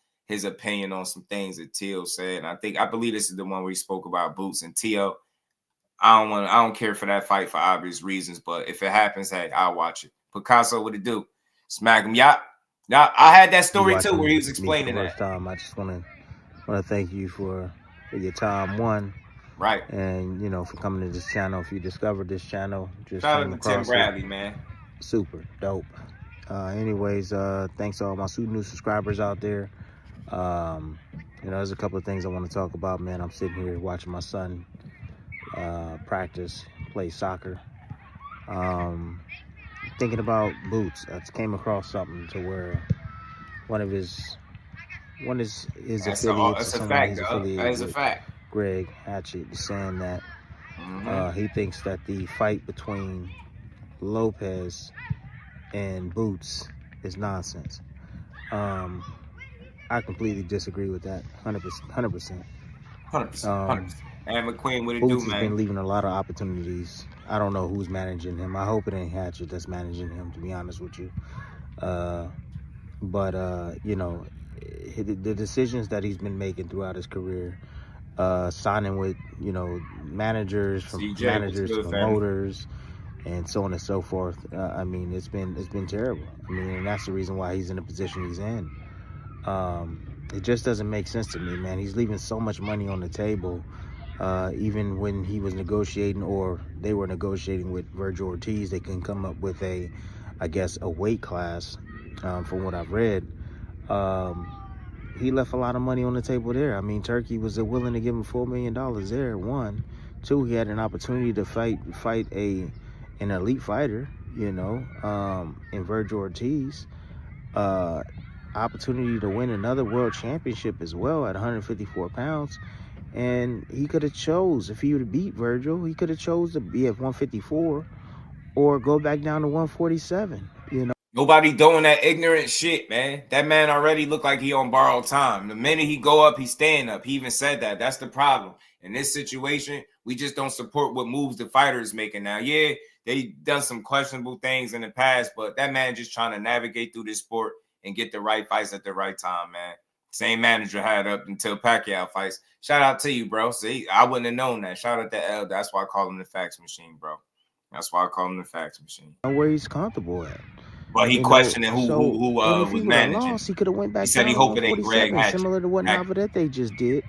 opinion on some things that Teo said. And I believe this is the one where he spoke about Boots and Teo. I don't care for that fight for obvious reasons, but if it happens, hey, I'll watch it. Picasso, what it do? Smack him. Yeah. I had that story too where he was explaining that. I just want to thank you for your time, one. Right. And, for coming to this channel. If you discovered this channel, just shout out to Tim Bradley, man. Super dope. Anyways, thanks to all my new subscribers out there. There's a couple of things I want to talk about, man. I'm sitting here watching my son practice, play soccer. Thinking about Boots. I came across something to where one of his affiliates. That's a fact. That is a fact. Greg Hatchett is saying that he thinks that the fight between Lopez and Boots is nonsense. I completely disagree with that. 100%. 100%. And McQueen, what it Boots do, man? has been leaving a lot of opportunities. I don't know who's managing him. I hope it ain't Hatchet that's managing him, to be honest with you. But the decisions that he's been making throughout his career, signing with, managers, promoters, and so on and so forth. It's been terrible. And that's the reason why he's in the position he's in. It just doesn't make sense to me, man. He's leaving so much money on the table. Even when he was negotiating, or they were negotiating with Virgil Ortiz, they can come up with a weight class, from what I've read. He left a lot of money on the table there. Turkey was willing to give him $4 million there, one. Two, he had an opportunity to fight an elite fighter, in Virgil Ortiz. Opportunity to win another world championship as well at 154 pounds. And he could have chose, if he would have beat Virgil, he could have chose to be at 154 or go back down to 147, Nobody doing that ignorant shit, man. That man already looked like he on borrowed time. The minute he go up, he's staying up. He even said that. That's the problem. In this situation, we just don't support what moves the fighter is making now. Yeah, they done some questionable things in the past, but that man just trying to navigate through this sport and get the right fights at the right time, man. Same manager had up until Pacquiao fights. Shout out to you, bro. See, I wouldn't have known that. Shout out to L. That's why I call him the fax machine, bro. That's why I call him the fax machine. Where he's comfortable at. Well, he questioning who was managing. Lost, he could have went back. He said he hope it ain't Greg Hatchett. Similar to what Navarrete just did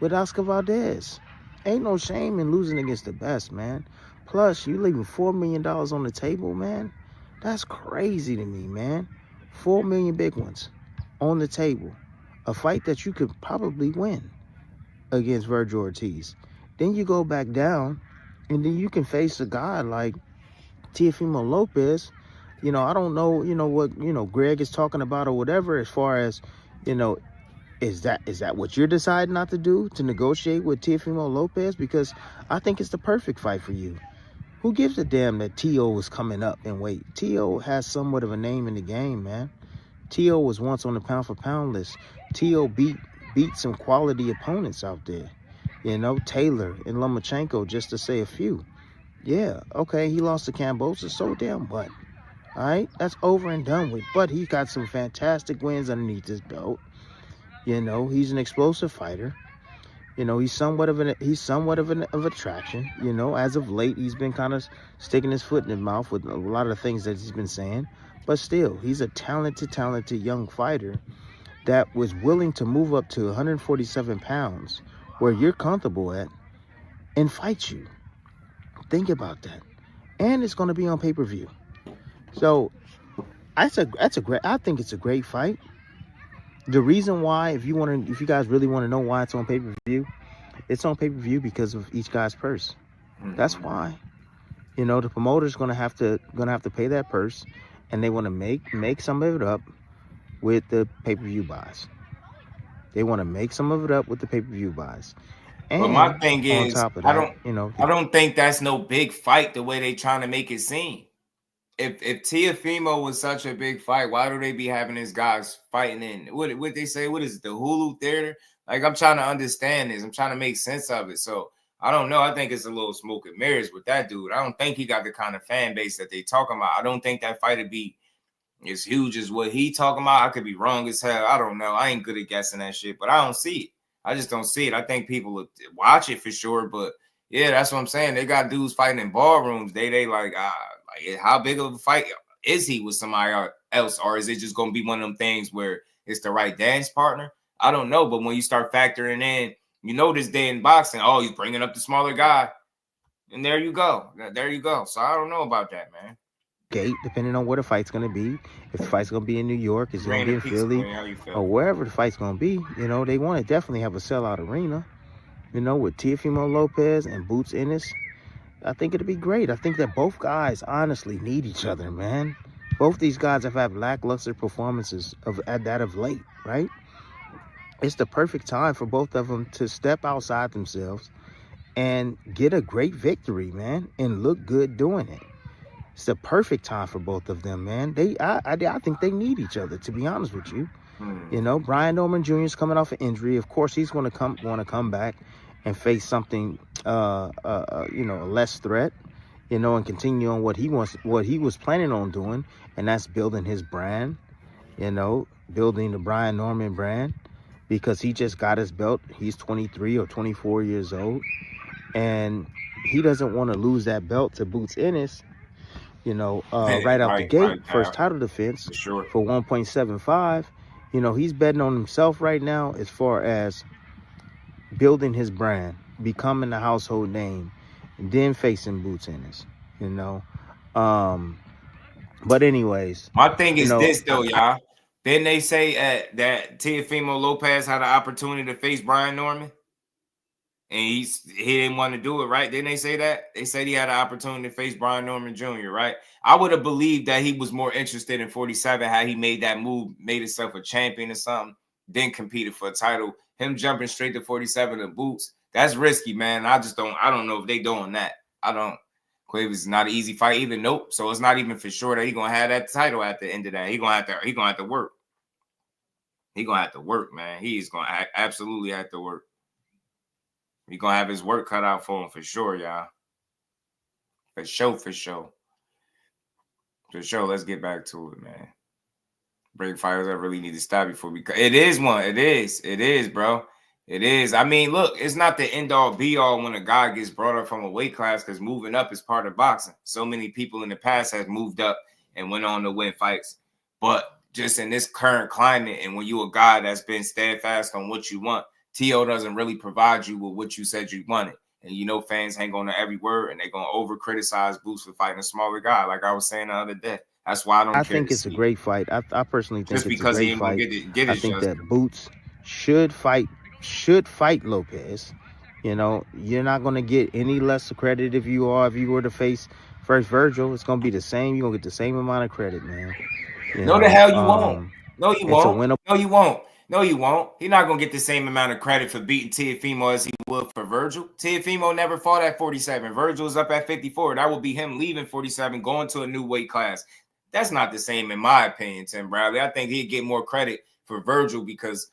with Oscar Valdez. Ain't no shame in losing against the best, man. Plus, you leaving $4 million on the table, man. That's crazy to me, man. 4 million big ones on the table. A fight that you could probably win against Virgil Ortiz. Then you go back down, and then you can face a guy like Teofimo Lopez. I don't know, what, Greg is talking about or whatever, as far as, is that what you're deciding not to do, to negotiate with Teofimo Lopez? Because I think it's the perfect fight for you. Who gives a damn that Teo is coming up in weight? Teo has somewhat of a name in the game, man. Teo was once on the pound-for-pound list. Teo beat some quality opponents out there. Taylor and Lomachenko, just to say a few. Yeah, okay, he lost to Kambosos, so damn what? All right, that's over and done with. But he got some fantastic wins underneath his belt. He's an explosive fighter. You know, he's somewhat of an attraction. You know, as of late, he's been kind of sticking his foot in his mouth with a lot of the things that he's been saying. But still, he's a talented young fighter that was willing to move up to 147 pounds, where you're comfortable at, and fight you. Think about that. And it's going to be on pay-per-view. So I think it's a great fight. The reason why, if you guys really want to know why it's on pay-per-view, it's on pay-per-view because of each guy's purse. That's why. You know, the promoter's gonna have to pay that purse, and they want to make some of it up with the pay-per-view buys. They want to make some of it up with the pay-per-view buys. And but my thing is, on top of that, I don't think that's no big fight the way they trying to make it seem. If Teofimo was such a big fight, why do they be having these guys fighting in what they say? What is it, the Hulu theater? Like, I'm trying to understand this. I'm trying to make sense of it. So I don't know. I think it's a little smoke and mirrors with that dude. I don't think he got the kind of fan base that they talking about. I don't think that fight would be as huge as what he talking about. I could be wrong as hell. I don't know. I ain't good at guessing that shit, but I don't see it. I just don't see it. I think people will watch it for sure, but yeah, that's what I'm saying. They got dudes fighting in ballrooms. They like how big of a fight is he with somebody else, or is it just gonna be one of them things where it's the right dance partner? I don't know, but when you start factoring in, you know, this day in boxing, oh, he's bringing up the smaller guy, and there you go. So I don't know about that, man. Gate, depending on where the fight's gonna be. If the fight's gonna be in New York, is it gonna be in Philly, or wherever the fight's gonna be, you know, they want to definitely have a sellout arena. You know, with Teofimo Lopez and Boots Ennis, I think it'd be great. I think that both guys honestly need each other, man. Both these guys have had lackluster performances of late, right? It's the perfect time for both of them to step outside themselves and get a great victory, man, and look good doing it. It's the perfect time for both of them, man. I think they need each other, to be honest with you. You know, Brian Norman Jr. is coming off an injury. Of course, he's going to come back and face something, a less threat, you know, and continue on what he was planning on doing, and that's building his brand, you know, building the Brian Norman brand, because he just got his belt. He's 23 or 24 years old, and he doesn't want to lose that belt to Boots Ennis, you know, right out the gate, first title defense for 1.75. You know, he's betting on himself right now as far as building his brand, becoming a household name, and then facing Boots Ennis, you know. But anyways, my thing is this though, y'all. Didn't they say that Teofimo Lopez had an opportunity to face Brian Norman, and he didn't want to do it, right? Didn't they say that? They said he had an opportunity to face Brian Norman Jr., right? I would have believed that he was more interested in 47, how he made that move, made himself a champion or something, then competed for a title. Him jumping straight to 47 and Boots, that's risky, man. I don't know if they doing that. Quaver's not an easy fight either. Nope. So it's not even for sure that he's gonna have that title at the end of that. He's gonna have to work. He's gonna have to work, man. He's gonna absolutely have to work. He's gonna have his work cut out for him for sure, y'all. For sure. Let's get back to it, man. Break fires that really need to stop before we. It is one. It is, bro. It is. I mean, look, it's not the end all be all when a guy gets brought up from a weight class, because moving up is part of boxing. So many people in the past have moved up and went on to win fights. But just in this current climate, and when you a guy that's been steadfast on what you want, T.O. doesn't really provide you with what you said you wanted. And you know fans hang on to every word, and they're going to over-criticize Boots for fighting a smaller guy, like I was saying the other day. That's why I think it's a great fight. I personally think just it's because a great he ain't fight. Get I think that Boots should fight Lopez. You know, you're not going to get any less credit if you were to face first Virgil. It's going to be the same. You're going to get the same amount of credit, man. The hell you won't. No, you won't. No, you won't. He's not going to get the same amount of credit for beating Teofimo as he would for Virgil. Teofimo never fought at 47. Virgil's up at 54. That would be him leaving 47, going to a new weight class. That's not the same, in my opinion, Tim Bradley. I think he'd get more credit for Virgil because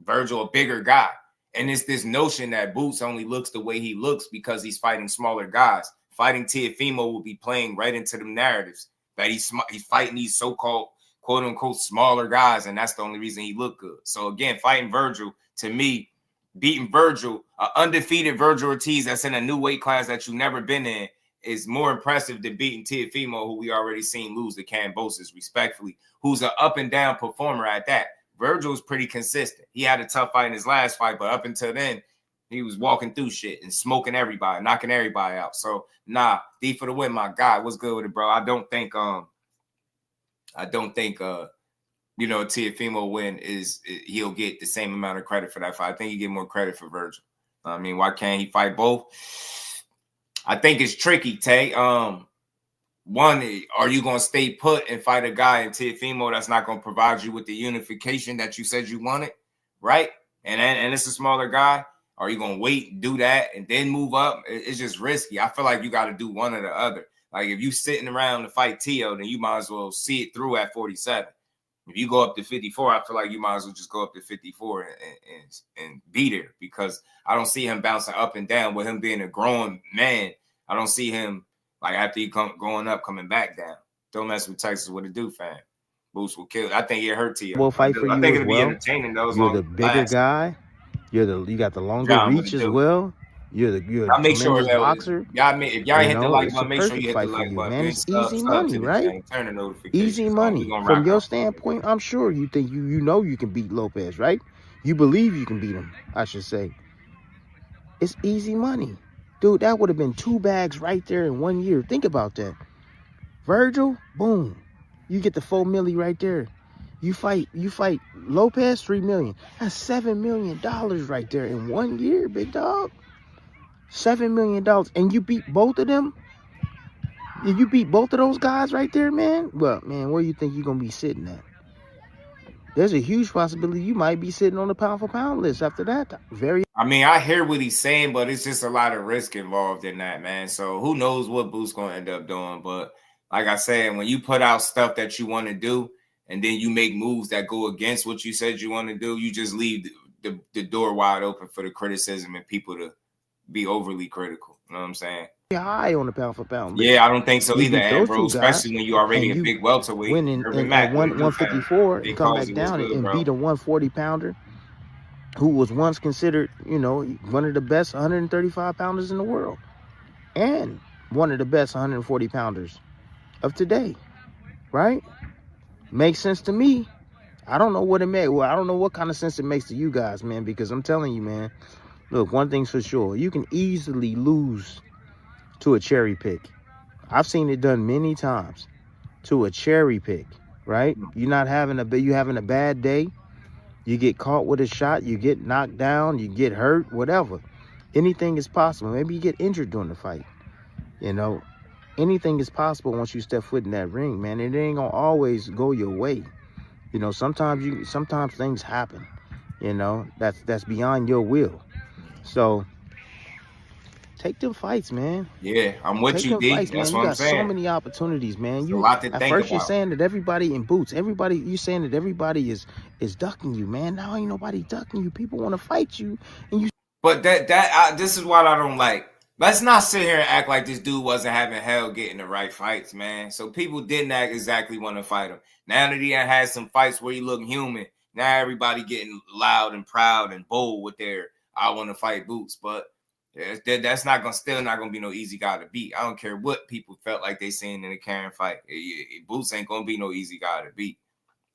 Virgil a bigger guy. And it's this notion that Boots only looks the way he looks because he's fighting smaller guys. Fighting Teofimo will be playing right into them narratives that he's fighting these so-called quote-unquote smaller guys, and that's the only reason he looked good. So again, fighting Virgil, to me, beating Virgil, undefeated Virgil Ortiz that's in a new weight class that you've never been in is more impressive than beating Teofimo, who we already seen lose to Kambosos, respectfully, who's an up and down performer at that. Virgil's pretty consistent. He had a tough fight in his last fight, but up until then, he was walking through shit and smoking everybody, knocking everybody out. So, nah, D for the win, my guy. What's good with it, bro? I don't think you know, Teofimo win he'll get the same amount of credit for that fight. I think he get more credit for Virgil. I mean, why can't he fight both? I think it's tricky, Tay. One, are you going to stay put and fight a guy in Teofimo that's not going to provide you with the unification that you said you wanted, right? And it's a smaller guy. Are you going to wait and do that and then move up? It's just risky. I feel like you got to do one or the other. Like, if you sitting around to fight Teo, then you might as well see it through at 47. If you go up to 54, I feel like you might as well just go up to 54 and be there, because I don't see him bouncing up and down with him being a grown man. I don't see him, like, after he going up, coming back down. Don't mess with Texas with a do fan. Boost will kill. I think it hurt Teo. Will fight for you. I think it'll be entertaining though. You're the bigger guy. You got the longer reach as well. You're a make sure that boxer. If y'all hit the like button, make sure you hit the like button. Man, it's easy money, right? Turn the notifications. Easy money. From your standpoint, I'm sure you think you know you can beat Lopez, right? You believe you can beat him, I should say. It's easy money. Dude, that would have been 2 bags right there in 1 year. Think about that. Virgil, boom. You get the 4 million right there. You fight Lopez, 3 million. That's $7 million right there in 1 year, big dog. $7 million. And you beat both of them? If you beat both of those guys right there, man, well, man, where you think you're going to be sitting at? There's a huge possibility you might be sitting on the pound-for-pound list after that. I mean, I hear what he's saying, but it's just a lot of risk involved in that, man. So who knows what Boost's going to end up doing. But like I said, when you put out stuff that you want to do and then you make moves that go against what you said you want to do, you just leave the door wide open for the criticism and people to be overly critical. You know what I'm saying? High on the pound-for-pound list. Yeah, I don't think so either, Ambrose, especially when you're already a big welterweight. Winning at 154 and come back down and beat a 140-pounder who was once considered, you know, one of the best 135-pounders in the world and one of the best 140-pounders of today, right? Makes sense to me. I don't know what it makes. Well, I don't know what kind of sense it makes to you guys, man, because I'm telling you, man, look, one thing's for sure. You can easily lose to a cherry pick. I've seen it done many times to a cherry pick, right? You're having a bad day. You get caught with a shot. You get knocked down. You get hurt, whatever. Anything is possible. Maybe you get injured during the fight. You know, anything is possible once you step foot in that ring, man. It ain't gonna always go your way. You know, sometimes things happen. You know, that's beyond your will. So take them fights, man. Yeah, I'm with you, D. That's what I'm saying. You got so many opportunities, man. You a lot to think about. You're saying that everybody in boots, you're saying that everybody is ducking you, man. Now ain't nobody ducking you. People want to fight you, and you. But this is what I don't like. Let's not sit here and act like this dude wasn't having hell getting the right fights, man. So people didn't exactly want to fight him. Now that he had some fights where he looked human, now everybody getting loud and proud and bold with their I want to fight Boots, but that's still not gonna be no easy guy to beat. I don't care what people felt like they seen in the Karen fight. Boots ain't gonna be no easy guy to beat.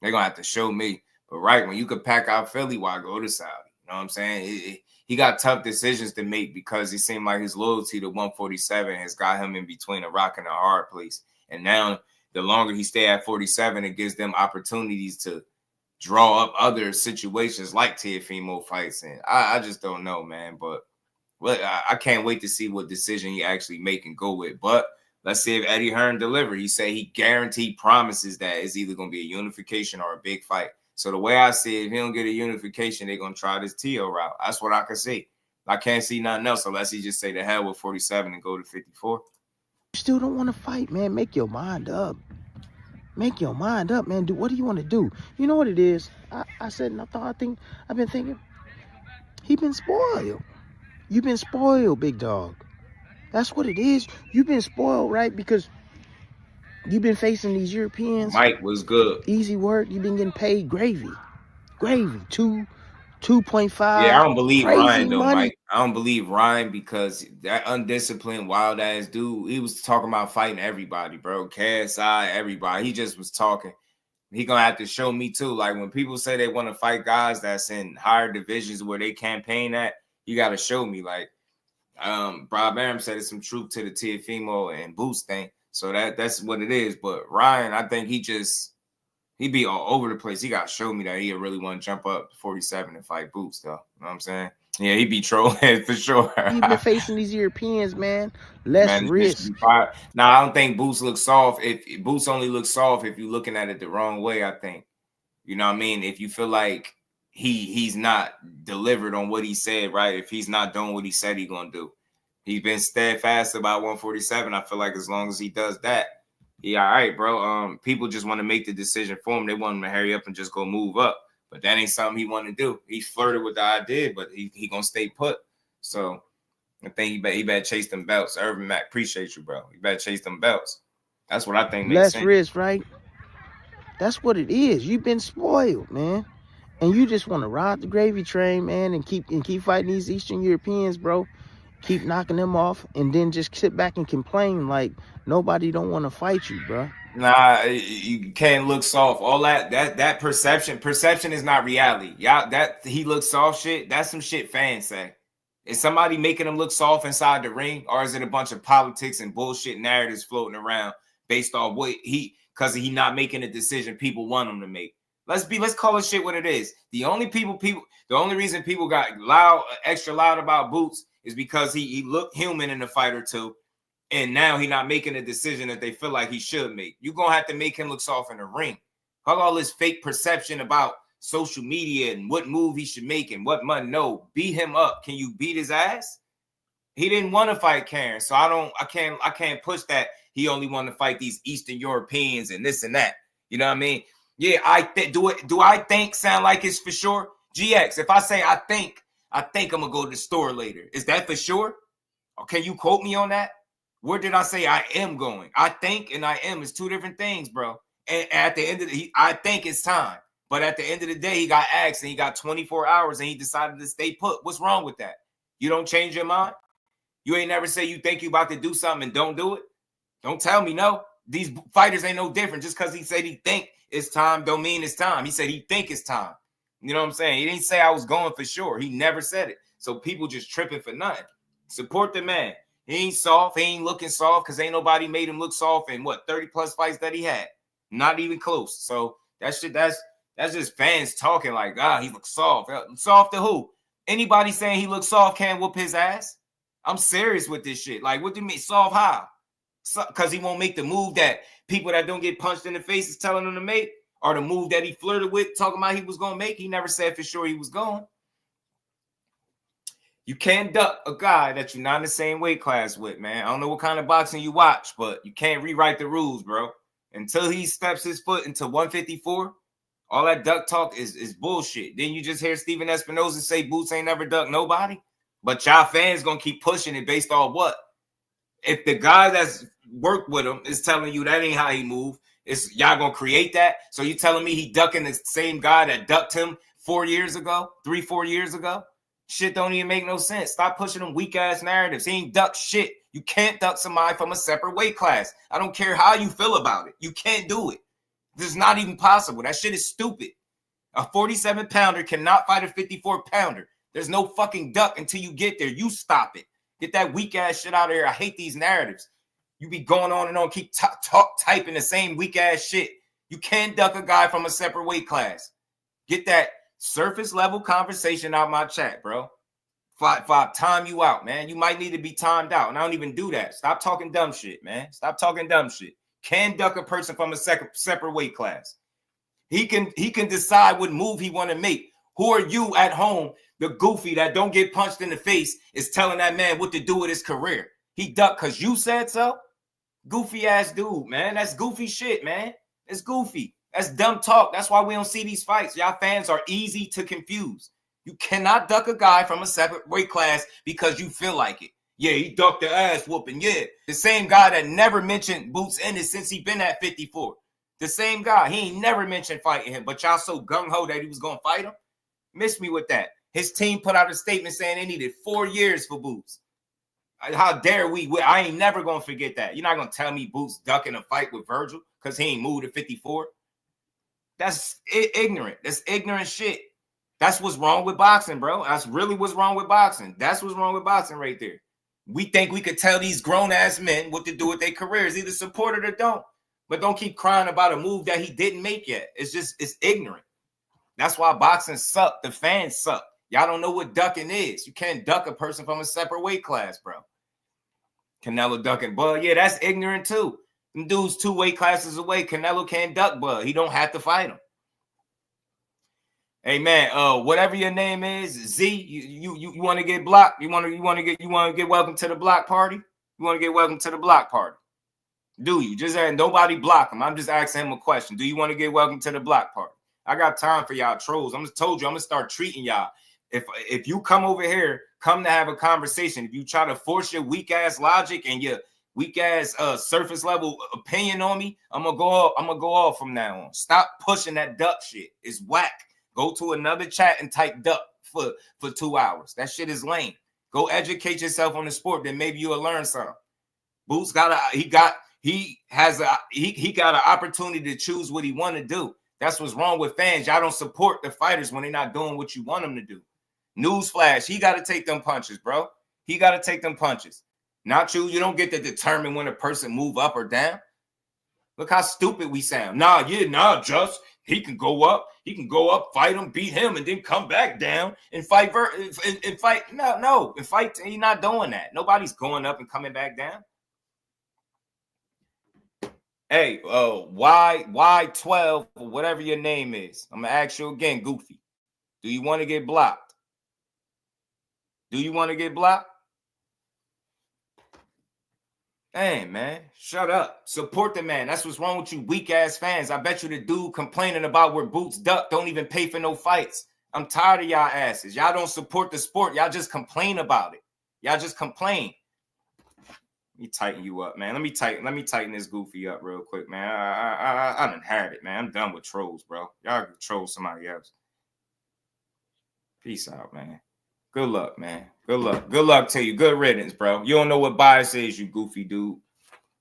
They're gonna have to show me. But right when you could pack out Philly, why go to Saudi? You know what I'm saying? He got tough decisions to make because it seemed like his loyalty to 147 has got him in between a rock and a hard place. And now the longer he stay at 47, it gives them opportunities to draw up other situations like Teofimo fights. And I just don't know, man. But I can't wait to see what decision he actually make and go with. But let's see if Eddie Hearn deliver. He say he guaranteed promises that it's either going to be a unification or a big fight. So the way I see it, if he don't get a unification, they're going to try this Teo route. That's what I can see. I can't see nothing else unless he just say the hell with 47 and go to 54. You still don't want to fight, man. Make your mind up. Make your mind up, man. What do you want to do? You know what it is? I said, and I've been thinking, he been spoiled. You've been spoiled, big dog. That's what it is. You've been spoiled, right? Because you've been facing these Europeans. Mike was good. Easy work. You've been getting paid gravy. Gravy. 2, 2.5. Yeah, I don't believe crazy Ryan though, money. Mike. I don't believe Ryan because that undisciplined, wild ass dude, he was talking about fighting everybody, bro. KSI, everybody. He just was talking. He gonna have to show me too. Like when people say they want to fight guys that's in higher divisions where they campaign at, you got to show me. Like Bob Arum said, there's some truth to the Teofimo and Boots thing. So that's what it is. But Ryan, I think he be all over the place. He got to show me that he really want to jump up to 47 and fight Boots, though. You know what I'm saying? Yeah, he be trolling for sure. He's been facing these Europeans, man. Less risk. Now, I don't think Boots looks soft. If Boots only looks soft if you're looking at it the wrong way, I think. You know what I mean? If you feel like he's not delivered on what he said, right? If he's not doing what he said he's going to do. He's been steadfast about 147. I feel like as long as he does that, yeah, all right, bro. People just want to make the decision for him. They want him to hurry up and just go move up. But that ain't something he want to do. He flirted with the idea, but he gonna stay put. So I think he better chase them belts. Irvin Mack, appreciate you, bro. You better chase them belts. That's what I think makes Less sense. risk, right? That's what it is. You've been spoiled, man. And you just want to ride the gravy train, man, and keep fighting these Eastern Europeans, bro. Keep knocking them off, and then just sit back and complain like nobody don't want to fight you, bro. Nah, you can't look soft. All that perception is not reality. Y'all, that he looks soft shit, that's some shit fans say. Is somebody making him look soft inside the ring, or is it a bunch of politics and bullshit narratives floating around based on what because he not making a decision people want him to make? Let's call it shit what it is. The only reason people got extra loud about Boots is because he looked human in a fight or two. And now he's not making a decision that they feel like he should make. You're going to have to make him look soft in the ring. Fuck all this fake perception about social media and what move he should make and what money. No, beat him up. Can you beat his ass? He didn't want to fight Karen. So I can't push that. He only want to fight these Eastern Europeans and this and that. You know what I mean? Yeah, do I think sound like it's for sure? GX, if I say I think I'm going to go to the store later. Is that for sure? Or can you quote me on that? Where did I say I am going? I think and I am is two different things, bro. And at the end of I think it's time. But at the end of the day, he got asked and he got 24 hours and he decided to stay put. What's wrong with that? You don't change your mind? You ain't never say you think you about to do something and don't do it? Don't tell me no. These fighters ain't no different. Just because he said he think it's time don't mean it's time. He said he think it's time. You know what I'm saying? He didn't say I was going for sure. He never said it. So people just tripping for nothing. Support the man. He ain't soft. He ain't looking soft because ain't nobody made him look soft in 30 plus fights that he had. Not even close. So that's just fans talking like, he looks soft. Soft to who? Anybody saying he looks soft can't whoop his ass? I'm serious with this shit. Like, what do you mean soft how? Because he won't make the move that people that don't get punched in the face is telling him to make, or the move that he flirted with talking about he was going to make. He never said for sure he was going. You can't duck a guy that you're not in the same weight class with, man. I don't know what kind of boxing you watch, but you can't rewrite the rules, bro. Until he steps his foot into 154, all that duck talk is bullshit. Then you just hear Steven Espinoza say Boots ain't never ducked nobody. But y'all fans going to keep pushing it based on what? If the guy that's worked with him is telling you that ain't how he move, y'all going to create that? So you telling me he ducking the same guy that ducked him 4 years ago, 4 years ago? Shit don't even make no sense. Stop pushing them weak-ass narratives. He ain't ducked shit. You can't duck somebody from a separate weight class. I don't care how you feel about it. You can't do it. This is not even possible. That shit is stupid. A 47-pounder cannot fight a 54-pounder. There's no fucking duck until you get there. You stop it. Get that weak-ass shit out of here. I hate these narratives. You be going on and on, keep typing the same weak-ass shit. You can't duck a guy from a separate weight class. Get that surface level conversation out my chat, bro. Time you out, man. You might need to be timed out. And I don't even do that. Stop talking dumb shit, man. Stop talking dumb shit. Can duck a person from a separate weight class. He can decide what move he want to make. Who are you at home, the goofy that don't get punched in the face, is telling that man what to do with his career? He ducked because you said so? Goofy ass dude, man. That's goofy shit, man. It's goofy. That's dumb talk. That's why we don't see these fights. Y'all fans are easy to confuse. You cannot duck a guy from a separate weight class because you feel like it. Yeah, he ducked the ass whooping. Yeah, the same guy that never mentioned Boots Ennis since he been at 54. The same guy. He ain't never mentioned fighting him, but y'all so gung-ho that he was going to fight him. Miss me with that. His team put out a statement saying they needed 4 years for Boots. How dare we? I ain't never going to forget that. You're not going to tell me Boots ducking a fight with Virgil because he ain't moved to 54. That's ignorant. That's ignorant shit. That's what's wrong with boxing, bro. That's really what's wrong with boxing. That's what's wrong with boxing right there. We think we could tell these grown-ass men what to do with their careers. Either support it or don't. But don't keep crying about a move that he didn't make yet. It's ignorant. That's why boxing suck. The fans suck. Y'all don't know what ducking is. You can't duck a person from a separate weight class, bro. Canelo ducking Bud. Yeah, that's ignorant too. Them dudes 2 weight classes away. Canelo can't duck Bud. He don't have to fight him. Hey man, whatever your name is, Z, you want to get blocked? You want to get welcome to the block party? You want to get welcome to the block party? Do you? Just nobody block him. I'm just asking him a question. Do you want to get welcome to the block party? I got time for y'all trolls. I'm just told you I'm gonna start treating y'all. If you come over here, come to have a conversation. If you try to force your weak ass logic and your weak ass surface level opinion on me, I'm gonna go off from now on. Stop pushing that duck shit. It's whack. Go to another chat and type duck for 2 hours. That shit is lame. Go educate yourself on the sport, then maybe you'll learn something. Boots got an opportunity to choose what he want to do. That's what's wrong with fans. Y'all don't support the fighters when they're not doing what you want them to do. Newsflash, he got to take them punches, bro. He got to take them punches. Not you. You don't get to determine when a person move up or down. Look how stupid we sound. Just he can go up. He can go up, fight him, beat him, and then come back down and fight. No. In fight, he's not doing that. Nobody's going up and coming back down. Hey, Y12, or whatever your name is. I'm gonna ask you again, Goofy. Do you want to get blocked? Do you want to get blocked? Hey, man, shut up. Support the man. That's what's wrong with you weak ass fans. I bet you the dude complaining about where Boots duck don't even pay for no fights. I'm tired of y'all asses. Y'all don't support the sport. Y'all just complain about it. Y'all just complain. Let me tighten you up, man. Let me tighten this Goofy up real quick, man. I done had it, man. I'm done with trolls, bro. Y'all can troll somebody else. Peace out, man. Good luck, man. Good luck. Good luck to you. Good riddance, bro. You don't know what bias is, you goofy dude.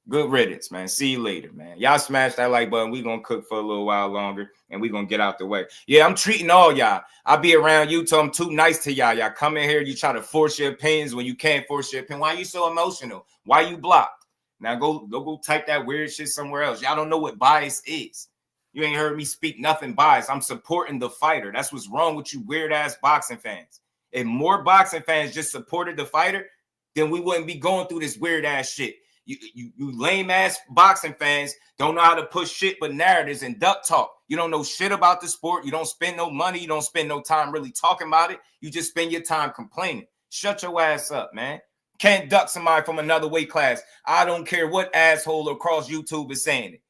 Good riddance, man. See you later, man. Y'all smash that like button. We gonna cook for a little while longer, and we gonna get out the way. Yeah, I'm treating all y'all. I be around you till I'm too nice to y'all. Y'all come in here, you try to force your opinions when you can't force your opinion. Why you so emotional? Why you blocked? Now go type that weird shit somewhere else. Y'all don't know what bias is. You ain't heard me speak nothing bias. I'm supporting the fighter. That's what's wrong with you weird ass boxing fans. If more boxing fans just supported the fighter, then we wouldn't be going through this weird ass shit. You lame ass boxing fans don't know how to push shit but narratives and duck talk. You don't know shit about the sport. You don't spend no money. You don't spend no time really talking about it. You just spend your time complaining. Shut your ass up, man. Can't duck somebody from another weight class. I don't care what asshole across YouTube is saying it.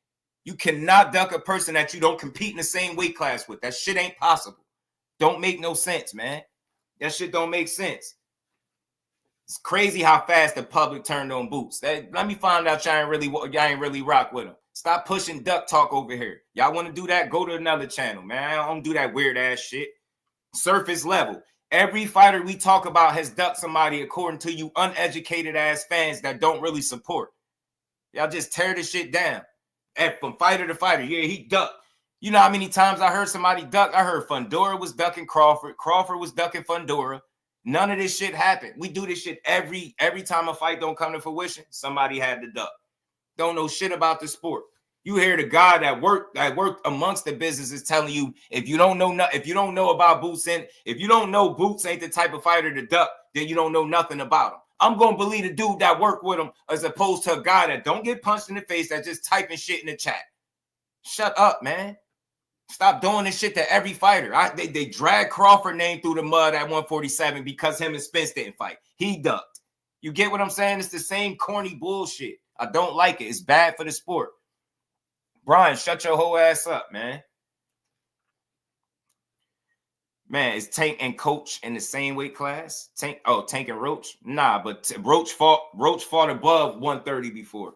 You cannot duck a person that you don't compete in the same weight class with. That shit ain't possible. Don't make no sense, man. That shit don't make sense. It's crazy how fast the public turned on Boots. Let me find out y'all ain't really rock with him. Stop pushing duck talk over here. Y'all want to do that? Go to another channel, man. I don't do that weird ass shit. Surface level. Every fighter we talk about has ducked somebody according to you uneducated ass fans that don't really support. Y'all just tear this shit down. From fighter to fighter. Yeah, he ducked. You know how many times I heard somebody duck? I heard Fundora was ducking Crawford. Crawford was ducking Fundora. None of this shit happened. We do this shit every time a fight don't come to fruition. Somebody had to duck. Don't know shit about the sport. You hear the guy that worked amongst the business is telling you if you don't know about Boots and if you don't know Boots ain't the type of fighter to duck, then you don't know nothing about him. I'm gonna believe the dude that worked with him as opposed to a guy that don't get punched in the face that just typing shit in the chat. Shut up, man. Stop doing this shit to every fighter. They drag Crawford name through the mud at 147 because him and Spence didn't fight. He ducked. You get what I'm saying? It's the same corny bullshit. I don't like it. It's bad for the sport. Brian, shut your whole ass up, man. Man, is Tank and Coach in the same weight class? Tank and Roach? Nah, but Roach fought above 130 before.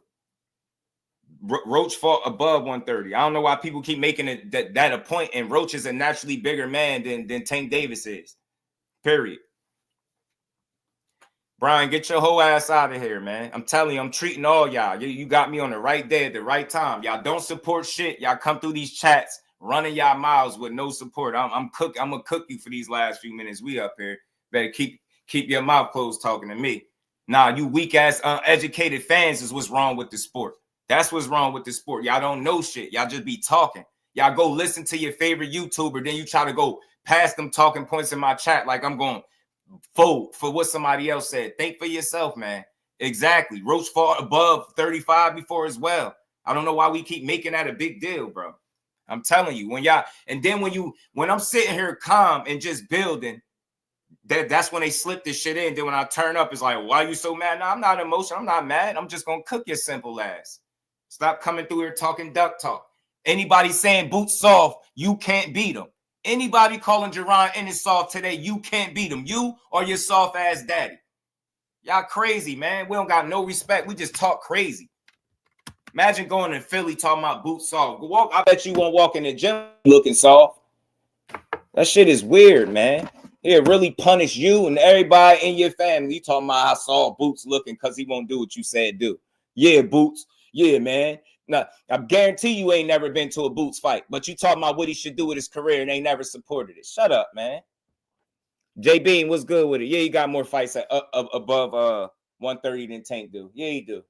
Roach fought above 130. I don't know why people keep making it that a point, and Roach is a naturally bigger man than Tank Davis is. Period. Brian, get your whole ass out of here, man. I'm telling you, I'm treating all y'all. You got me on the right day at the right time. Y'all don't support shit. Y'all come through these chats running y'all mouths with no support. I'm gonna cook you for these last few minutes. We up here. Better keep your mouth closed talking to me. Nah, you weak ass uneducated fans is what's wrong with the sport. That's what's wrong with the sport. Y'all don't know shit. Y'all just be talking. Y'all go listen to your favorite YouTuber, then you try to go past them talking points in my chat like I'm going vote for what somebody else said. Think for yourself, man. Exactly. Roach fought above 35 before as well. I don't know why we keep making that a big deal, bro. I'm telling you, when I'm sitting here calm and just building, that's when they slip this shit in. Then when I turn up, it's like, why are you so mad? No, I'm not emotional. I'm not mad. I'm just gonna cook your simple ass. Stop coming through here talking duck talk. Anybody saying Boots soft, you can't beat them. Anybody calling Jerron Ennis soft today, you can't beat them. You or your soft ass daddy. Y'all crazy, man. We don't got no respect. We just talk crazy. Imagine going to Philly talking about Boots soft. I bet you won't walk in the gym looking soft. That shit is weird, man. It really punish you and everybody in your family. You talking about how soft Boots looking because he won't do what you said do. Yeah, Boots. Yeah, man. Now, I guarantee you ain't never been to a Boots fight, but you talking about what he should do with his career and ain't never supported it. Shut up, man. J Bean, what's good with it? Yeah, he got more fights above 130 than Tank do. Yeah, he do.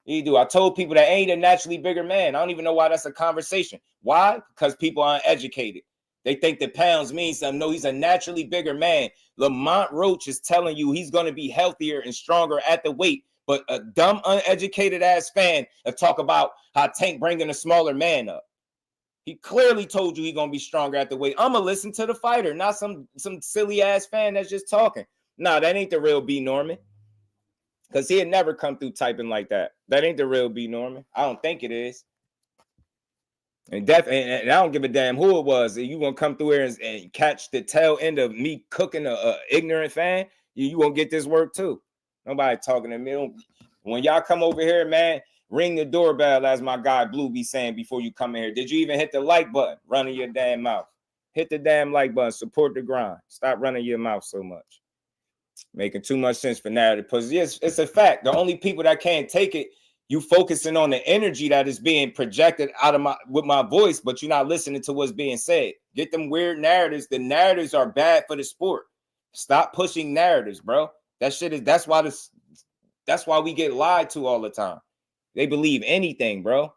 He do. I told people that ain't a naturally bigger man. I don't even know why that's a conversation. Why? Because people aren't educated. They think that pounds means something. No, he's a naturally bigger man. Lamont Roach is telling you he's going to be healthier and stronger at the weight. But a dumb, uneducated ass fan talk about how Tank bringing a smaller man up. He clearly told you he's going to be stronger at the weight. I'm going to listen to the fighter, not some silly ass fan that's just talking. Nah, that ain't the real B. Norman. Because he'd never come through typing like that. That ain't the real B. Norman. I don't think it is. And I don't give a damn who it was. You gonna come through here and catch the tail end of me cooking a ignorant fan? You gonna get this work too. Nobody talking to me. When y'all come over here, man, ring the doorbell, as my guy Blue be saying before you come in here. Did you even hit the like button? Running your damn mouth. Hit the damn like button. Support the grind. Stop running your mouth so much. Making too much sense for narrative. Because yes, it's a fact. The only people that can't take it, you focusing on the energy that is being projected out of with my voice, but you're not listening to what's being said. Get them weird narratives. The narratives are bad for the sport. Stop pushing narratives, bro. That's why we get lied to all the time. They believe anything, bro.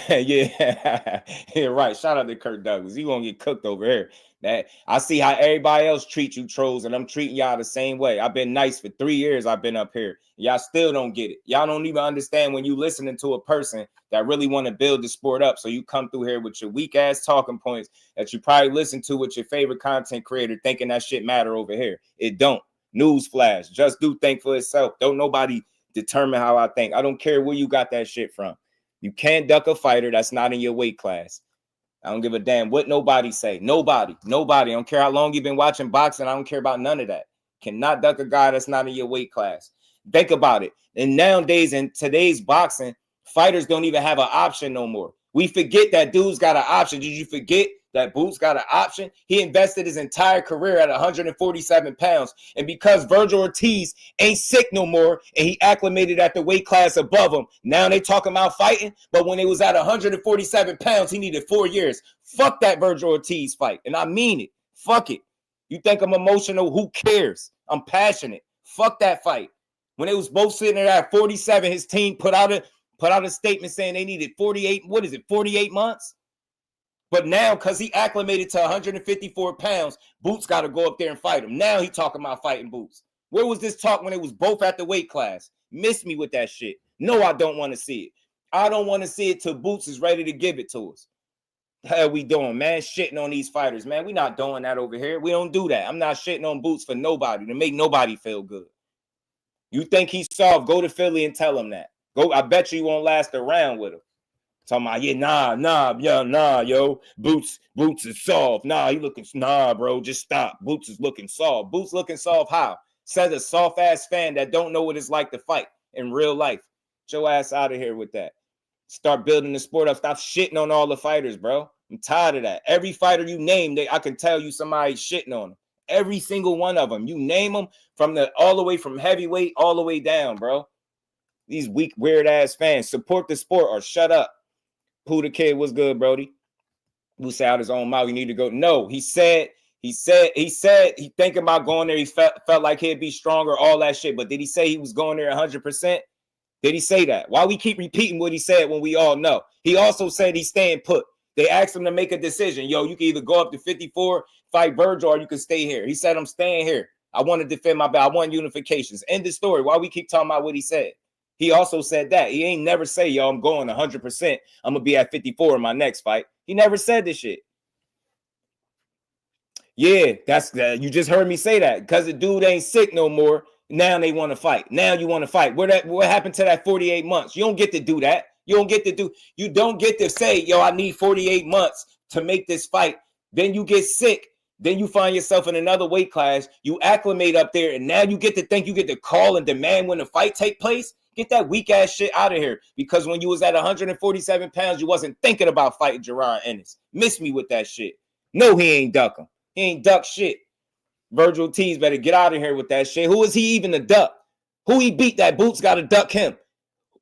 Yeah, right. Shout out to Kirk Douglas. You gonna get cooked over here. That I see how everybody else treats you trolls, and I'm treating y'all the same way. I've been nice for 3 years. I've been up here. Y'all still don't get it. Y'all don't even understand when you listening to a person that really want to build the sport up. So you come through here with your weak ass talking points that you probably listen to with your favorite content creator, thinking that shit matter over here. It don't. Newsflash. Just do think for itself. Don't nobody determine how I think. I don't care where you got that shit from. You can't duck a fighter that's not in your weight class. I don't give a damn what nobody say. Nobody. I don't care how long you've been watching boxing. I don't care about none of that. Cannot duck a guy that's not in your weight class. Think about it. And nowadays, in today's boxing, fighters don't even have an option no more. We forget that dude's got an option. Did you forget that Boots got an option? He invested his entire career at 147 pounds. And because Virgil Ortiz ain't sick no more and he acclimated at the weight class above him, now they talking about fighting. But when he was at 147 pounds, he needed 4 years. Fuck that Virgil Ortiz fight. And I mean it. Fuck it. You think I'm emotional? Who cares? I'm passionate. Fuck that fight. When they was both sitting there at 47, his team put out a statement saying they needed 48 months? But now, because he acclimated to 154 pounds, Boots got to go up there and fight him. Now he talking about fighting Boots. Where was this talk when it was both at the weight class? Miss me with that shit. No, I don't want to see it. I don't want to see it till Boots is ready to give it to us. The hell we doing, man? Shitting on these fighters, man. We not doing that over here. We don't do that. I'm not shitting on Boots for nobody, to make nobody feel good. You think he's soft, go to Philly and tell him that. Go. I bet you won't last around with him. Talking about, yo, Boots is soft. Nah, bro, just stop. Boots is looking soft. Boots looking soft how? Says a soft-ass fan that don't know what it's like to fight in real life. Get your ass out of here with that. Start building the sport up. Stop shitting on all the fighters, bro. I'm tired of that. Every fighter you name, I can tell you somebody's shitting on them. Every single one of them. You name them all the way from heavyweight all the way down, bro. These weak, weird ass fans. Support the sport or shut up. Pooh the Kid was good, Brody. Who said out his own mouth, you need to go. No, he said he thinking about going there. He felt like he'd be stronger, all that shit. But did he say he was going there 100%? Did he say that? Why we keep repeating what he said when we all know? He also said he's staying put. They asked him to make a decision. Yo, you can either go up to 54, fight Virgil, or you can stay here. He said, I'm staying here. I want to defend my belt. I want unifications. End the story. Why we keep talking about what he said? He also said that. He ain't never say, yo, I'm going 100%. I'm going to be at 54 in my next fight. He never said this shit. Yeah, that's you just heard me say that. Because the dude ain't sick no more. Now they want to fight. Now you want to fight. What happened to that 48 months? You don't get to do that. You don't get to say, yo, I need 48 months to make this fight. Then you get sick. Then you find yourself in another weight class. You acclimate up there, and now you get to think you get to call and demand when the fight take place. Get that weak ass shit out of here. Because when you was at 147 pounds, you wasn't thinking about fighting Gerard Ennis. Miss me with that shit. No, he ain't duck him. He ain't duck shit. Virgil Ortiz better get out of here with that shit. Who is he even to duck? Who he beat that Boots got to duck him?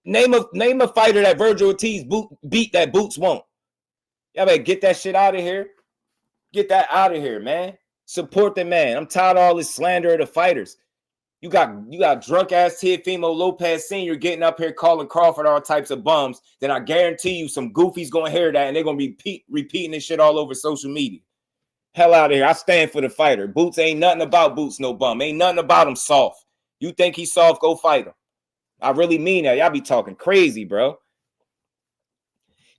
Name a fighter that Virgil Ortiz beat that Boots won't. Y'all better get that shit out of here. Get that out of here, man. Support the man. I'm tired of all this slander of the fighters. You got drunk ass Teofimo Lopez Sr. getting up here calling Crawford all types of bums. Then I guarantee you some goofies gonna hear that and they're gonna be repeating this shit all over social media. Hell out of here. I stand for the fighter. Boots ain't nothing about Boots, no bum. Ain't nothing about him soft. You think he's soft, go fight him. I really mean that. Y'all be talking crazy, bro.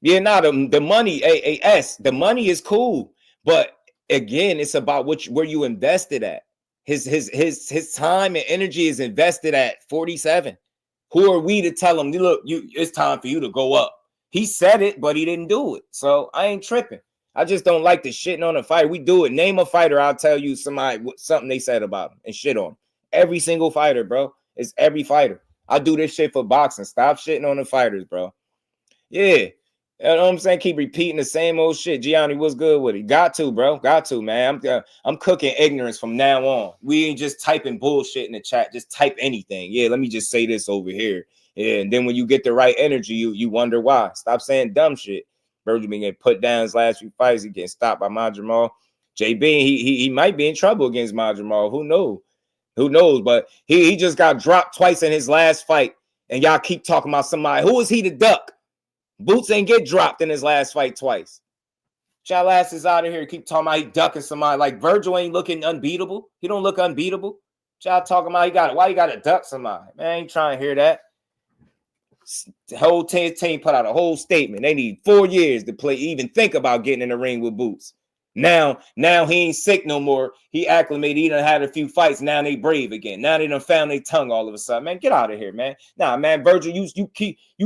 Yeah, the money, the money is cool. But again, it's about where you invested at. His time and energy is invested at 47. Who are we to tell him, look, it's time for you to go up? He said it, but he didn't do it. So I ain't tripping. I just don't like the shitting on a fighter. We do it. Name a fighter, I'll tell you something they said about him and shit on him. Every single fighter, bro. It's every fighter. I do this shit for boxing. Stop shitting on the fighters, bro. Yeah. You know what I'm saying? Keep repeating the same old shit. Gianni, what's good with it? Got to, bro. Got to, man. I'm cooking ignorance from now on. We ain't just typing bullshit in the chat. Just type anything. Yeah, let me just say this over here. Yeah, and then when you get the right energy, you wonder why. Stop saying dumb shit. Virgil been getting put down his last few fights. He getting stopped by Majamal. JB, he might be in trouble against Majamal. Who knows? Who knows? But he just got dropped twice in his last fight. And y'all keep talking about somebody. Who is he to duck? Boots ain't get dropped in his last fight twice. Y'all asses out of here. Keep talking about he ducking somebody. Like Virgil ain't looking unbeatable. He don't look unbeatable. Y'all talking about why you got to duck somebody? Man, I ain't trying to hear that. The whole team put out a whole statement. They need 4 years to play, even think about getting in the ring with Boots. Now he ain't sick no more. He acclimated. He done had a few fights. Now they brave again. Now they done found their tongue all of a sudden. Man, get out of here, man. Nah, man, Virgil, you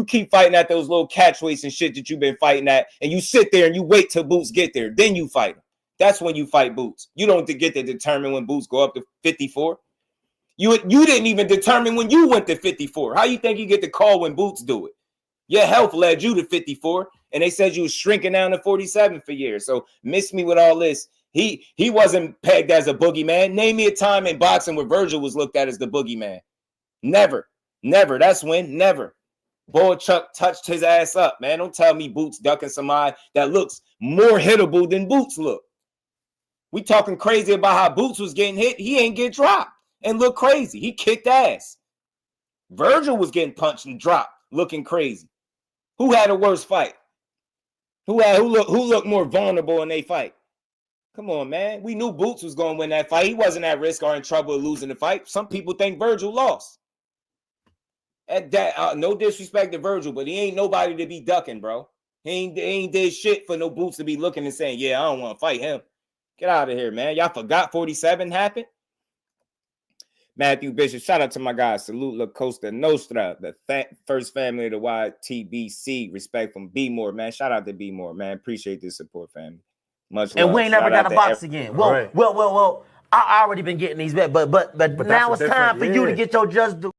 keep fighting at those little catchweights and shit that you've been fighting at, and you sit there and you wait till Boots get there. Then you fight him. That's when you fight Boots. You don't get to determine when Boots go up to 54. You didn't even determine when you went to 54. How you think you get the call when Boots do it? Your health led you to 54, and they said you was shrinking down to 47 for years. So miss me with all this. He wasn't pegged as a boogeyman. Name me a time in boxing where Virgil was looked at as the boogeyman. Never. That's when. Never. Boy Chuck touched his ass up, man. Don't tell me Boots ducking somebody that looks more hittable than Boots look. We talking crazy about how Boots was getting hit. He ain't get dropped and look crazy. He kicked ass. Virgil was getting punched and dropped, looking crazy. Who had a worse fight? Who looked more vulnerable in their fight? Come on, man. We knew Boots was going to win that fight. He wasn't at risk or in trouble of losing the fight. Some people think Virgil lost. At that, no disrespect to Virgil, but he ain't nobody to be ducking, bro. He ain't did shit for no Boots to be looking and saying, yeah, I don't want to fight him. Get out of here, man. Y'all forgot 47 happened? Matthew Bishop, shout out to my guy. Salute La Costa Nostra, the first family of the YTBC. Respect from B More, man. Shout out to B More, man. Appreciate this support, family. Much love. And we ain't never got a box again. Well. I already been getting these back, but now it's time for you to get your just due.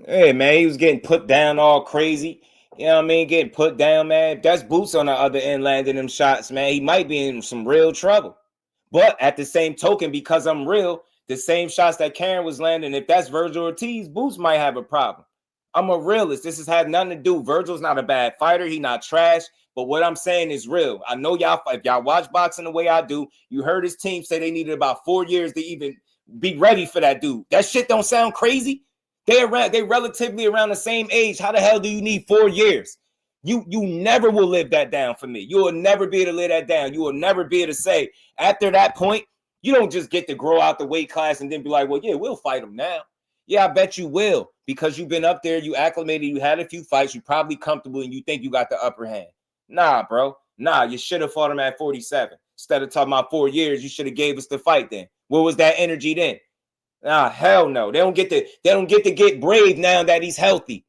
Hey, man, he was getting put down all crazy. You know what I mean? Getting put down, man. If that's Boots on the other end landing them shots, man, he might be in some real trouble. But at the same token, because I'm real, the same shots that Karen was landing, if that's Virgil Ortiz, Boots might have a problem. I'm a realist. This has had nothing to do. Virgil's not a bad fighter. He not trash. But what I'm saying is real. I know y'all, if y'all watch boxing the way I do, you heard his team say they needed about 4 years to even be ready for that dude. That shit don't sound crazy. They relatively around the same age. How the hell do you need 4 years? You never will live that down for me. You will never be able to live that down. You will never be able to say, after that point, you don't just get to grow out the weight class and then be like, well, yeah, we'll fight him now. Yeah, I bet you will, because you've been up there, you acclimated, you had a few fights, you're probably comfortable, and you think you got the upper hand. Nah, bro. Nah, you should have fought him at 47. Instead of talking about 4 years, you should have gave us the fight then. Where was that energy then? Ah, hell no. They don't get to get brave now that he's healthy.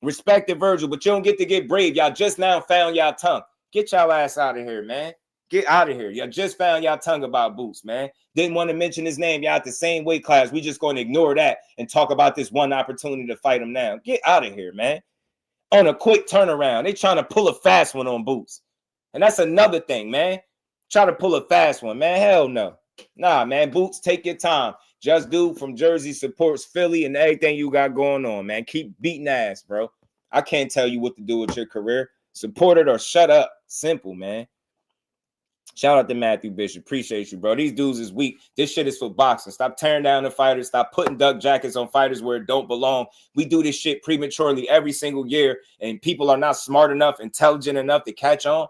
Respect to Virgil, but you don't get to get brave. Y'all just now found y'all tongue. Get y'all ass out of here, man. Get out of here. Y'all just found y'all tongue about Boots, man. Didn't want to mention his name. Y'all at the same weight class. We just going to ignore that and talk about this one opportunity to fight him now. Get out of here, man. On a quick turnaround. They trying to pull a fast one on Boots. And that's another thing, man. Try to pull a fast one, man. Hell no. Nah, man. Boots, take your time. Just Dude from Jersey supports Philly and everything you got going on, man. Keep beating ass, bro. I can't tell you what to do with your career. Support it or shut up. Simple, man. Shout out to Matthew Bishop. Appreciate you, bro. These dudes is weak. This shit is for boxing. Stop tearing down the fighters. Stop putting duck jackets on fighters where it don't belong. We do this shit prematurely every single year, and people are not smart enough, intelligent enough to catch on.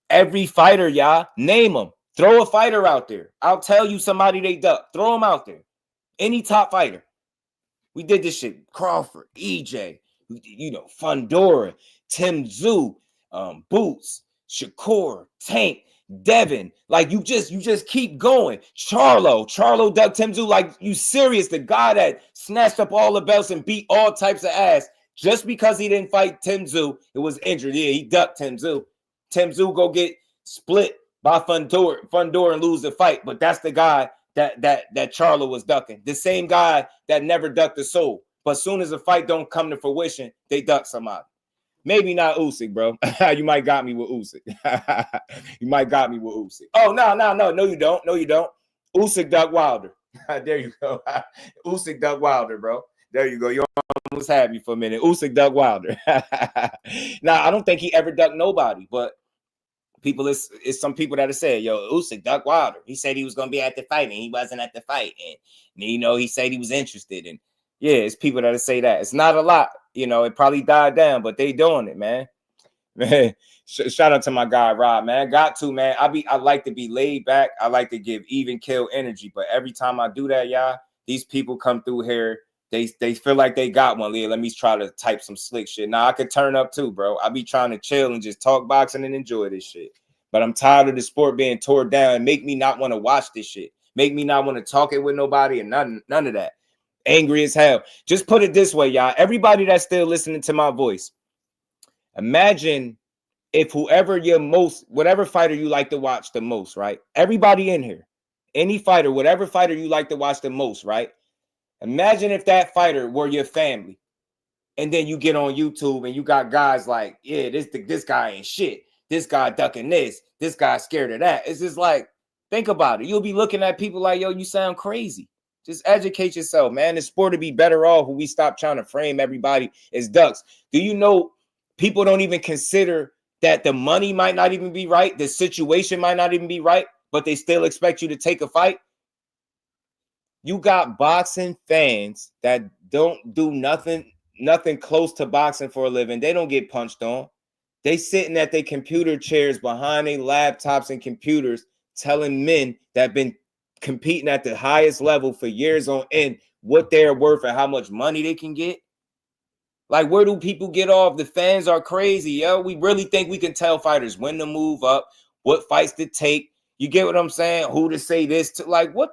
Every fighter, y'all, name them. Throw a fighter out there. I'll tell you somebody they duck. Throw them out there. Any top fighter. We did this shit. Crawford, EJ, Fundora, Tim Tszyu, Boots, Shakur, Tank, Devin. Like, you just keep going. Charlo ducked Tim Tszyu. Like, you serious? The guy that snatched up all the belts and beat all types of ass just because he didn't fight Tim Tszyu. It was injured. Yeah, he ducked Tim Tszyu. Tim Tszyu go get split by Fundora and lose the fight. But that's the guy that Charlo was ducking. The same guy that never ducked the soul. But as soon as the fight don't come to fruition, they duck somebody. Maybe not Usyk, bro. You might got me with Usyk. You might got me with Usyk. Oh, no, you don't. No, you don't. Usyk duck Wilder. There you go. Usyk duck Wilder, bro. There you go. You almost had me for a minute. Usyk duck Wilder. Now, I don't think he ever ducked nobody, but it's some people that have said, yo, Usyk duck Wilder. He said he was going to be at the fight, and he wasn't at the fight. And he said he was interested. And yeah, it's people that say that. It's not a lot. It probably died down, but they doing it, man. Man, shout out to my guy, Rob, man. Got to, man. I like to be laid back. I like to give even kill energy. But every time I do that, y'all, these people come through here. They feel like they got one. Leah, let me try to type some slick shit. Now I could turn up too, bro. I be trying to chill and just talk boxing and enjoy this shit. But I'm tired of the sport being torn down and make me not want to watch this shit. Make me not want to talk it with nobody and none of that. Angry as hell. Just put it this way, y'all. Everybody that's still listening to my voice, imagine if whatever fighter you like to watch the most, right? Everybody in here, any fighter, whatever fighter you like to watch the most, right? Imagine if that fighter were your family, and then you get on YouTube and you got guys like, yeah, this guy ain't shit. This guy ducking this. This guy scared of that. It's just like, think about it. You'll be looking at people like, yo, you sound crazy. Just educate yourself, man. The sport would be better off when we stop trying to frame everybody as ducks. Do you know people don't even consider that the money might not even be right? The situation might not even be right, but they still expect you to take a fight? You got boxing fans that don't do nothing close to boxing for a living. They don't get punched on. They sitting at their computer chairs behind their laptops and computers telling men that have been competing at the highest level for years on end what they're worth and how much money they can get. Like, where do people get off? The fans are crazy, yo. We really think we can tell fighters when to move up, what fights to take. You get what I'm saying? Who to say this to? Like, what?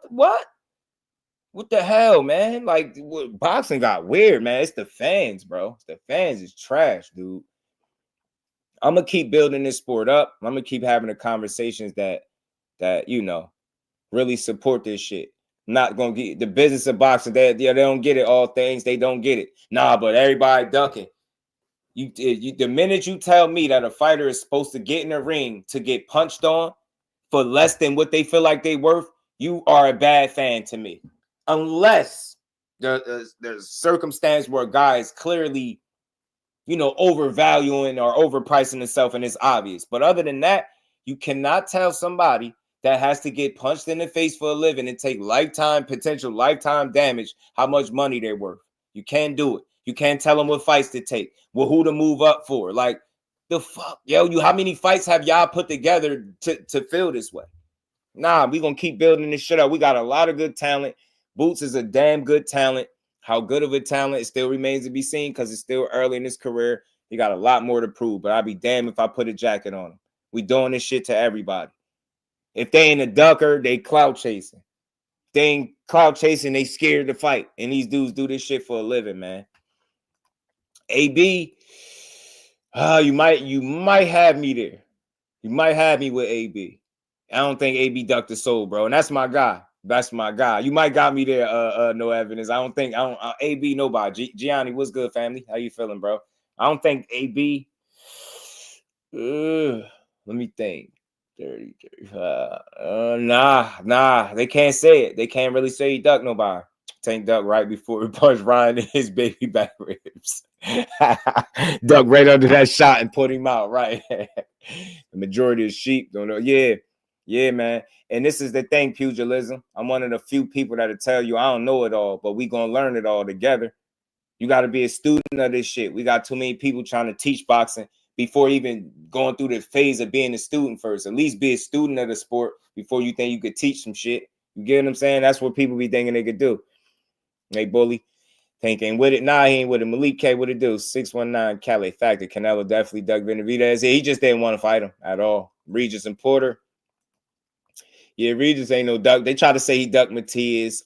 What the hell, man? Like, boxing got weird, man. It's the fans, bro. The fans is trash, dude. I'm going to keep building this sport up. I'm going to keep having the conversations that really support this shit. Not gonna get the business of boxing. They don't get it. All things they don't get it. Nah, but everybody ducking. You the minute you tell me that a fighter is supposed to get in the ring to get punched on for less than what they feel like they worth, you are a bad fan to me. Unless there's a circumstance where a guy is clearly, overvaluing or overpricing himself, and it's obvious. But other than that, you cannot tell somebody that has to get punched in the face for a living and take potential lifetime damage how much money they're worth. You can't do it. You can't tell them what fights to take, who to move up for. Like, the fuck, yo, how many fights have y'all put together to feel this way? Nah, we gonna keep building this shit up. We got a lot of good talent. Boots is a damn good talent. How good of a talent, it still remains to be seen because it's still early in his career. He got a lot more to prove, but I'd be damned if I put a jacket on him. We doing this shit to everybody. If they ain't a ducker, they clout chasing. If they ain't clout chasing, they scared to fight. And these dudes do this shit for a living, man. AB, you might have me there. You might have me with AB. I don't think AB ducked the soul, bro. And that's my guy. That's my guy. You might got me there, no evidence. I don't AB, nobody. Gianni, what's good, family? How you feeling, bro? I don't think AB. Let me think. 30, 35. Nah. They can't say it. They can't really say he ducked nobody. Tank duck right before he punched Ryan in his baby back ribs. Duck right under that shot and put him out, right? The majority of sheep don't know. Yeah, man. And this is the thing, pugilism. I'm one of the few people that'll tell you I don't know it all, but we gonna learn it all together. You got to be a student of this shit. We got too many people trying to teach boxing before even going through the phase of being a student first. At least be a student of the sport before you think you could teach some shit. You get what I'm saying? That's what people be thinking they could do. Hey, bully. Thinking with it. Nah, he ain't with it. Malik K, what it do? 619 Cali Factor. Canelo definitely dug Benavidez. He just didn't want to fight him at all. Regis and Porter. Yeah, Regis ain't no duck. They try to say he ducked Matias.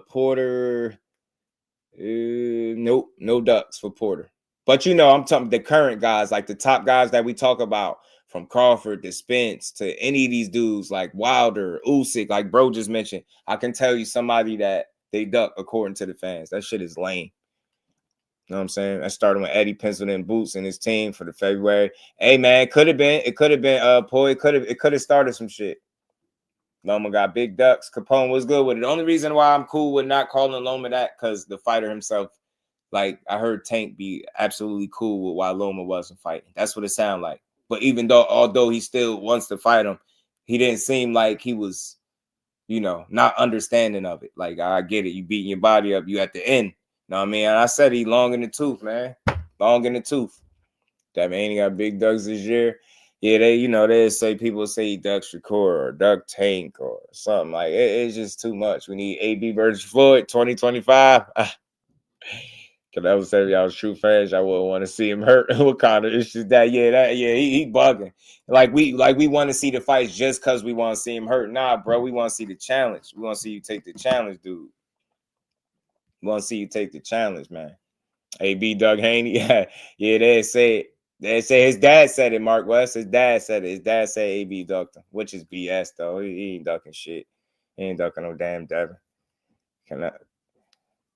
Porter. Nope, no ducks for Porter. But I'm talking the current guys, like the top guys that we talk about, from Crawford to Spence to any of these dudes like Wilder, Usyk, like bro just mentioned. I can tell you somebody that they duck according to the fans. That shit is lame. You know what I'm saying? That started with Eddie penciled in boots and his team for the February. Hey man, it could have been Poy. It could have started some shit. Loma got big ducks. Capone was good with it. The only reason why I'm cool with not calling Loma that, because the fighter himself, like I heard Tank be absolutely cool with why Loma wasn't fighting. That's what it sounded like. But although he still wants to fight him, he didn't seem like he was, not understanding of it. Like, I get it. You beating your body up. You at the end. You know what I mean? And I said he long in the tooth, man. Long in the tooth. That man, he got big ducks this year. Yeah, they say people say he ducked Shakur or duck Tank or something. Like, it's just too much. We need AB versus Floyd 2025. Cause I was saying y'all was true fans, I wouldn't want to see him hurt. What kind of issues that? He bugging. Like we want to see the fights just because we want to see him hurt. Nah, bro, we want to see the challenge. We want to see you take the challenge, dude. We want to see you take the challenge, man. AB Doug Haney. Yeah, they say it. They say his dad said it, Mark West. His dad said it. His dad said AB ducked him, which is BS, though. He ain't ducking shit. He ain't ducking no damn Devin.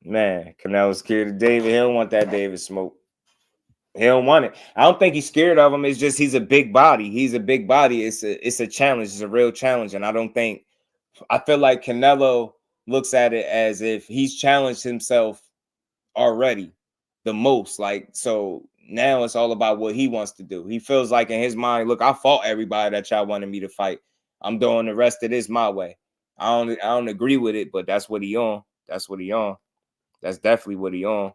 Canelo's scared of David. He don't want that David smoke. He don't want it. I don't think he's scared of him. It's just he's a big body. He's a big body. It's a challenge. It's a real challenge. And I feel like Canelo looks at it as if he's challenged himself already the most. Like, so now it's all about what he wants to do. He feels like in his mind, look, I fought everybody that y'all wanted me to fight. I'm doing the rest of this my way. I don't agree with it, but that's what he on. That's what he on. That's definitely what he on.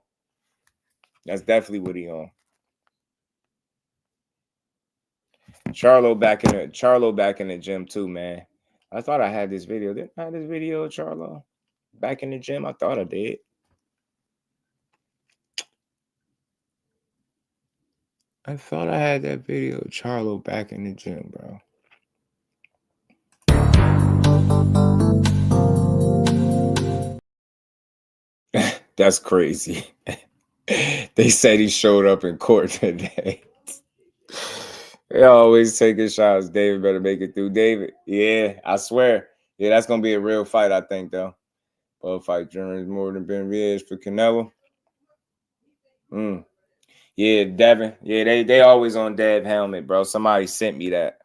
That's definitely what he on. Charlo back in the gym too, man. I thought I had this video. Didn't I have this video of Charlo back in the gym? I thought I did. I thought I had that video of Charlo back in the gym, bro. That's crazy. They said he showed up in court today. They always taking shots. David better make it through. David, yeah, I swear. Yeah, that's going to be a real fight, I think, though. Both fight journeys more than Benavidez for Canelo. Yeah, Devin. Yeah, they always on Dev helmet, bro. Somebody sent me that.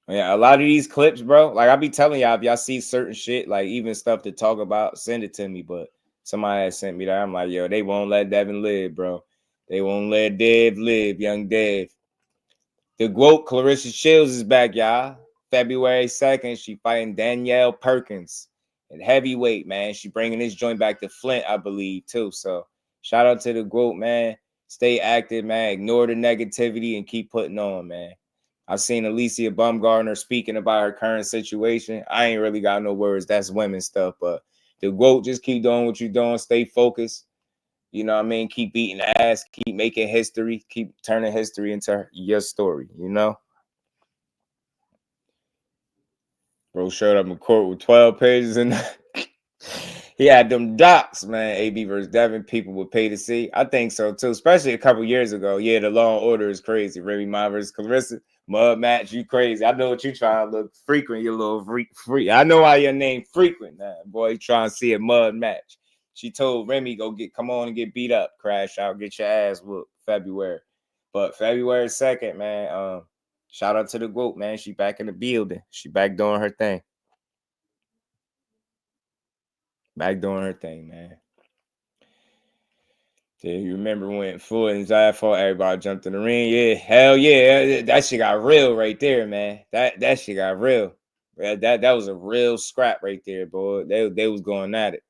Yeah, a lot of these clips, bro. Like I be telling y'all, if y'all see certain shit, like even stuff to talk about, send it to me. But somebody has sent me that. I'm like, yo, they won't let Devin live, bro. They won't let Dev live, young Dev. The GOAT, Claressa Shields, is back, y'all. February 2nd, she fighting Danielle Perkins at heavyweight, man. She bringing this joint back to Flint, I believe, too. So shout out to the GOAT, man. Stay active, man. Ignore the negativity and keep putting on, man. I've seen Alicia Baumgartner speaking about her current situation. I ain't really got no words. That's women's stuff. But the GOAT, just keep doing what you're doing. Stay focused. You know what I mean? Keep beating ass. Keep making history. Keep turning history into your story, you know? Bro showed up in court with 12 pages and he had them docs, man. AB versus Devin, people would pay to see. I think so, too. Especially a couple years ago. Yeah, the Law and Order is crazy. Remy Ma versus Claressa. Mud match, you crazy. I know what you trying to look frequent, you little freak. I know why your name frequent. Nah, boy, you trying to see a mud match. She told Remy, come on and get beat up. Crash out, get your ass whooped February. But February 2nd, man, shout out to the GOAT, man. She back in the building. She back doing her thing. Back doing her thing, man. Yeah, you remember when Floyd and Zaya fought, everybody jumped in the ring? Yeah, hell yeah. That shit got real right there, man. That shit got real. That was a real scrap right there, boy. They was going at it.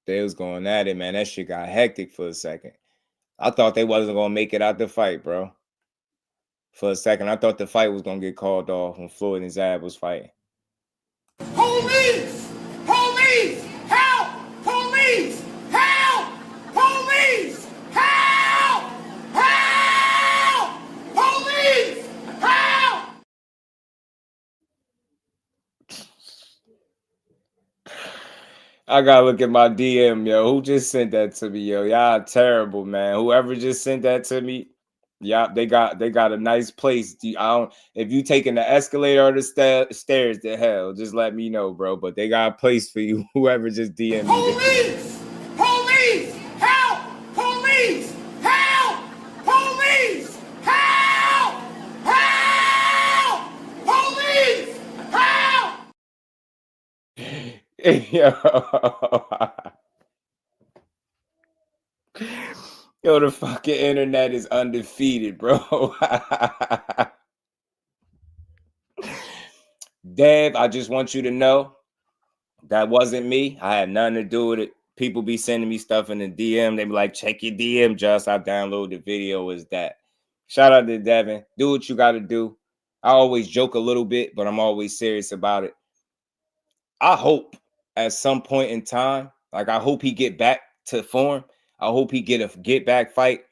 They was going at it, man. That shit got hectic for a second. I thought they wasn't going to make it out the fight, bro. For a second, I thought the fight was going to get called off when Floyd and Zab was fighting. Police! Police! Help! Police! Help! Police! Help! Help! Police! Help! I gotta look at my DM, yo. Who just sent that to me, yo? Y'all terrible, man. Whoever just sent that to me, yeah, they got a nice place. If you taking the escalator or the stairs to hell, just let me know, bro. But they got a place for you. Whoever just DM me. Police! Police! Help! Police! Help! Police! Help! Help! Police! Help! Yo, the fucking internet is undefeated, bro. Dev, I just want you to know that wasn't me. I had nothing to do with it. People be sending me stuff in the DM. They be like, check your DM, just I download the video as that. Shout out to Devin. Do what you got to do. I always joke a little bit, but I'm always serious about it. I hope at some point in time, like I hope he get back to form. I hope he get a get back fight.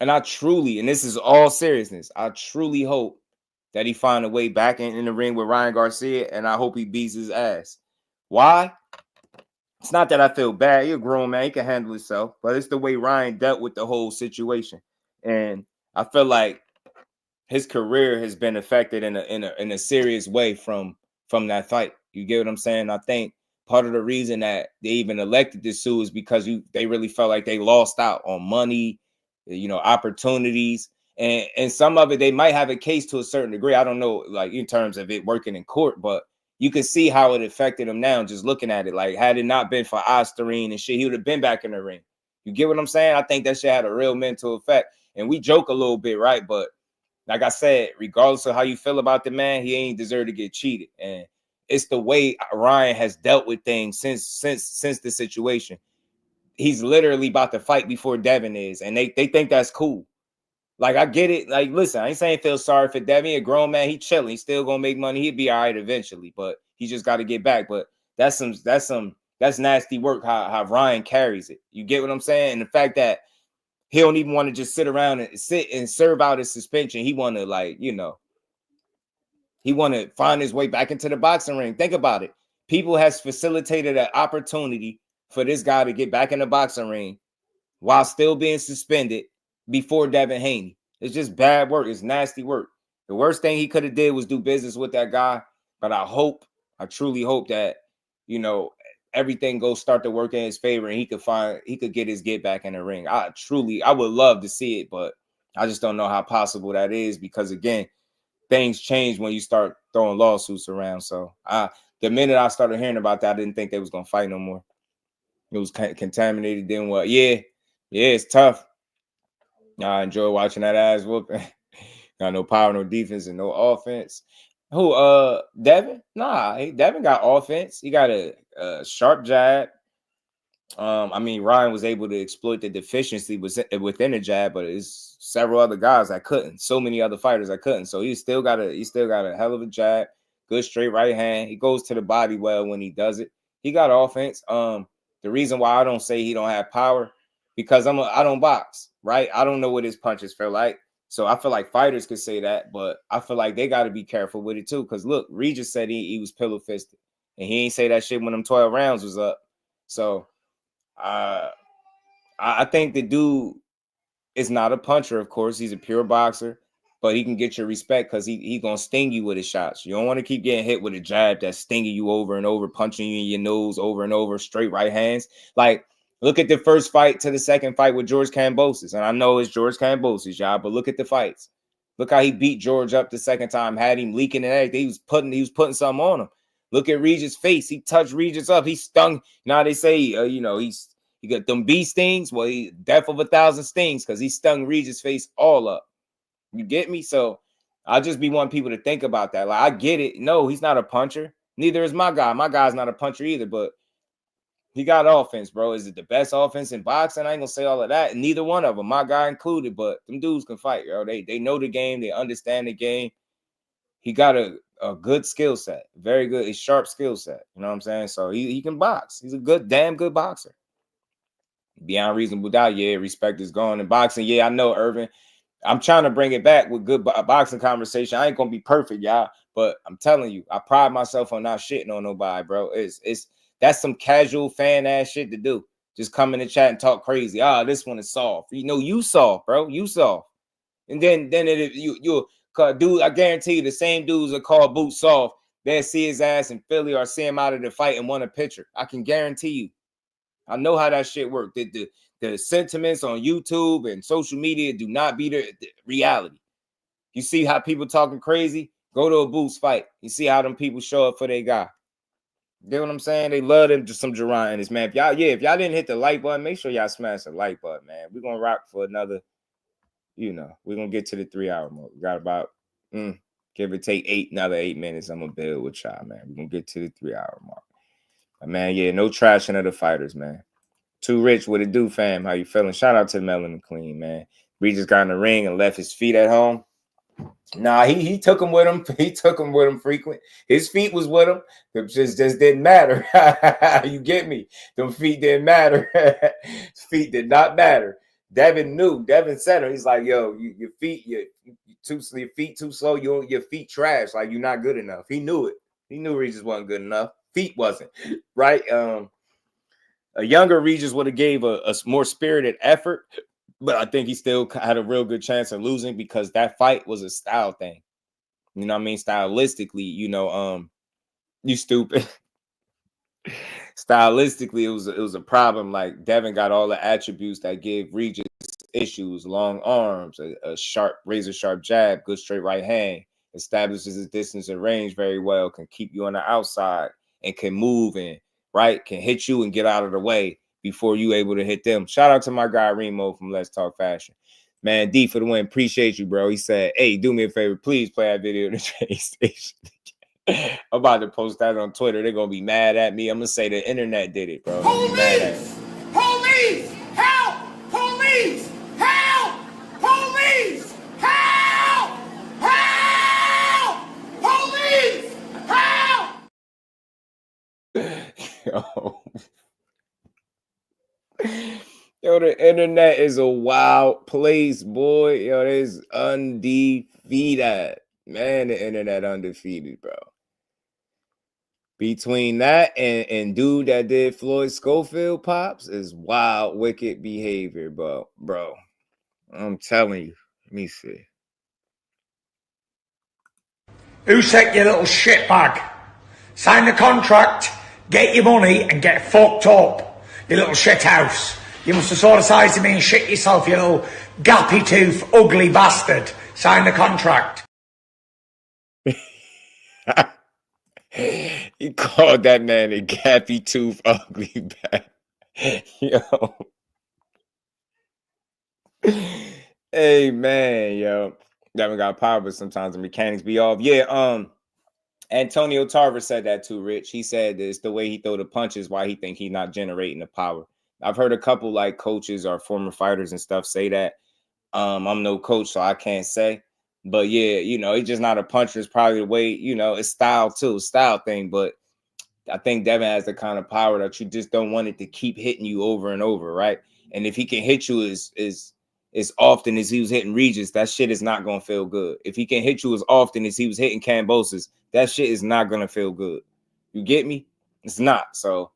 And I truly, and this is all seriousness, I truly hope that he find a way back in the ring with Ryan Garcia, and I hope he beats his ass. Why? It's not that I feel bad. You're a grown man. He can handle himself. But it's the way Ryan dealt with the whole situation. And I feel like his career has been affected in a serious way from that fight. You get what I'm saying? I think part of the reason that they even elected to sue is because they really felt like they lost out on money, opportunities. And some of it, they might have a case to a certain degree. I don't know, like in terms of it working in court, but you can see how it affected him now just looking at it. Like, had it not been for Osterine and shit, he would have been back in the ring. You get what I'm saying? I think that shit had a real mental effect. And we joke a little bit, right? But like I said, regardless of how you feel about the man, he ain't deserve to get cheated. And it's the way Ryan has dealt with things since the situation. He's literally about to fight before Devin is. And they think that's cool. Like, I get it. Like, listen, I ain't saying feel sorry for Devin. He a grown man. He chilling. He's still gonna make money. He'll be all right eventually, but he just got to get back. But that's nasty work how Ryan carries it. You get what I'm saying? And the fact that he don't even want to just sit around and sit and serve out his suspension. He want to he want to find his way back into the boxing ring. Think about it. People has facilitated an opportunity for this guy to get back in the boxing ring while still being suspended before Devin Haney. It's just bad work. It's nasty work. The worst thing he could have did was do business with that guy. But I hope I truly hope that, you know, everything goes start to work in his favor and he could get his get back in the ring. I would love to see it, but I just don't know how possible that is because, again, things change when you start throwing lawsuits around. So the minute I started hearing about that, I didn't think they was going to fight no more. It was contaminated. Then what? Yeah, it's tough. I enjoy watching that ass whooping. Got no power, no defense, and no offense. Who? Devin? Nah, Devin got offense. He got a sharp jab. I mean, Ryan was able to exploit the deficiency within the jab, but it's several other guys that couldn't. So many other fighters that couldn't. So he still got a hell of a jab. Good straight right hand. He goes to the body well when he does it. He got offense. The reason why I don't say he don't have power because I don't box, right? I don't know what his punches feel like. So I feel like fighters could say that, but I feel like they got to be careful with it too. Because look, Regis said he was pillow fisted, and he ain't say that shit when them 12 rounds was up. So I think the dude is not a puncher. Of course, he's a pure boxer, but he can get your respect because he gonna sting you with his shots. You don't want to keep getting hit with a jab that's stinging you over and over, punching you in your nose over and over, straight right hands. Like, look at the first fight to the second fight with George Kambosos. And I know it's George Kambosos, y'all, but look at the fights. Look how he beat George up the second time, had him leaking and everything. He was putting something on him. Look at Regis' face. He touched Regis up. He stung. Now they say, he got them bee stings. Well, he death of 1,000 stings because he stung Regis' face all up. You get me? So I just be wanting people to think about that. Like, I get it. No, he's not a puncher. Neither is my guy. My guy's not a puncher either, but he got offense, bro. Is it the best offense in boxing? I ain't gonna say all of that. Neither one of them, my guy included, but them dudes can fight, yo. They know the game. They understand the game. He got a good skill set. Very good. A sharp skill set. You know what I'm saying? So he can box. He's a damn good boxer. Beyond reasonable doubt, yeah, respect is gone in boxing. Yeah, I know, Irvin. I'm trying to bring it back with good boxing conversation. I ain't gonna be perfect, y'all, but I'm telling you, I pride myself on not shitting on nobody, bro. That's some casual fan ass shit to do. Just come in the chat and talk crazy. This one is soft. You know, you soft, bro. You soft. And then you'll dude. I guarantee you, the same dudes that call Boots soft, they'll see his ass in Philly or see him out of the fight and want a picture. I can guarantee you. I know how that shit works. The sentiments on YouTube and social media do not be the reality. You see how people talking crazy? Go to a Boots fight. You see how them people show up for their guy. You know what I'm saying? They love them, just some Gervonta in this, man. If y'all didn't hit the like button, make sure y'all smash the like button, man. We're gonna rock for another, we're gonna get to the 3-hour mark. We got about give or take another 8 minutes. I'm gonna build with y'all, man. We're gonna get to the 3-hour mark. But man, yeah, no trashing of the fighters, man. Too Rich, what it do, fam? How you feeling? Shout out to Melon and Clean, man. Regis got in the ring and left his feet at home. Nah, he took them with him. He took them with him frequent. His feet was with him. It just didn't matter. You get me? Them feet didn't matter. Feet did not matter. Devin knew. Devin said it. He's like, yo, your feet too slow. Your feet trash. Like, you're not good enough. He knew it. He knew Regis wasn't good enough. Feet wasn't right. A younger Regis would have gave a more spirited effort, but I think he still had a real good chance of losing because that fight was a style thing. You know what I mean? Stylistically, you stupid. Stylistically, it was a problem. Like, Devin got all the attributes that give Regis issues: long arms, a sharp, razor sharp jab, good straight right hand, establishes his distance and range very well, can keep you on the outside, and can move and can hit you and get out of the way before you able to hit them. Shout out to my guy Remo from Let's Talk Fashion. Man, D for the win. Appreciate you, bro. He said, hey, do me a favor. Please play that video in the train station. I'm about to post that on Twitter. They're going to be mad at me. I'm going to say the internet did it, bro. Police! Police! Help! Police! Help! Police! Help! Help! Police! Help! Yo, the internet is a wild place, boy. Yo, it's undefeated. Man, the internet undefeated, bro. Between that and dude that did Floyd Schofield pops is wild, wicked behavior, bro. I'm telling you. Let me see. Usyk, you little shitbag. Sign the contract, get your money, and get fucked up, you little shit house. You must have saw the size of me and shit yourself, you little gappy tooth, ugly bastard. Sign the contract. He called that man a gappy tooth, ugly bastard. Yo. Hey, man, yo. Devin got power, but sometimes the mechanics be off. Yeah, Antonio Tarver said that too, Rich. He said it's the way he throw the punches why he think he's not generating the power. I've heard a couple like coaches or former fighters and stuff say that. I'm no coach, so I can't say. But yeah, you know, he's just not a puncher. It's probably the way, you know, it's style too, style thing. But I think Devin has the kind of power that you just don't want it to keep hitting you over and over, right? And if he can hit you as often as he was hitting Regis, that shit is not gonna feel good. If he can hit you as often as he was hitting Kambosos, that shit is not gonna feel good. You get me? It's not. So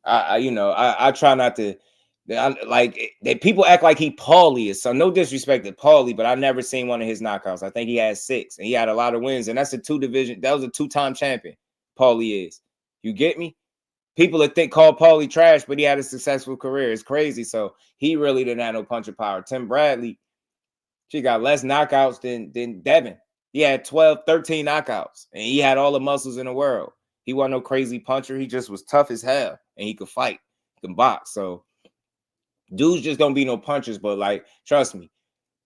I try not to people act like he Paulie is. So no disrespect to Paulie, but I never seen one of his knockouts. I think he had 6 and he had a lot of wins, and that's a 2-division. That was a 2-time champion. Paulie is. You get me? People that call Paulie trash, but he had a successful career. It's crazy. So he really didn't have no puncher power. Tim Bradley, she got less knockouts than Devin. He had 12, 13 knockouts, and he had all the muscles in the world. He wasn't no crazy puncher. He just was tough as hell, and he could fight, he can box. So dudes just don't be no punchers, but like, trust me,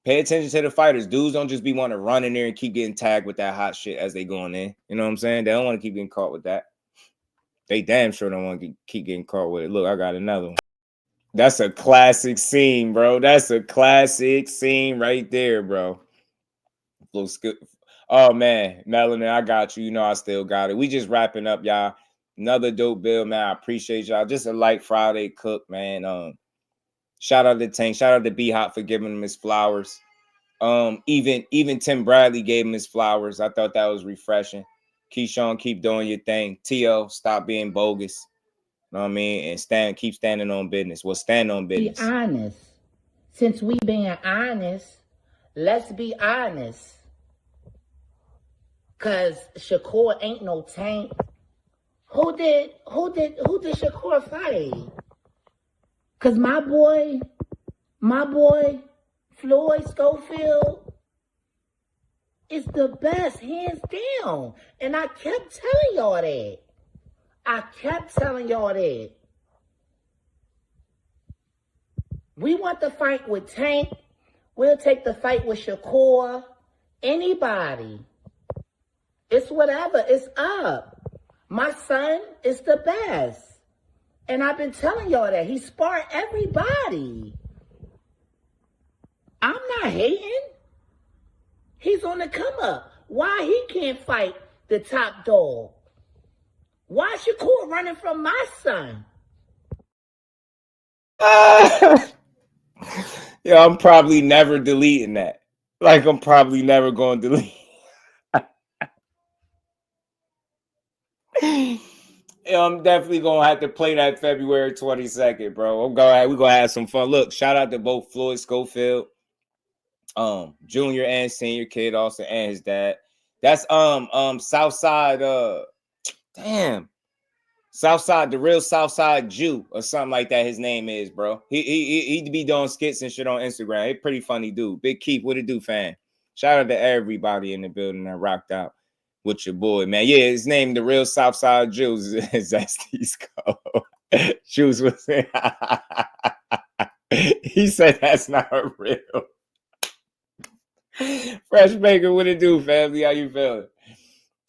pay attention to the fighters. Dudes don't just be want to run in there and keep getting tagged with that hot shit as they going in. You know what I'm saying? They don't want to keep getting caught with that. They damn sure don't want to keep getting caught with it. Look, I got another one. That's a classic scene, bro. That's a classic scene right there, bro. Looks good. Oh, man. Melanin, I got you. You know I still got it. We just wrapping up, y'all. Another dope build, man. I appreciate y'all. Just a light Friday cook, man. Shout out to Tank. Shout out to B-Hop for giving him his flowers. Even Tim Bradley gave him his flowers. I thought that was refreshing. Keyshawn, keep doing your thing. T.O., stop being bogus. You know what I mean? And keep standing on business. Well, stand on business. Be honest. Since we being honest, let's be honest. Cause Shakur ain't no Tank. Who did Shakur fight? Cause my boy, Floyd Schofield is the best, hands down. And I kept telling y'all that. We want the fight with Tank. We'll take the fight with Shakur. Anybody. It's whatever. It's up. My son is the best. And I've been telling y'all that. He sparred everybody. I'm not hating. He's on the come up. Why he can't fight the top dog? Why Shakur running from my son? Yeah, I'm probably never deleting that. Like, I'm probably never going to delete. Yeah, I'm definitely going to have to play that February 22nd, bro. We're going to have some fun. Look, shout out to both Floyd Schofield, junior and senior kid also, and his dad. That's Southside, Southside, the real Southside Jew or something like that. His name is, bro. He be doing skits and shit on Instagram. He pretty funny dude. Big Keith, what it do, fan? Shout out to everybody in the building that rocked out with your boy, man. Yeah, his name, the real Southside Jews, is Zesty's code. Jews was he said that's not real. Fresh Baker, what it do, family? How you feeling?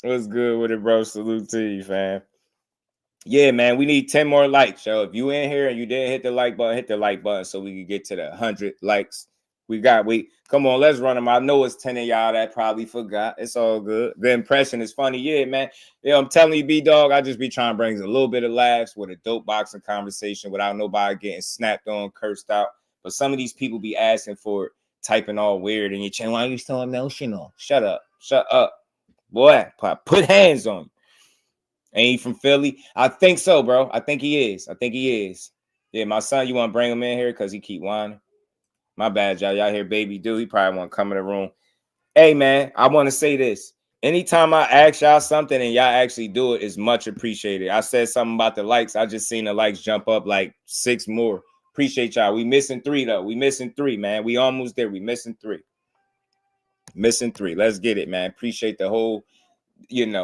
What's good with it, bro? Salute to you, fam. Yeah, man, we need 10 more likes, yo. If you in here and you didn't hit the like button, hit the like button so we can get to the 100 likes. Come on, let's run them. I know it's 10 of y'all that probably forgot. It's all good. The impression is funny. Yeah, man. Yeah, I'm telling you, B-Dog, I just be trying to bring a little bit of laughs with a dope boxing conversation without nobody getting snapped on, cursed out. But some of these people be asking for it, typing all weird in your channel. Why are you so emotional? Shut up. Shut up. Boy, put hands on you. Ain't he from Philly? I think so, bro. I think he is. Yeah, my son, you want to bring him in here because he keep whining? My bad, y'all. Y'all hear baby dude. He probably want to come in the room. Hey, man, I want to say this. Anytime I ask y'all something and y'all actually do it is much appreciated. I said something about the likes. I just seen the likes jump up like 6 more. Appreciate y'all. We missing 3 though. We missing 3, man. We almost there. We missing 3. Missing 3. Let's get it, man. Appreciate the whole,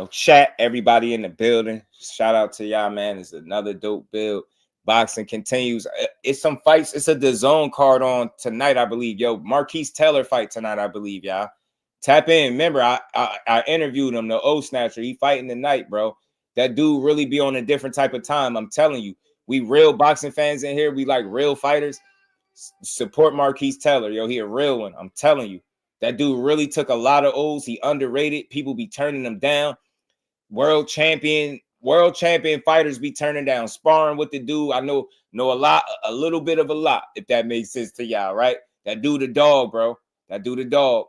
chat. Everybody in the building. Shout out to y'all, man. It's another dope build. Boxing continues. It's some fights. It's a DAZN card on tonight, I believe. Yo, Marquise Taylor fight tonight, I believe, y'all. Tap in. Remember, I interviewed him, the O Snatcher. He fighting tonight, bro. That dude really be on a different type of time. I'm telling you. We real boxing fans in here. We like real fighters. Support Marquise Taylor. Yo, he a real one. I'm telling you. That dude really took a lot of O's. He underrated. People be turning him down. World champion fighters be turning down. Sparring with the dude. I know a little bit of a lot, if that makes sense to y'all, right? That dude a dog, bro. That dude a dog.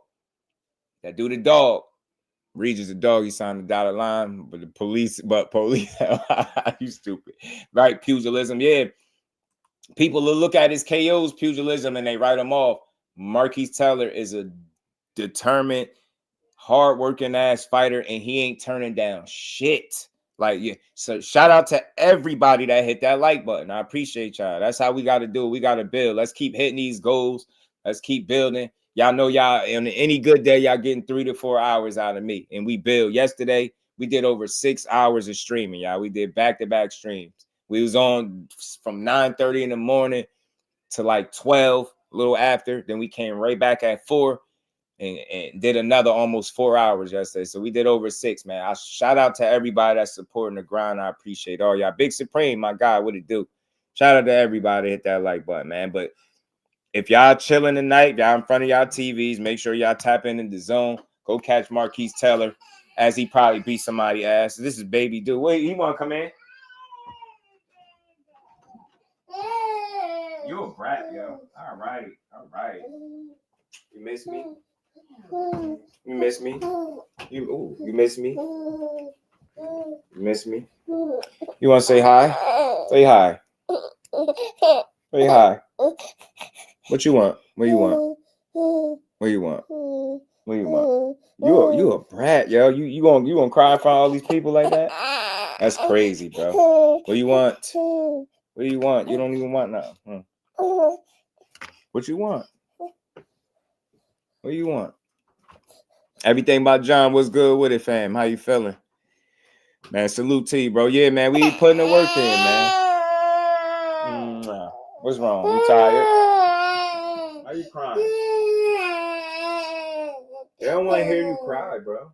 Regis a dog. He signed the dotted line, but police, you stupid. Right? Pugilism. Yeah. People will look at his KOs, pugilism, and they write him off. Marquise Taylor is a determined, hard-working ass fighter, and he ain't turning down shit. Like, yeah. So shout out to everybody that hit that like button. I appreciate y'all. That's how we got to do it. We got to build. Let's keep hitting these goals. Let's keep building. Y'all know y'all on any good day, y'all getting 3 to 4 hours out of me. And we build. Yesterday, we did over 6 hours of streaming, y'all. We did back-to-back streams. We was on from 9:30 in the morning to like 12, a little after. Then we came right back at 4 and did another almost 4 hours yesterday. So we did over 6, man. I shout out to everybody that's supporting the grind. I appreciate all y'all. Big Supreme, my God, what it do? Shout out to everybody. Hit that like button, man. But if y'all chilling tonight, y'all in front of y'all TVs, make sure y'all tap in the zone. Go catch Marquise Taylor as he probably beat somebody's ass. This is Baby Dude. Wait, he want to come in? You a brat, yo. All right. You miss me? You miss me? You miss me? You miss me? You want to say hi? Say hi. Say hi. What you want? What you want? What you want? What you want? You a brat, yo. You gonna cry in front of all these people like that? That's crazy, bro. What you want? What do you want? You don't even want nothing. What you want? What do you want? Everything about John was good with it, fam. How you feeling? Man, salute to you, bro. Yeah, man, we putting the work in, man. What's wrong? You tired? Why you crying? They don't want to hear you cry, bro.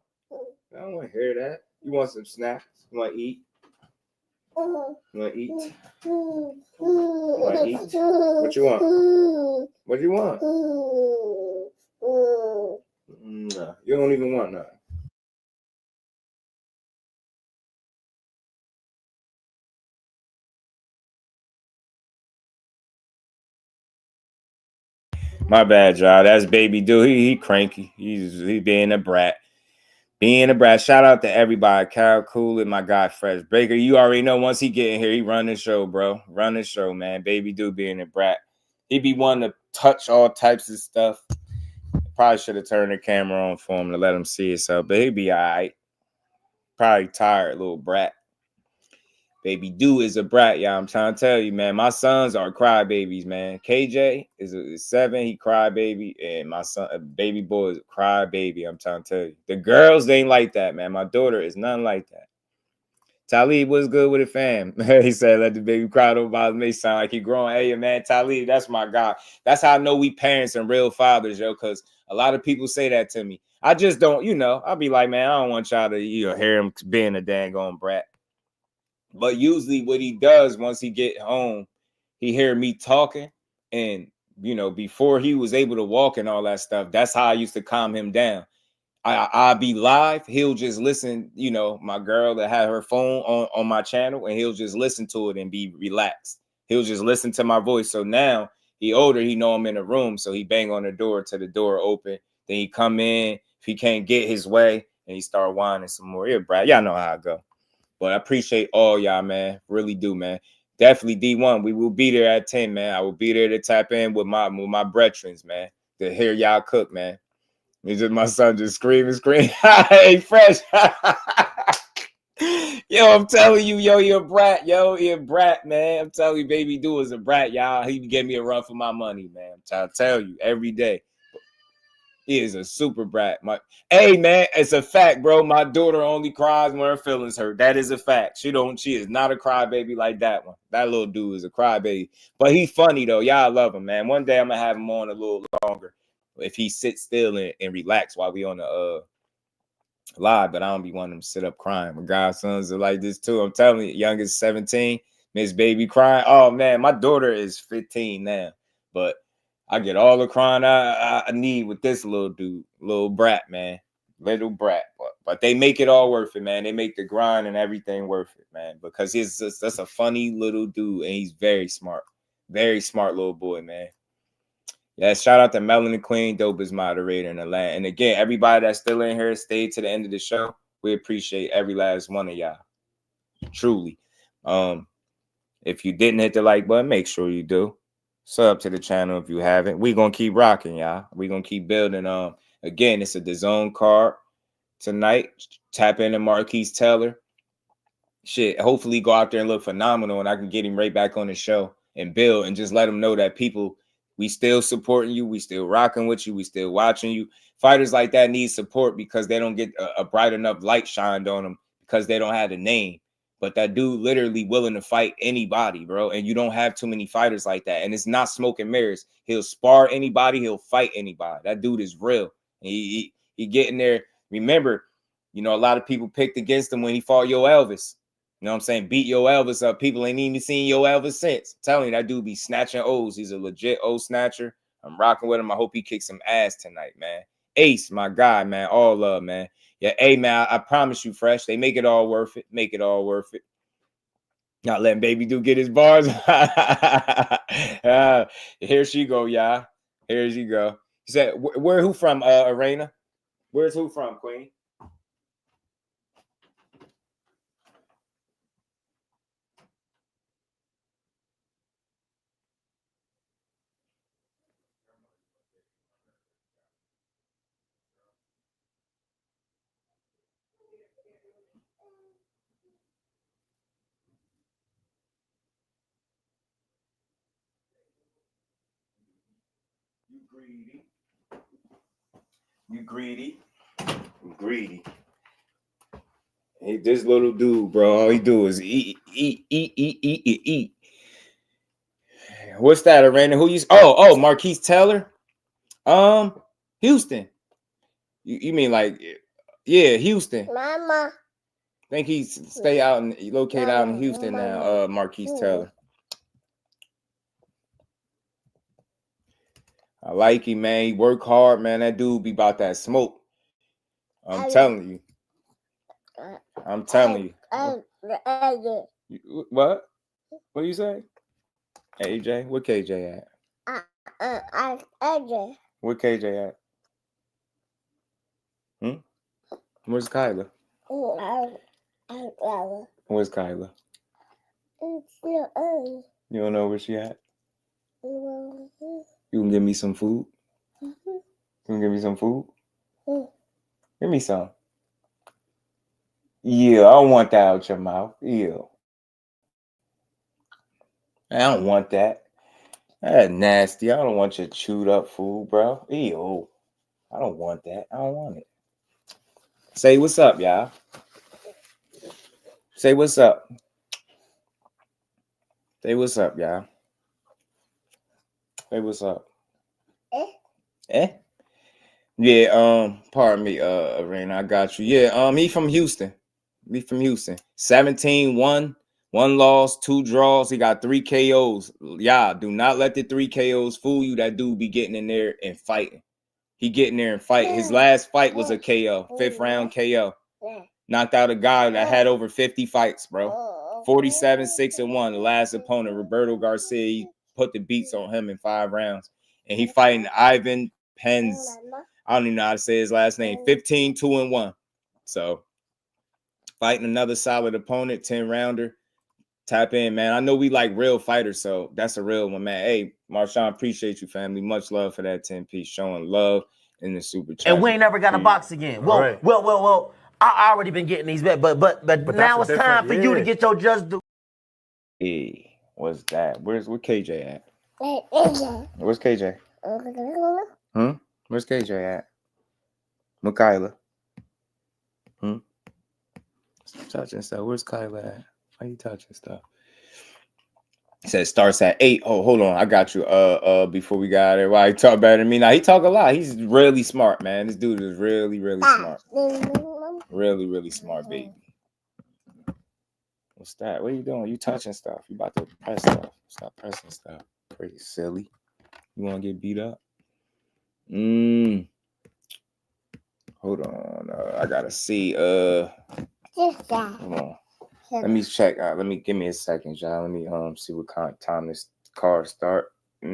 They don't want to hear that. You want some snacks? You want to eat? You want to eat? You want to eat? What you want? What do you want? No, you don't even want nothing. My bad, y'all. That's Baby Dude. He cranky. He being a brat. Shout out to everybody. Cal Cool and my guy Fresh Baker. You already know once he get in here, he run the show, bro. Run the show, man. Baby Dude being a brat. He be wanting to touch all types of stuff. Probably should have turned the camera on for him to let him see himself, but he'd be all right. Probably tired, little brat. Baby Dude is a brat, y'all. I'm trying to tell you, man. My sons are crybabies, man. KJ is 7, he crybaby, and my son, baby boy, is a crybaby. I'm trying to tell you. The girls, they ain't like that, man. My daughter is nothing like that. Talib, what's good with it, fam? He said, let the baby cry. Don't bother me. Sound like he growing. Hey, man, Talib, that's my guy. That's how I know we parents and real fathers, yo, because a lot of people say that to me. I just don't, I'll be like, man, I don't want y'all to hear him being a dang-on brat. But usually what he does once he get home, he hear me talking. And, before he was able to walk and all that stuff, that's how I used to calm him down. I'll be live. He'll just listen, my girl that had her phone on my channel, and he'll just listen to it and be relaxed. He'll just listen to my voice. So now he older, he know I'm in the room. So he bang on the door till the door open. Then he come in. If he can't get his way, and he start whining some more. Yeah, Brad, y'all know how I go. But I appreciate all y'all, man. Really do, man. Definitely D1. We will be there at 10, man. I will be there to tap in with my brethrens, man, to hear y'all cook, man. It's just my son just screaming. Hey, Fresh. Yo, I'm telling you, yo, you're a brat. Yo, you're a brat, man. I'm telling you, baby dude is a brat, y'all. He gave me a run for my money, man. I'm trying to tell you every day. He is a super brat. Hey, man, it's a fact, bro. My daughter only cries when her feelings hurt. That is a fact. She is not a crybaby like that one. That little dude is a crybaby. But he's funny, though. Y'all love him, man. One day I'm going to have him on a little longer if he sits still and relax while we on the live. But I don't be wanting him to sit up crying. My godsons are like this, too. I'm telling you, youngest 17, Miss Baby crying. Oh, man, my daughter is 15 now. But I get all the crying I need with this little dude, little brat, man, little brat. But they make it all worth it, man. They make the grind and everything worth it, man, because that's a funny little dude, and he's very smart little boy, man. Yeah, shout out to Melanie Queen, dopest moderator in the land. And again, everybody that's still in here, stayed to the end of the show. We appreciate every last one of y'all, truly. If you didn't hit the like button, make sure you do. Sub to the channel if you haven't. We're going to keep rocking, y'all. We're going to keep building. Again, it's a DAZN card tonight. Tap into Marquise Taylor. Shit, hopefully go out there and look phenomenal, and I can get him right back on the show and build and just let him know that people, we still supporting you. We still rocking with you. We still watching you. Fighters like that need support because they don't get a bright enough light shined on them because they don't have a name. But that dude literally willing to fight anybody, bro. And you don't have too many fighters like that. And it's not smoke and mirrors. He'll spar anybody. He'll fight anybody. That dude is real. He getting there. Remember, a lot of people picked against him when he fought Yo Elvis. You know what I'm saying? Beat Yo Elvis up. People ain't even seen Yo Elvis since. I'm telling you, that dude be snatching O's. He's a legit O snatcher. I'm rocking with him. I hope he kicks some ass tonight, man. Ace, my guy, man. All love, man. Yeah, hey, man, I promise you, Fresh, they make it all worth it. Make it all worth it. Not letting baby dude get his bars. Here she go, y'all. Here she go. He said, where who from, Arena? Where's who from, Queen? You greedy. Hey, this little dude, bro, all he do is eat. What's that, Arena? Who you? Oh, Marquise Taylor. Houston. You mean like, yeah, Houston. Mama. I think he stay out and locate out in Houston now. Marquise Taylor. I like him, man. He work hard, man. That dude be about that smoke. I'm telling you. What? What do you say? AJ? Where KJ at? AJ. Where KJ at? Where's Kyla? Where's Kyla? You don't know where she at? You can give me some food? You can give me some food? Give me some. Yeah, I don't want that out your mouth. Ew. I don't want that. That's nasty. I don't want your chewed up food, bro. Ew. I don't want that. I don't want it. Say what's up, y'all. Say what's up. Say what's up, y'all. Say what's up. Yeah, pardon me, Arena. I got you. Yeah, he from Houston. 17-1, 1 loss, 2 draws. He got 3 KOs. Y'all, do not let the 3 KOs fool you. That dude be getting in there and fighting. He getting there and fight. His last fight was a KO, 5th round KO. Knocked out a guy that had over 50 fights, bro. 47-6-1. The last opponent, Roberto Garcia, he put the beats on him in 5 rounds. And he fighting Ivan Pens. I don't even know how to say his last name. 15-2-1. So fighting another solid opponent, 10-rounder. Tap in, man. I know we like real fighters, so that's a real one, man. Hey, Marshawn, appreciate you, family. Much love for that 10-piece. Showing love. in the super chat. And we ain't never got to box again. Well, I already been getting these back, but now it's time for you to get your just do. Hey, what's that? Where's KJ at? Where's KJ? Where's KJ at? Michaela. Stop touching stuff. Where's Kyla at? Why you touching stuff? He said starts at 8. Oh, hold on. I got you. Before we got there, why he talk better than me? Now he talk a lot. He's really smart, man. This dude is really, really smart. Really, really smart, baby. What's that? What are you doing? You touching stuff. You about to press stuff. Stop pressing stuff. Pretty silly. You want to get beat up? Hold on. I gotta see. Hold on. Let me check out. Give me a second, y'all. Let me see what kind of time this car start. What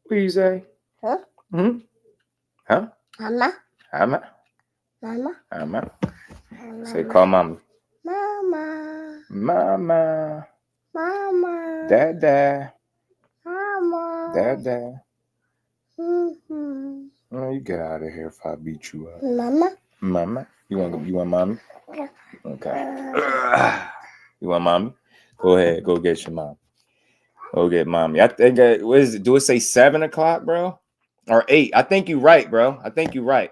do you say? Huh? Huh? Mama. Say call mommy. Mama. Dada. Dada. Oh, you get out of here if I beat you up. Mama. You want mommy? Yeah. Okay. You want mommy? Go ahead. Go get your mom. Go get mommy. I think what is it? Do it say 7 o'clock, bro? Or 8? I think you're right, bro. I think you're right.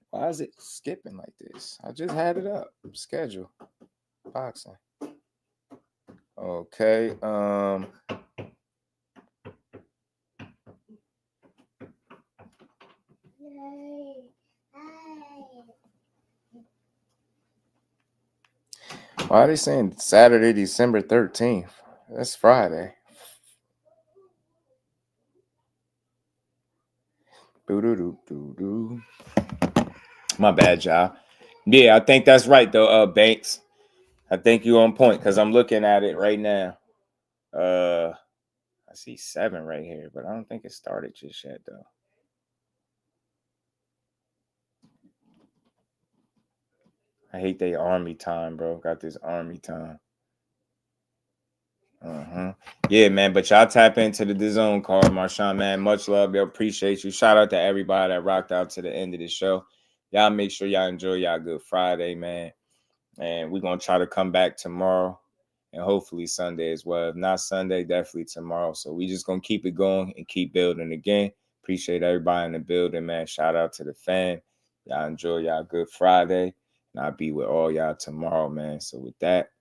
Why is it skipping like this? I just had it up. Schedule. Boxing. Okay. Why are they saying Saturday, December 13th? That's Friday. My bad, y'all. Yeah, I think that's right, though, Banks. I think you're on point because I'm looking at it right now. I see 7 right here, but I don't think it started just yet, though. I hate they army time, bro. Got this army time. Yeah, man. But y'all tap into the DAZN card, Marshawn, man. Much love. Yo, appreciate you. Shout out to everybody that rocked out to the end of the show. Y'all make sure y'all enjoy y'all Good Friday, man. And we're going to try to come back tomorrow and hopefully Sunday as well. If not Sunday, definitely tomorrow. So we just going to keep it going and keep building again. Appreciate everybody in the building, man. Shout out to the fam. Y'all enjoy y'all Good Friday. And I'll be with all y'all tomorrow, man. So with that,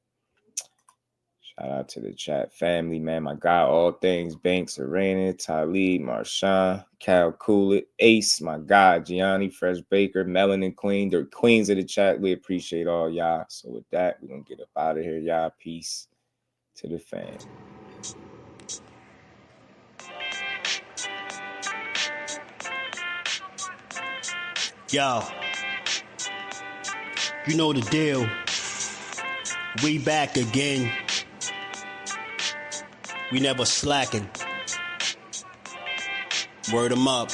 shout out to the chat family, man. My guy, All Things, Banks, Arena, Talib, Marshawn, Cal Coolit, Ace, my guy, Gianni, Fresh Baker, Melanin Queen. They're queens of the chat. We appreciate all y'all. So with that, we're going to get up out of here, y'all. Peace to the fam. Yo, you know the deal. We back again. We never slacking. Word 'em up.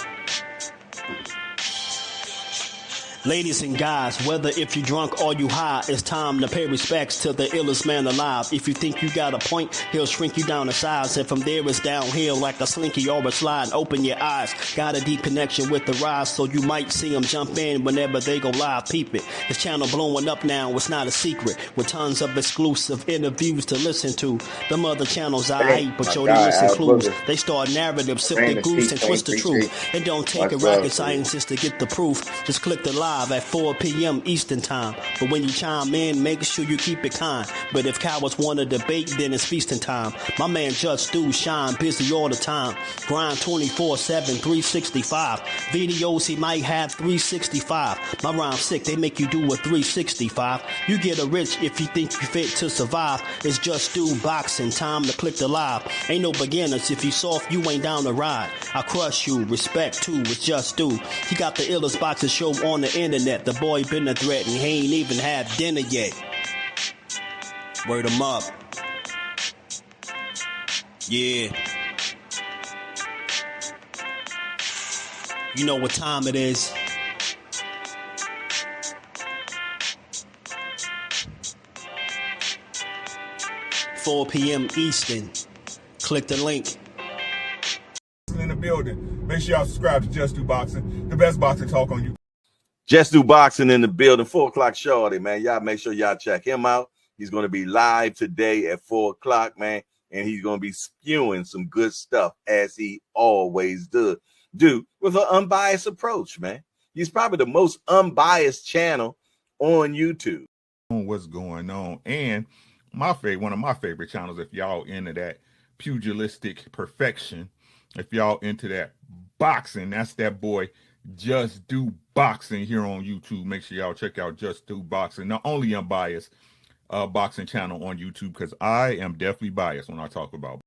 Ladies and guys, whether if you drunk or you high, it's time to pay respects to the illest man alive. If you think you got a point, he'll shrink you down to size. And from there it's downhill like a slinky or a slide. Open your eyes, got a deep connection with the rise, so you might see them jump in whenever they go live. Peep it, this channel blowing up now, it's not a secret. With tons of exclusive interviews to listen to. Them other channels I hate, but yo, they listen clues. They start narratives, sip the goose and twist the truth. It don't take a rocket scientist to get the proof. Just click the live at 4 p.m. Eastern time. But when you chime in, make sure you keep it kind. But if cowards want to debate, then it's feasting time. My man Jusdu shine busy all the time. Grind 24/7, 365. Videos he might have 365. My rhyme sick, they make you do a 365. You get a rich if you think you fit to survive. It's Jusdueboxing, time to click the live. Ain't no beginners, if you soft, you ain't down to ride. I crush you, respect too, it's Jusdu. He got the illest boxing show on the internet. The boy been a threat and he ain't even had dinner yet. Word 'em up. Yeah. You know what time it is. 4 p.m. Eastern. Click the link. In the building. Make sure y'all subscribe to Just Do Boxing, the best boxing talk on YouTube. Just Do Boxing in the building, 4 o'clock shorty, man. Y'all make sure y'all check him out. He's going to be live today at 4 o'clock, man. And he's going to be spewing some good stuff as he always do with an unbiased approach, man. He's probably the most unbiased channel on YouTube. What's going on? And one of my favorite channels, if y'all into that pugilistic perfection, if y'all into that boxing, that's that boy Just Do Boxing here on YouTube. Make sure y'all check out Just Do Boxing, the only unbiased boxing channel on YouTube, because I am definitely biased when I talk about